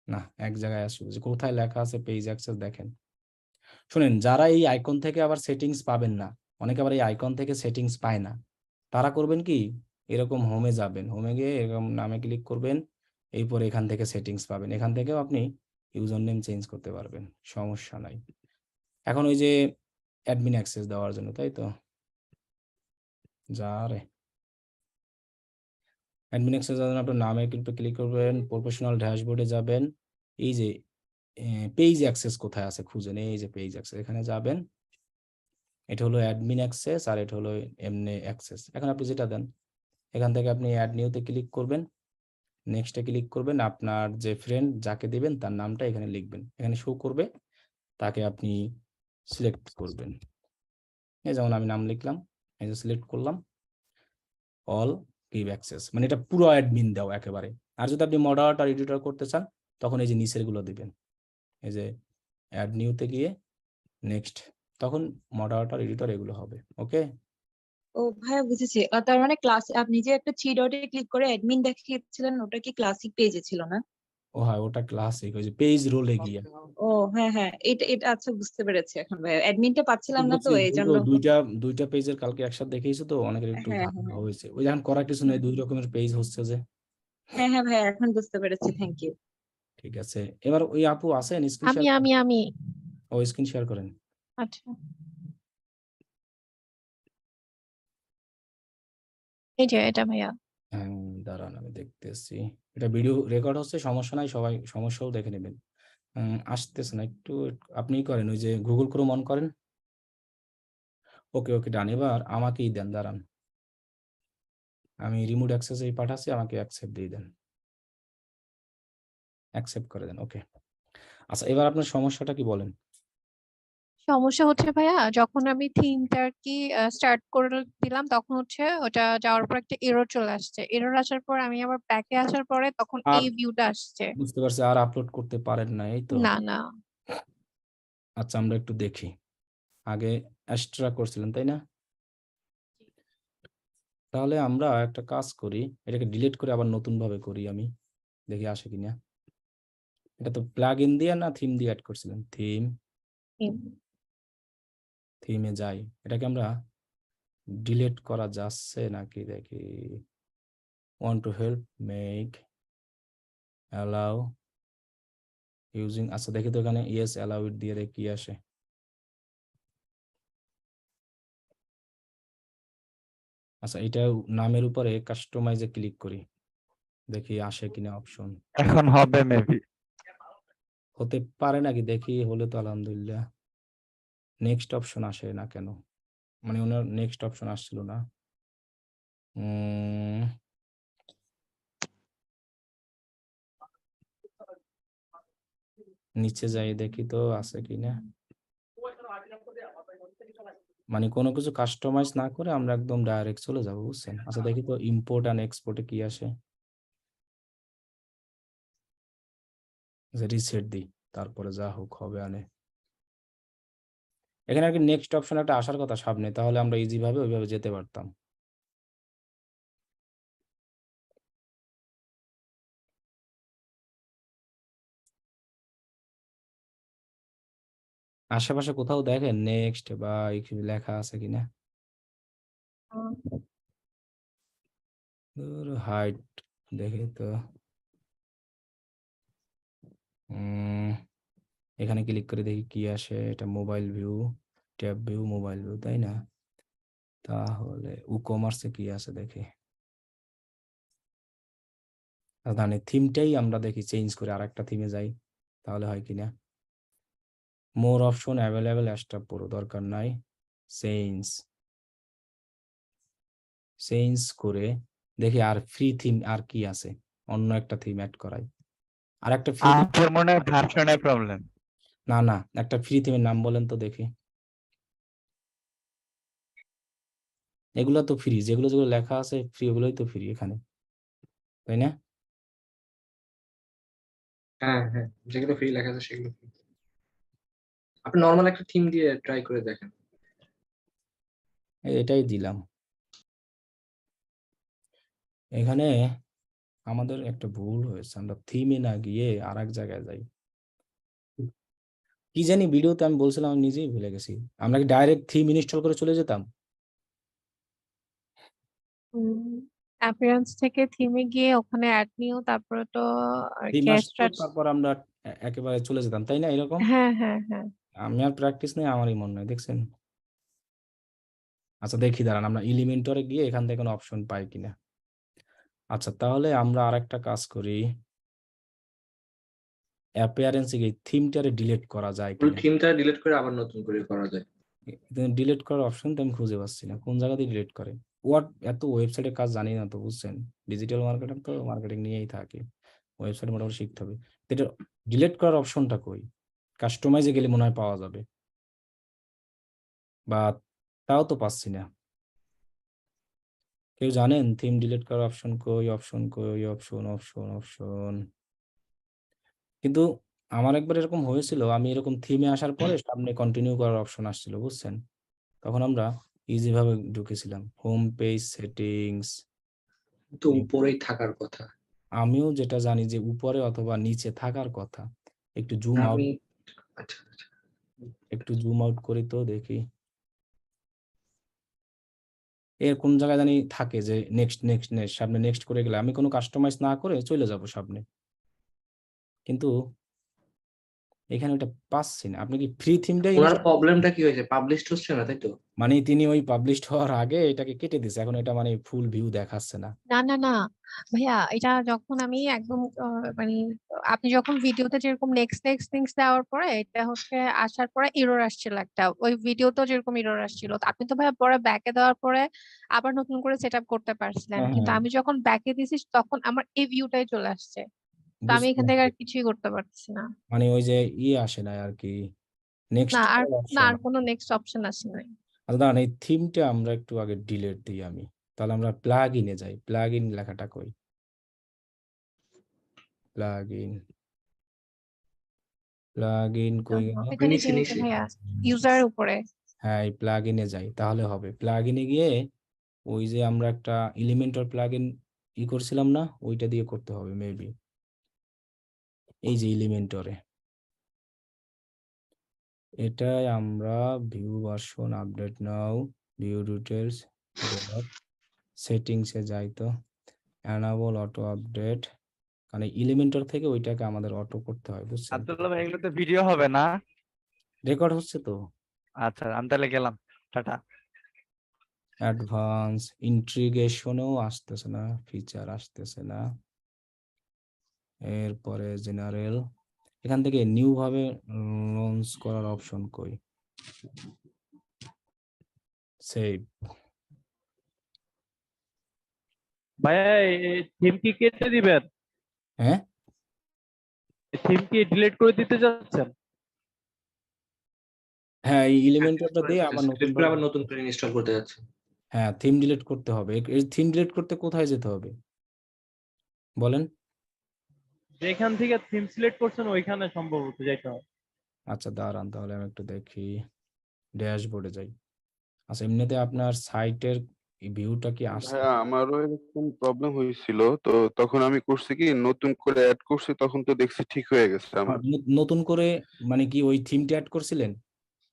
না এক জায়গায় আসবে, যে কোথায় লেখা আছে পেজ অ্যাক্সেস দেখেন। শুনেন, যারা এই আইকন থেকে আবার সেটিংস পাবেন না, অনেকে আবার এই আইকন থেকে সেটিংস পায় না, তারা করবেন কি, এরকম হোমে যাবেন, হোমে গিয়ে এরকম নামে ক্লিক করবেন, এরপর এখান থেকে সেটিংস পাবেন, এখান থেকেও আপনি ইউজার নেম চেঞ্জ করতে পারবেন, সমস্যা নাই। এখন ওই যে অ্যাডমিন অ্যাক্সেস দেওয়ার জন্য, তাই তো যা রে অ্যাডমিন অ্যাক্সেস জন্য আপনার নামে কিন্তু ক্লিক করবেন, প্রফেশনাল ড্যাশবোর্ডে যাবেন, এই যে পেজ অ্যাক্সেস কোথায় আছে খুঁজেন, এই যে পেজ অ্যাক্সেস এখানে যাবেন, এটা হলো অ্যাডমিন অ্যাক্সেস আর এটা হলো এমনি অ্যাক্সেস। এখন আপনি যেটা দেন এখান থেকে আপনি অ্যাড নিউতে ক্লিক করবেন, নেক্সটে ক্লিক করবেন, আপনার যে ফ্রেন্ড যাকে দিবেন তার নামটা এখানে লিখবেন, এখানে শো করবে, তাকে আপনি সিলেক্ট করবেন। এই যেমন আমি নাম লিখলাম, এই যে সিলেক্ট করলাম, অল গিভ অ্যাক্সেস, মানে এটা পুরো অ্যাডমিন দাও একেবারে। আর যদি আপনি মডারেটর এডিটর করতে চান তখন এই যে নিচের গুলো দিবেন, এই যে অ্যাড নিউতে গিয়ে নেক্সট, তখন মডারেটর এডিটর এগুলো হবে। ওকে, ও ভাইয়া বুঝেছি। তার মানে ক্লাস আপনি যে একটা থ্রি ডটে ক্লিক করে অ্যাডমিন দেখিয়েছিলেন ওটা কি ক্লাসিক পেজে ছিল না? ও হ্যাঁ ওটা ক্লাসিক, ওই যে পেজ রোলে গিয়ে। ও হ্যাঁ হ্যাঁ, এটা এটা আচ্ছা বুঝতে পেরেছি এখন ভাইয়া, অ্যাডমিনটা পাচ্ছিলাম না তো বুঝছি, এই ওই জন্য। তো দুইটা পেজের কালকে একসাথে দেখিয়েছি তো অনেকের একটু হ্যাঁ ঝামেলা হ্যাঁ হয়েছে, ওই যখন করার কিছু নেই, দুই রকমের পেজ হচ্ছে যে। হ্যাঁ হ্যাঁ ভাইয়া, এখন বুঝতে পেরেছি, থ্যাংক ইউ। ঠিক আছে, এবার ওই আপু আছেন স্ক্রিন আমি শেয়ার, আমি আমি ও স্ক্রিন শেয়ার করেন। আচ্ছা, এই যে এটা ভাইয়া। হ্যাঁ দাঁড়ান আমি দেখতেছি, এটা ভিডিও রেকর্ড হচ্ছে, সমস্যা নাই, সবাই সমস্যাও দেখে নেবেন। আসতেছে না একটু, আপনি করেন ওই যে গুগল ক্রোম অন করেন। ওকে ওকে ডান, এবার আমাকেই দেন, দাঁড়ান আমি রিমোট অ্যাক্সেস এই পাঠাচ্ছি, আমাকে অ্যাকসেপ্ট দিয়ে দেন, অ্যাকসেপ্ট করে দেন। ওকে আচ্ছা, এবার আপনার সমস্যাটা কি বলেন। সমস্যা হচ্ছে ভাইয়া, যখন আমি থিমটা আর কি স্টার্ট করে দিলাম তখন হচ্ছে ওটা যাওয়ার পর একটা এরর চলে আসছে, এরর আসার পর আমি আবার ব্যাকে আসার পরে তখন আর এই ভিউটা আসছে। বুঝতে পারছি, আর আপলোড করতে পারেন না, এই তো। না না, আচ্ছা আমরা একটু দেখি, আগে এক্সট্রা করছিলেন তাই না? তাহলে আমরা একটা কাজ করি, এটাকে ডিলিট করে আবার নতুন ভাবে করি, আমি দেখি আসে কিনা। এটা তো প্লাগ ইন দিয়ে না থিম দিয়ে অ্যাড করছিলেন, থিমে যাই, এটাকে আমরা ডিলিট করা যাচ্ছে নাকি দেখি। Want to help make allow using, আচ্ছা দেখি তো এখানে ইয়েস অ্যালাউ ইট দিয়ে দেখি কি আসে। আচ্ছা এটা নামের উপরে কাস্টমাইজে ক্লিক করি, দেখি আসে কিনা অপশন। এখন হবে মেবি। হতে পারে নাকি দেখি, হলে তো আলহামদুলিল্লাহ। নেক্সট অপশন আসে না কেন, মানে ওনার নেক্সট অপশন আসছিল না। নিচে যাই দেখি তো আছে কিনা, মানে কোনো কিছু কাস্টমাইজ না করে আমরা একদম ডাইরেক্ট চলে যাবো, বুঝছেন। আচ্ছা দেখি তো ইম্পোর্ট এন্ড এক্সপোর্টে কি আসে, রিসেট দিই, তারপরে যা হোক হবে আনে। এখানে আর কি নেক্সট অপশন একটা আসার কথা সামনে, তাহলে আমরা ইজি ভাবে ওইভাবে যেতে পারতাম। আশেপাশে কোথাও দেখেন নেক্সট বা লেখা আছে কিনা, হাইট দেখি তো। এখানে ক্লিক করে দেখি কি আসে, এটা mobile view, tab view, mobile view, তাই না? তাহলে ই-কমার্সে কি আছে দেখি, মানে থিমটাই আমরা দেখি চেঞ্জ করে আরেকটা থিমে যাই, তাহলে হয় কিনা। মোর অপশন অ্যাভেলেবেল, এক্সট্রা পুরো দরকার নাই, চেঞ্জ চেঞ্জ করে দেখি আর ফ্রি থিম আর কি আছে, অন্য একটা থিম অ্যাড করাই, আর একটা ফ্রি। আপনার মনে হয় ভার্সনের প্রবলেম। না না, একটা ফ্রি থিমের নাম বলেন তো দেখি। এগুলো তো ফ্রি, যেগুলো যেগুলো লেখা আছে ফ্রি, ওগুলোই তো ফ্রি এখানে, তাই না? হ্যাঁ হ্যাঁ, যেগুলো ফ্রি লেখা আছে সেগুলো free। আপনি নর্মাল একটা থিম দিয়ে ট্রাই করে দেখেন। এটাই দিলাম। এখানে আমাদের একটা ভুল হয়েছে, আমরা থিমে না গিয়ে আর এক জায়গায় যাই, কি জানি ভিডিওতে আমি বলছিলাম, আমি নিজেই ভুলে গেছি। আমরা কি ডাইরেক্ট থিম ইনস্টল করে চলে যেতাম? অ্যাপিয়ারেন্স থেকে থিমে গিয়ে ওখানে অ্যাড নিও, তারপরে তো আর থিম কি আসতো, তারপর আমরা একেবারে চলে যেতাম, তাই না? এরকম হ্যাঁ হ্যাঁ হ্যাঁ, আমি আর প্র্যাকটিস নেই, আমারই মনে হয়, দেখছেন। আচ্ছা দেখি দাঁড়ান আমরা এলিমেন্টরে গিয়ে এখান থেকে কোনো অপশন পাই কিনা। আচ্ছা তাহলে আমরা আরেকটা কাজ করি, অ্যাপিয়ারেন্সে গিয়ে থিমটারে ডিলিট করা যায় পুরো কিনা। থিমটা ডিলিট করে আবার নতুন করে করা যায়। ডিলিট করার অপশন তো আমি খুঁজে পাচ্ছি না, কোন জায়গাতে ডিলিট করে। এত ওয়েবসাইটের কাজ জানি না তো, বুঝছেন, ডিজিটাল মার্কেটিং তো মার্কেটিং নিয়েই থাকি, ওয়েবসাইট মোটামুটি শিখতে হবে। তো এটা ডিলিট করার অপশনটা কই? কাস্টমাইজে গেলে মনে হয় পাওয়া যাবে, বা তাও তো পাচ্ছি না। কেউ জানেন থিম ডিলিট করার অপশন কই? অপশন। কিন্তু আমার একবার এরকম হয়েছিল, আমি এরকম থিমে আসার পরে সামনে কন্টিনিউ করার অপশন আসছিল, বুঝছেন, তখন আমরা ইজি ভাবে ঢুকেছিলাম হোম পেজ সেটিংস। তো উপরেই থাকার কথা। আমিও যেটা জানি যে উপরে অথবা নিচে থাকার কথা। একটু জুম আউট, আমি আচ্ছা আচ্ছা একটু জুম আউট করি তো দেখি এর কোন জায়গায় জানি থাকে যে নেক্সট সামনে নেক্সট করে গেলে আমি কোনো কাস্টমাইজ না করে চলে যাব সামনে, কিন্তু এখানে ওটা পাচ্ছি না। আপনি কি ফ্রি থিমটাই ওনার প্রবলেমটা কি হয়েছে? পাবলিশড হচ্ছে না, তাই তো? মানে তিনি ওই পাবলিশড হওয়ার আগে এটাকে কেটে দিছে, এখন এটা মানে ফুল ভিউ দেখাচ্ছে না। না না না ভাইয়া, এটা যখন আমি একদম মানে আপনি যখন ভিডিওতে যেরকম নেক্সট থিংস দেওয়ার পরে এটা হচ্ছে আসার পরে এরর আসছিল একটা, ওই ভিডিওতেও যেরকম এরর আসছিল, তো আপনি তো ভাইয়া পরে ব্যাকে দেওয়ার পরে আবার নতুন করে সেট আপ করতে পারছিলেন, হ্যাঁ কিন্তু হ্যাঁ আমি যখন ব্যাকে দিছি তখন আমার এই ভিউটাই চলে আসছে, তো আমি বুঝতে এখান থেকে আর পারছি। কিছুই করতে পারছি না। মানে ওই যে আসে না আর কি, নেক্সট না আর না অপশন। আর কোনো নেক্সট অপশন আসে নাই। আচ্ছা দাঁড়ান, এই থিমটা আমরা একটু আগে ডিলিট দিই আমি, তাহলে আমরা প্লাগ ইনে যাই। প্লাগ ইন লেখাটা কই? প্লাগ ইন কই গেল? এটা নিচে নিচে ভাইয়া, ইউজারের উপরে। হ্যাঁ এই প্লাগ ইনে যাই তাহলে হবে। প্লাগ ইনে গিয়ে ওই যে আমরা একটা এলিমেন্টর প্লাগ ইন করছিলাম না, ওইটা দিয়ে করতে হবে মেবি। এই যে এলিমেন্টরে, এটাই আমরা ভিউ ভার্সন আপডেট নাও, ভিউ ডিটেলস, সেটিংসে যাই তো, অ্যানাবল অটো আপডেট, কারণ এলিমেন্টর থেকে ওইটাকে আমাদের অটো করতে হয়, বুঝছেন। আব্দুল্লাহ ভাই এগুলো তো ভিডিও হবে না? রেকর্ড হচ্ছে তো। আচ্ছা আমি তাহলে গেলাম, টাটা। অ্যাডভান্স ইন্টিগ্রেশনেও আসতেছে না, ফিচার আসতেছে না। এরপরে জেনারেল, এখান থেকে নিউ ভাবে লঞ্চ করার অপশন কই? সেভ। ভাইয়া থিম কি কেটে দিবেন? হ্যাঁ থিম কি ডিলিট করে দিতে যাচ্ছেন? হ্যাঁ এই এলিমেন্টরটা দিয়ে আবার নতুন ডিলিট করে আবার নতুন করে ইনস্টল করতে যাচ্ছে। হ্যাঁ থিম ডিলিট করতে হবে। এই থিম ডিলিট করতে কোথায় যেতে হবে বলেন? যেখান থেকে থিম সিলেক্ট করছেন ওইখানে সম্ভবত যাইতে হবে। আচ্ছা দাঁড়ান তাহলে আমি একটু দেখি, ড্যাশবোর্ডে যাই। আচ্ছা এমনিতে আপনার সাইটের ভিউটা কি আসছে? হ্যাঁ আমারও এরকম প্রবলেম হয়েছিল, তো তখন আমি করছি কি নতুন করে অ্যাড করছি, তখন তো দেখছি ঠিক হয়ে গেছে আমার। নতুন করে মানে কি ওই থিমটা অ্যাড করছিলেন?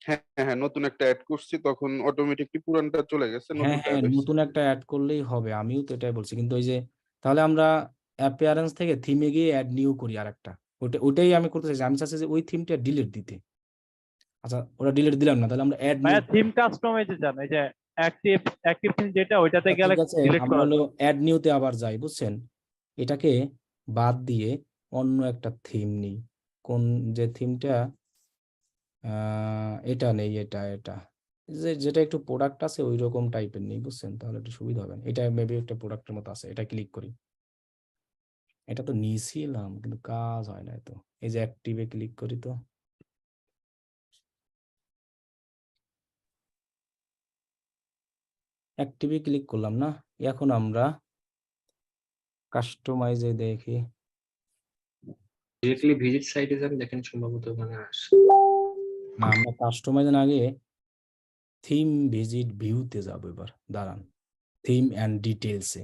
হ্যাঁ হ্যাঁ নতুন একটা অ্যাড করছি, তখন অটোমেটিকলি পুরানটা চলে গেছে, হ্যাঁ নতুনটা হ্যাঁ অ্যাড হয়েছে। নতুন একটা অ্যাড করলেই হবে, আমিও তো এটাই বলছি। কিন্তু ওই যে তাহলে আমরা অ্যাপিয়ারেন্স থেকে থিমে গিয়ে অ্যাড নিউ করি আরেকটা, ওটাই আমি করতে চাইছি। আমি চাচ্ছি যে ওই থিমটা ডিলিট দিতে। আচ্ছা ওটা ডিলিট দিলাম না, তাহলে আমরা অ্যাড নিউ। ভাইয়া থিম কাস্টমাইজে যান, এই যে অ্যাক্টিভ থিম যেটা ওইটাতে গেলে ঠিক আছে ডিলিট আমরা করা হলো যায়। অ্যাড নিউতে আবার যাই, বুঝছেন, এটাকে বাদ দিয়ে অন্য একটা থিম নিই। কোন যে থিমটা এটা নেই, এটা যেটা একটু প্রোডাক্ট আছে ওই রকম টাইপের নেই, বুঝছেন, তাহলে একটু সুবিধা হবে। এটা মেবি একটা প্রোডাক্টের মতো আছে, এটা ক্লিক করি। এটা তো নিয়েছিলাম কিন্তু কাজ হয় না। তো এই যে অ্যাক্টিভে ক্লিক করি, তো অ্যাক্টিভে ক্লিক করলাম না। এখন আমরা কাস্টমাইজে দেখি, ডিরেক্টলি ভিজিট সাইটে যান, দেখেন সম্ভবত ওখানে আসে। না আমরা কাস্টমাইজে আগে থিম ভিজিট ভিউতে যাবো। এবার দাঁড়ান, থিম অ্যান্ড ডিটেলসে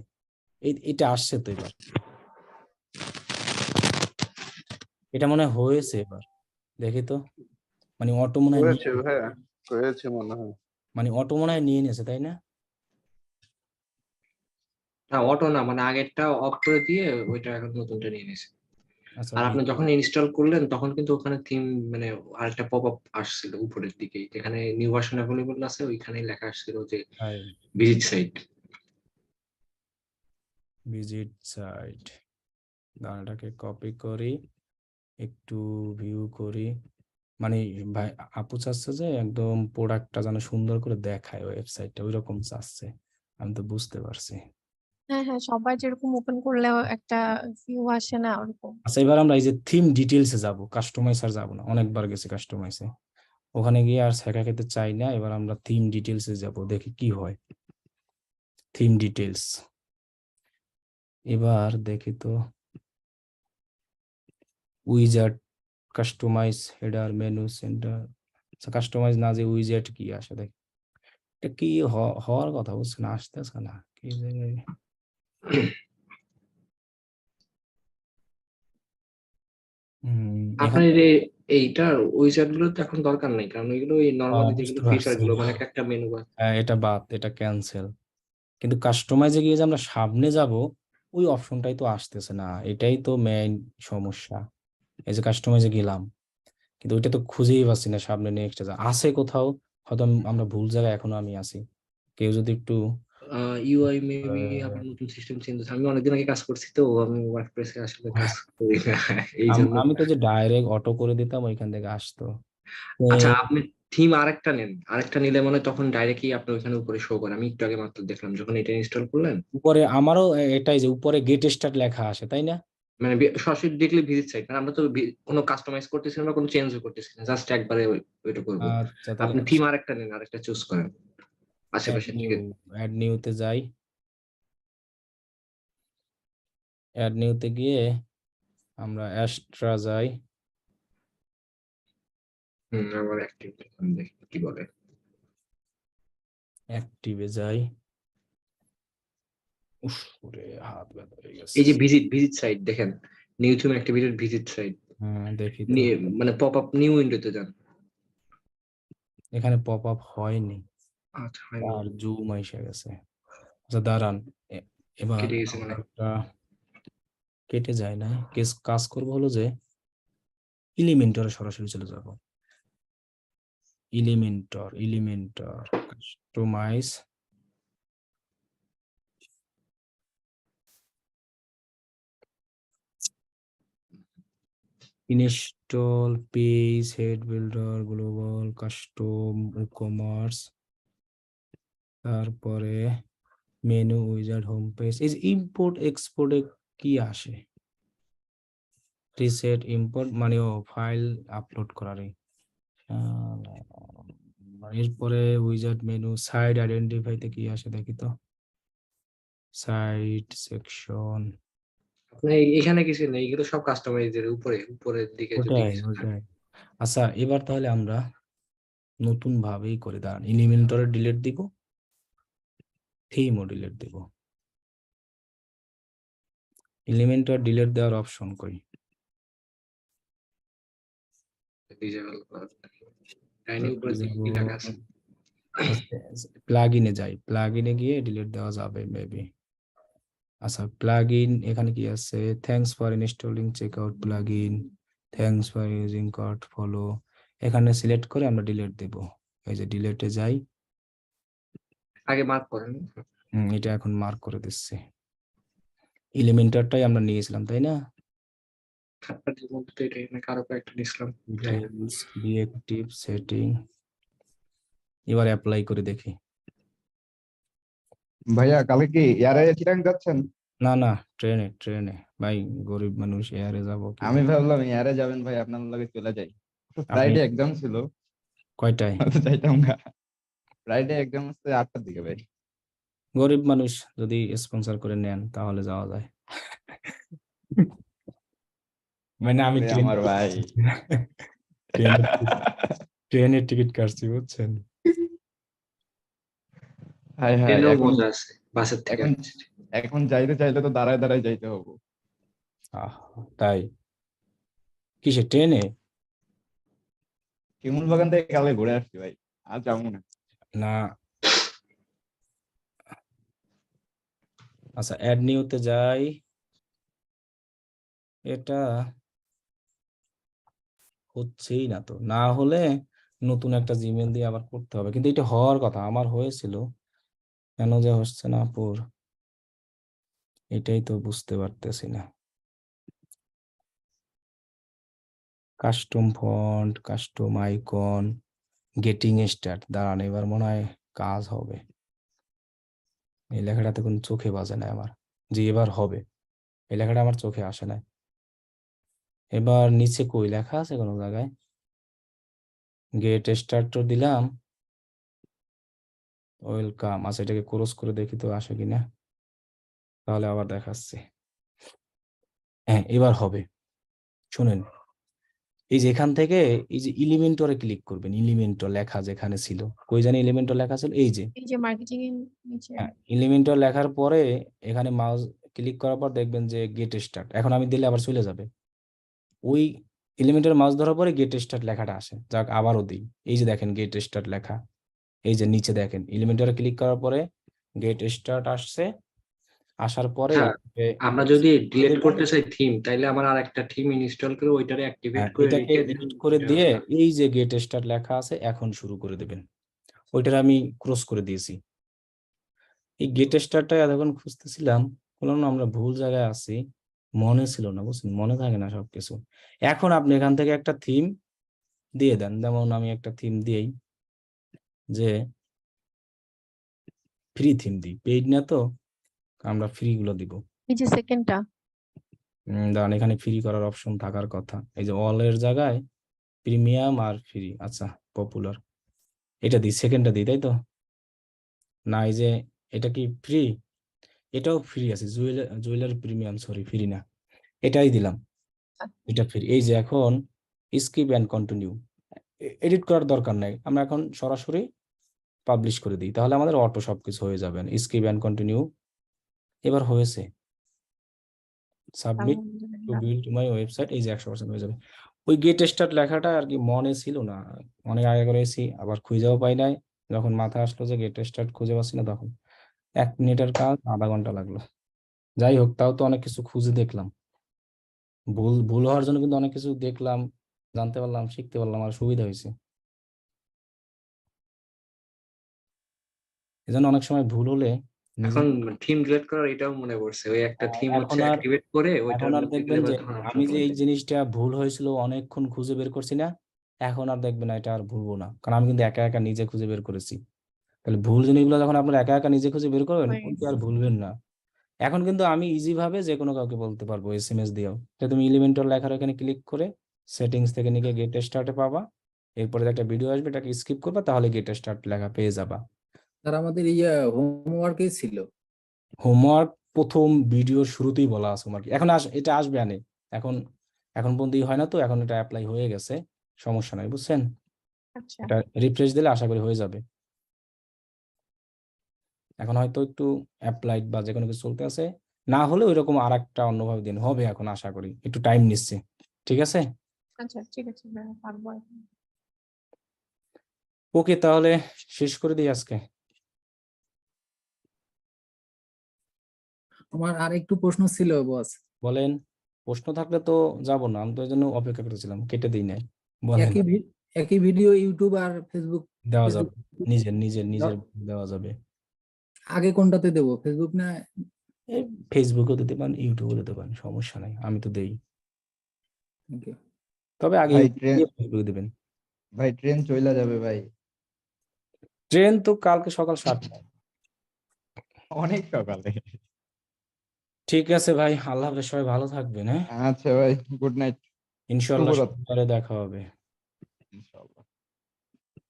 এটা আসছে তো এবার, এটা মনে হয়েছে। এবার দেখি তো, মানে অটো মনে হয় হয়েছে হ্যাঁ হয়েছে মনে হয়। মানে অটো মনে হয় নিয়ে নিয়েছে, তাই না? না অটো না, মানে আগেরটা অফ করে দিয়ে ওইটা এখন নতুনটা নিয়ে নিয়েছে। আচ্ছা আর আপনি ভিডিও যখন ইনস্টল করলেন তখন কিন্তু ওখানে থিম মানে আরেকটা পপ আপ আসছিল উপরের দিকে, যেখানে নিউ ভার্সন অ্যাভেলেবল আছে ওইখানেই লেখা আসছিল যে ভিজিট সাইট। ভিজিট সাইট, দানাটাকে কপি করি, একটু ভিউ করি। মানে ভাই আপু চাচ্ছে যে একদম প্রোডাক্টটা যেন সুন্দর করে দেখায় ওয়েবসাইটটা, ওইরকম চাচ্ছে, আমি তো বুঝতে পারছি। হ্যাঁ হ্যাঁ, সবাই যেরকম ওপেন করলেও একটা ভিউ আসে না ওরকম। আচ্ছা এবার আমরা এই যে থিম ডিটেলসে যাব, কাস্টমাইজ আর যাবো না, অনেকবার গেছি কাস্টমাইজে, ওখানে গিয়ে আর শেখা খেতে চাই না। এবার আমরা থিম ডিটেলসে যাব, দেখি কি হয়। থিম ডিটেলস, এবার দেখি তো wizard, customise header, menu centre. আচ্ছা কাস্টমাইজ না, যে উইজার্ড কি আসে দেখি, এটা কি হওয়ার কথা বুঝছে না, আসতেছে না কি জায়গায়। আপনার এখানে এইটার উইজার্ড গুলো তো এখন দরকার নাই, কারণ ওইগুলো ওই নর্মালি বুঝতে যেগুলো ফিচার পারছি, গুলো মানে একটা মেনু বার। এটা বাদ, এটা ক্যান্সেল। কিন্তু কাস্টমাইজে গিয়ে যে আমরা সামনে যাব, ওই অপশনটাই তো আসতেছে না, এটাই তো মেইন সমস্যা। এই যে কাস্টমাইজে গেলাম, কিন্তু ওইটা তো খুঁজেই পাচ্ছি না, সামনে নেক্সট আছে কোথাও, হয়তো আমরা ভুল জায়গায় এখনো আমি আছি। কেউ যদি একটু ইউআই মেবি আপনার নতুন সিস্টেম চেঞ্জ হচ্ছে, আমি অনেকদিন আগে কাজ করছি তো, আমি ওয়ার্ডপ্রেসে আসলে কাজ করি না এই জন্য। আমি তো যে ডাইরেক্ট অটো করে দিতাম ওইখান থেকে আসতো। আচ্ছা আপনি থিম আরেকটা নেন, আরেকটা নিলে মানে তখন ডাইরেক্টলি আপনি ওইখানে উপরে শো করেন। আমি একটু আগে মাত্র দেখলাম যখন এটা ইনস্টল করলেন, উপরে আমারও এটাই যে উপরে গেট স্টার্ট লেখা আসে, তাই না? মানে সরাসরি দেখলে ভিজিট সাইট, মানে আমরা তো কোনো কাস্টমাইজ করতেছি না, কোনো চেঞ্জও করতেছি না, জাস্ট একবারে ওইটা করবো। আচ্ছা তাহলে আপনি থিম আরেকটা নেন, আরেকটা চুজ করেন আশেপাশে থেকে। অ্যাড নিউতে যাই, অ্যাড নিউতে গিয়ে আমরা অ্যাস্ট্রা যাই, আমার অ্যাক্টিভ দেখি কি বলে। অ্যাক্টিভে যাই। উফ ওরে হাত ব্যথা হয়ে গেছে। এই যে ভিজিট সাইট দেখেন, new theme activated visit site, হ্যাঁ দেখি তো, মানে পপ আপ নিউ উইন্ডোতে যান। এখানে পপ আপ হয়নি, আচ্ছা হয়নি, আর জুম এসে গেছে। আচ্ছা দাঁড়ান, এবার কেটে গেছে আমরা মানে। একটা কেটে যায় না, কাজ করবো হলো যে এলিমেন্টরে সরাসরি চলে যাব। Elementor customise, install page, head builder, global, custom, ecommerce, তারপরে মেনু, উইজার্ড, হোম পেজ। এই যে ইম্পোর্ট এক্সপোর্টে কি আসে, রিসেট ইম্পোর্ট মানে ও ফাইল আপলোড করারই। এরপরে উইজার্ড মেনু, সাইড আইডেন্টিফাইতে কি আসে দেখি তো, সাইট সেকশন, এখানে কিছু নেই, এগুলো সব কাস্টমাইজের উপরের দিকে যদি ওটাই। আচ্ছা এবার তাহলে আমরা নতুন ভাবেই করে, দাঁড়ান এলিমেন্টরে ডিলিট দিব, থিমও ডিলিট দিব। এলিমেন্টর ডিলিট দেওয়ার অপশন কই, প্লাগইনে যাই, প্লাগইনে গিয়ে ডিলিট দেওয়া যাবে মেবি। আচ্ছা প্লাগইন এখানে কি আছে, thanks for installing checkout plugin, thanks for using cart follow, এখানে সিলেক্ট করে আমরা ডিলিট দেব। এই যে ডিলিটে যাই, আগে মার্ক করেন। এটা এখন মার্ক করে দিচ্ছি। এলিমেন্টরটাই আমরা নিয়েছিলাম তাই না, আপনাদের মধ্যে তো এটা এখানে কারো কয়েকটা নিছিলাম। ডিএক্টিভ সেটিং, এবার অ্যাপ্লাই করে দেখি। ভাইয়া কালকে কি এয়ারে চিরাং যাচ্ছেন? না ট্রেনে ভাই, গরিব মানুষ এয়ারে যাবো কি? আমি ভাবলাম এয়ারে যাবেন ভাই, আপনার লগে চলে যাই। আপনি ফ্রাইডে এক্সাম ছিল, কয়টায়? যাইতাম গা। ফ্রাইডে এক্সাম হচ্ছে 8টার দিকে ভাই। গরিব মানুষ যদি স্পন্সর করে নেন তাহলে যাওয়া যায়। মানে আমি আরে আমার ভাই ট্রেনের টিকিট কাটছি বুঝছেন। হাই হাই, ট্রেনেও এখন মজা আছে বাসের থেকে। এখন যাইতে চাইলে তো দাঁড়ায় দাঁড়ায় যাইতে হবে। তাই কিসে, ট্রেনে? শিমুল বাগান থেকে কালকে ঘুরে আসছি ভাই, আর যাবো না। না আচ্ছা অ্যাড নিউতে যাই, এটা হচ্ছেই না তো, না হলে নতুন একটা জিমেল দিয়ে আবার করতে হবে, কিন্তু এটা হওয়ার কথা, আমার হয়েছিল, কেন যে হচ্ছে না আপুর, এটাই তো বুঝতে পারতেছি না। Custom font, custom icon, getting start, দাঁড়ান এবার মনে হয় কাজ হবে। এই লেখাটাতে কোনো চোখে বাজে না আমার, যে এবার হবে, এই লেখাটা আমার চোখে আসে না। এবার নিচে কই লেখা আছে কোনো জায়গায়? গেট স্টার্ট তো দিলাম, ওয়েলকাম। আচ্ছা এটাকে ক্রস করে দেখি তো আসে কিনা, তাহলে আবার দেখাচ্ছি। হ্যাঁ এবার হবে। শুনেন, এই যে এখান থেকে এই যে এলিমেন্টরে ক্লিক করবেন, এলিমেন্টর লেখা যেখানে ছিল, কই জানি এলিমেন্টর লেখা ছিল, এই যে এই যে মার্কেটিং এর নিচে। হ্যাঁ, এলিমেন্টর লেখার পরে এখানে মাউস ক্লিক করার পর দেখবেন যে গেট স্টার্ট, এখন আমি দিলে আবার চলে যাবে। ওই এলিমেন্টের মাউস ধরার পরে গেট স্টার্ট লেখাটা আসে, যাক আবারও দিই, এই যে দেখেন গেট স্টার্ট লেখা, এই যে নিচে দেখেন এলিমেন্টরে ক্লিক করার পরে গেট স্টার্ট আসছে, আসার পরে হ্যাঁ, আমরা যদি ডিলিট করতে চাই থিম, তাইলে আমার আর একটা থিম ইনস্টল করে ওইটারে অ্যাক্টিভেট করে এটাকে রেখে এডিট করে দিয়ে এই যে গেট স্টার্ট লেখা আছে এখন শুরু করে দেবেন, ওইটার আমি ক্রস করে দিয়েছি। এই গেট স্টার্টটা এতক্ষণ খুঁজতেছিলাম, বললাম না আমরা ভুল জায়গায় আছি, মনে ছিল না, বুঝছেন, মনে থাকে না সবকিছু। এখন আপনি এখান থেকে একটা থিম দিয়ে দেন, যেমন আমি একটা থিম দিই, যে ফ্রি থিম দিই, পেইড না তো, আমরা ফ্রি গুলো দিব। এই যে সেকেন্ডটা, দাঁড়ান এখানে ফ্রি করার অপশন থাকার কথা, এই যে অল এর জায়গায় প্রিমিয়াম আর ফ্রি, আচ্ছা পপুলার, এটা দিই, সেকেন্ডটা দিই, তাই তো? না এই যে এটা কি ফ্রি, এটাও ফ্রি আছে, জুয়েলার প্রিমিয়াম, সরি ফ্রি না, এটাই দিলাম, এটা ফ্রি। এই যে এখন স্কিপ অ্যান্ড কন্টিনিউ, এডিট করার দরকার নাই, আমরা এখন সরাসরি পাবলিশ করে দিই, তাহলে আমাদের অটো সবকিছু হয়ে যাবে। স্কিপ অ্যান্ড কন্টিনিউ, এবার হয়েছে, submit to build my website, এই যে 100% হয়ে যাবে। ওই গেট স্টার্ট লেখাটা আর কি মনে ছিল না, অনেক আগে করেছি, আবার খুঁজেও পাই নাই, যখন মাথায় আসলো যে গেট স্টার্ট খুঁজে পাচ্ছি না, তখন 1 মিনিটের কাজ আধা ঘন্টা লাগলো। যাই হোক, তাও তো অনেক কিছু খুঁজে দেখলাম, ভুল ভুল হওয়ার জন্য কিন্তু অনেক কিছু দেখলাম, জানতে পারলাম, শিখতে পারলাম, আর সুবিধা হয়েছে। এজন্য অনেক সময় ভুল হলে এখন থিম ডিলিট করার এটাও মনে পড়ছে, ওই একটা থিম এখন হচ্ছে আর অ্যাক্টিভেট করে ওইটার এখন আর মধ্যে দেখবেন গেলে যে তখন আমি যে এই অটোমেটিক জিনিসটা ভুল হয়েছিল অনেকক্ষণ খুঁজে বের করছি না, এখন আর দেখবেন না, এটা আর ভুলবো না, কারণ আমি কিন্তু একা একা নিজে খুঁজে বের করেছি। তাহলে ভুল জিনিসগুলো যখন আপনার একা একা নিজে খুঁজে বের করবেন, ওইটা আর ভুলবেন না। এখন কিন্তু আমি ইজি ভাবে যে কোনো কাউকে বলতে পারবো এসএমএস দিয়েও, যে তুমি এলিমেন্টর লেখার এখানে ক্লিক করে সেটিংস থেকে নিয়ে গেট স্টার্টে পাবা, এরপরে একটা ভিডিও আসবে, এটাকে স্কিপ করবা, তাহলে গেট স্টার্ট লেখা পেয়ে যাবা। স্যার আমাদের হোমওয়ার্কে ছিল। হোমওয়ার্ক প্রথম ভিডিওর শুরুতেই বলা আছে হোমওয়ার্ক, এখন এটা আসবে আনে, এখন এখন পর্যন্ত হয় না তো, এখন এটা অ্যাপ্লাই হয়ে গেছে, সমস্যা নাই, বুঝছেন? আচ্ছা এটা রিফ্রেশ দিলে আশা করি হয়ে যাবে। এখন হয়তো একটু অ্যাপ্লাইড বা যে কোনো কিছু চলতে আছে, না হলে ওই রকম আর একটা অন্যভাবে দিন হবে, এখন আশা করি একটু টাইম নিচ্ছে। ঠিক আছে, আচ্ছা ঠিক আছে, পারবো এখন। ওকে তাহলে শেষ করে দিই আজকে। আমার আর একটু প্রশ্ন ছিল বস। বলেন, প্রশ্ন থাকলে তো যাবো না, আমি তো এই জন্য অপেক্ষা করতেছিলাম, কেটে দিই নাই, বলেন। একই ভিডিও ইউটিউব আর ফেসবুক দেওয়া যাবে, নিজের নিজের নিজের দেওয়া যাবে। আগে কোনটাতে দেবো, ফেসবুক না? ফেসবুকেও দিতে পারেন, ইউটিউবেও দিতে পারেন, সমস্যা নাই, আমি তো দেই। Thank you. তবে আগে ভাই ট্রেন ফেসবুকে দিবেন। ভাই ট্রেন চইলা যাবে ভাই, ট্রেন তো কালকে সকাল 7টায়। অনেক সকালে। ঠিক আছে ভাই, আল্লাহ হাফেজ, সবাই ভালো থাকবেন। হ্যাঁ আচ্ছা ভাই, গুড নাইট, ইনশাআল্লাহ শুভরাত্রি। সকালে দেখা হবে। ইনশাআল্লাহ।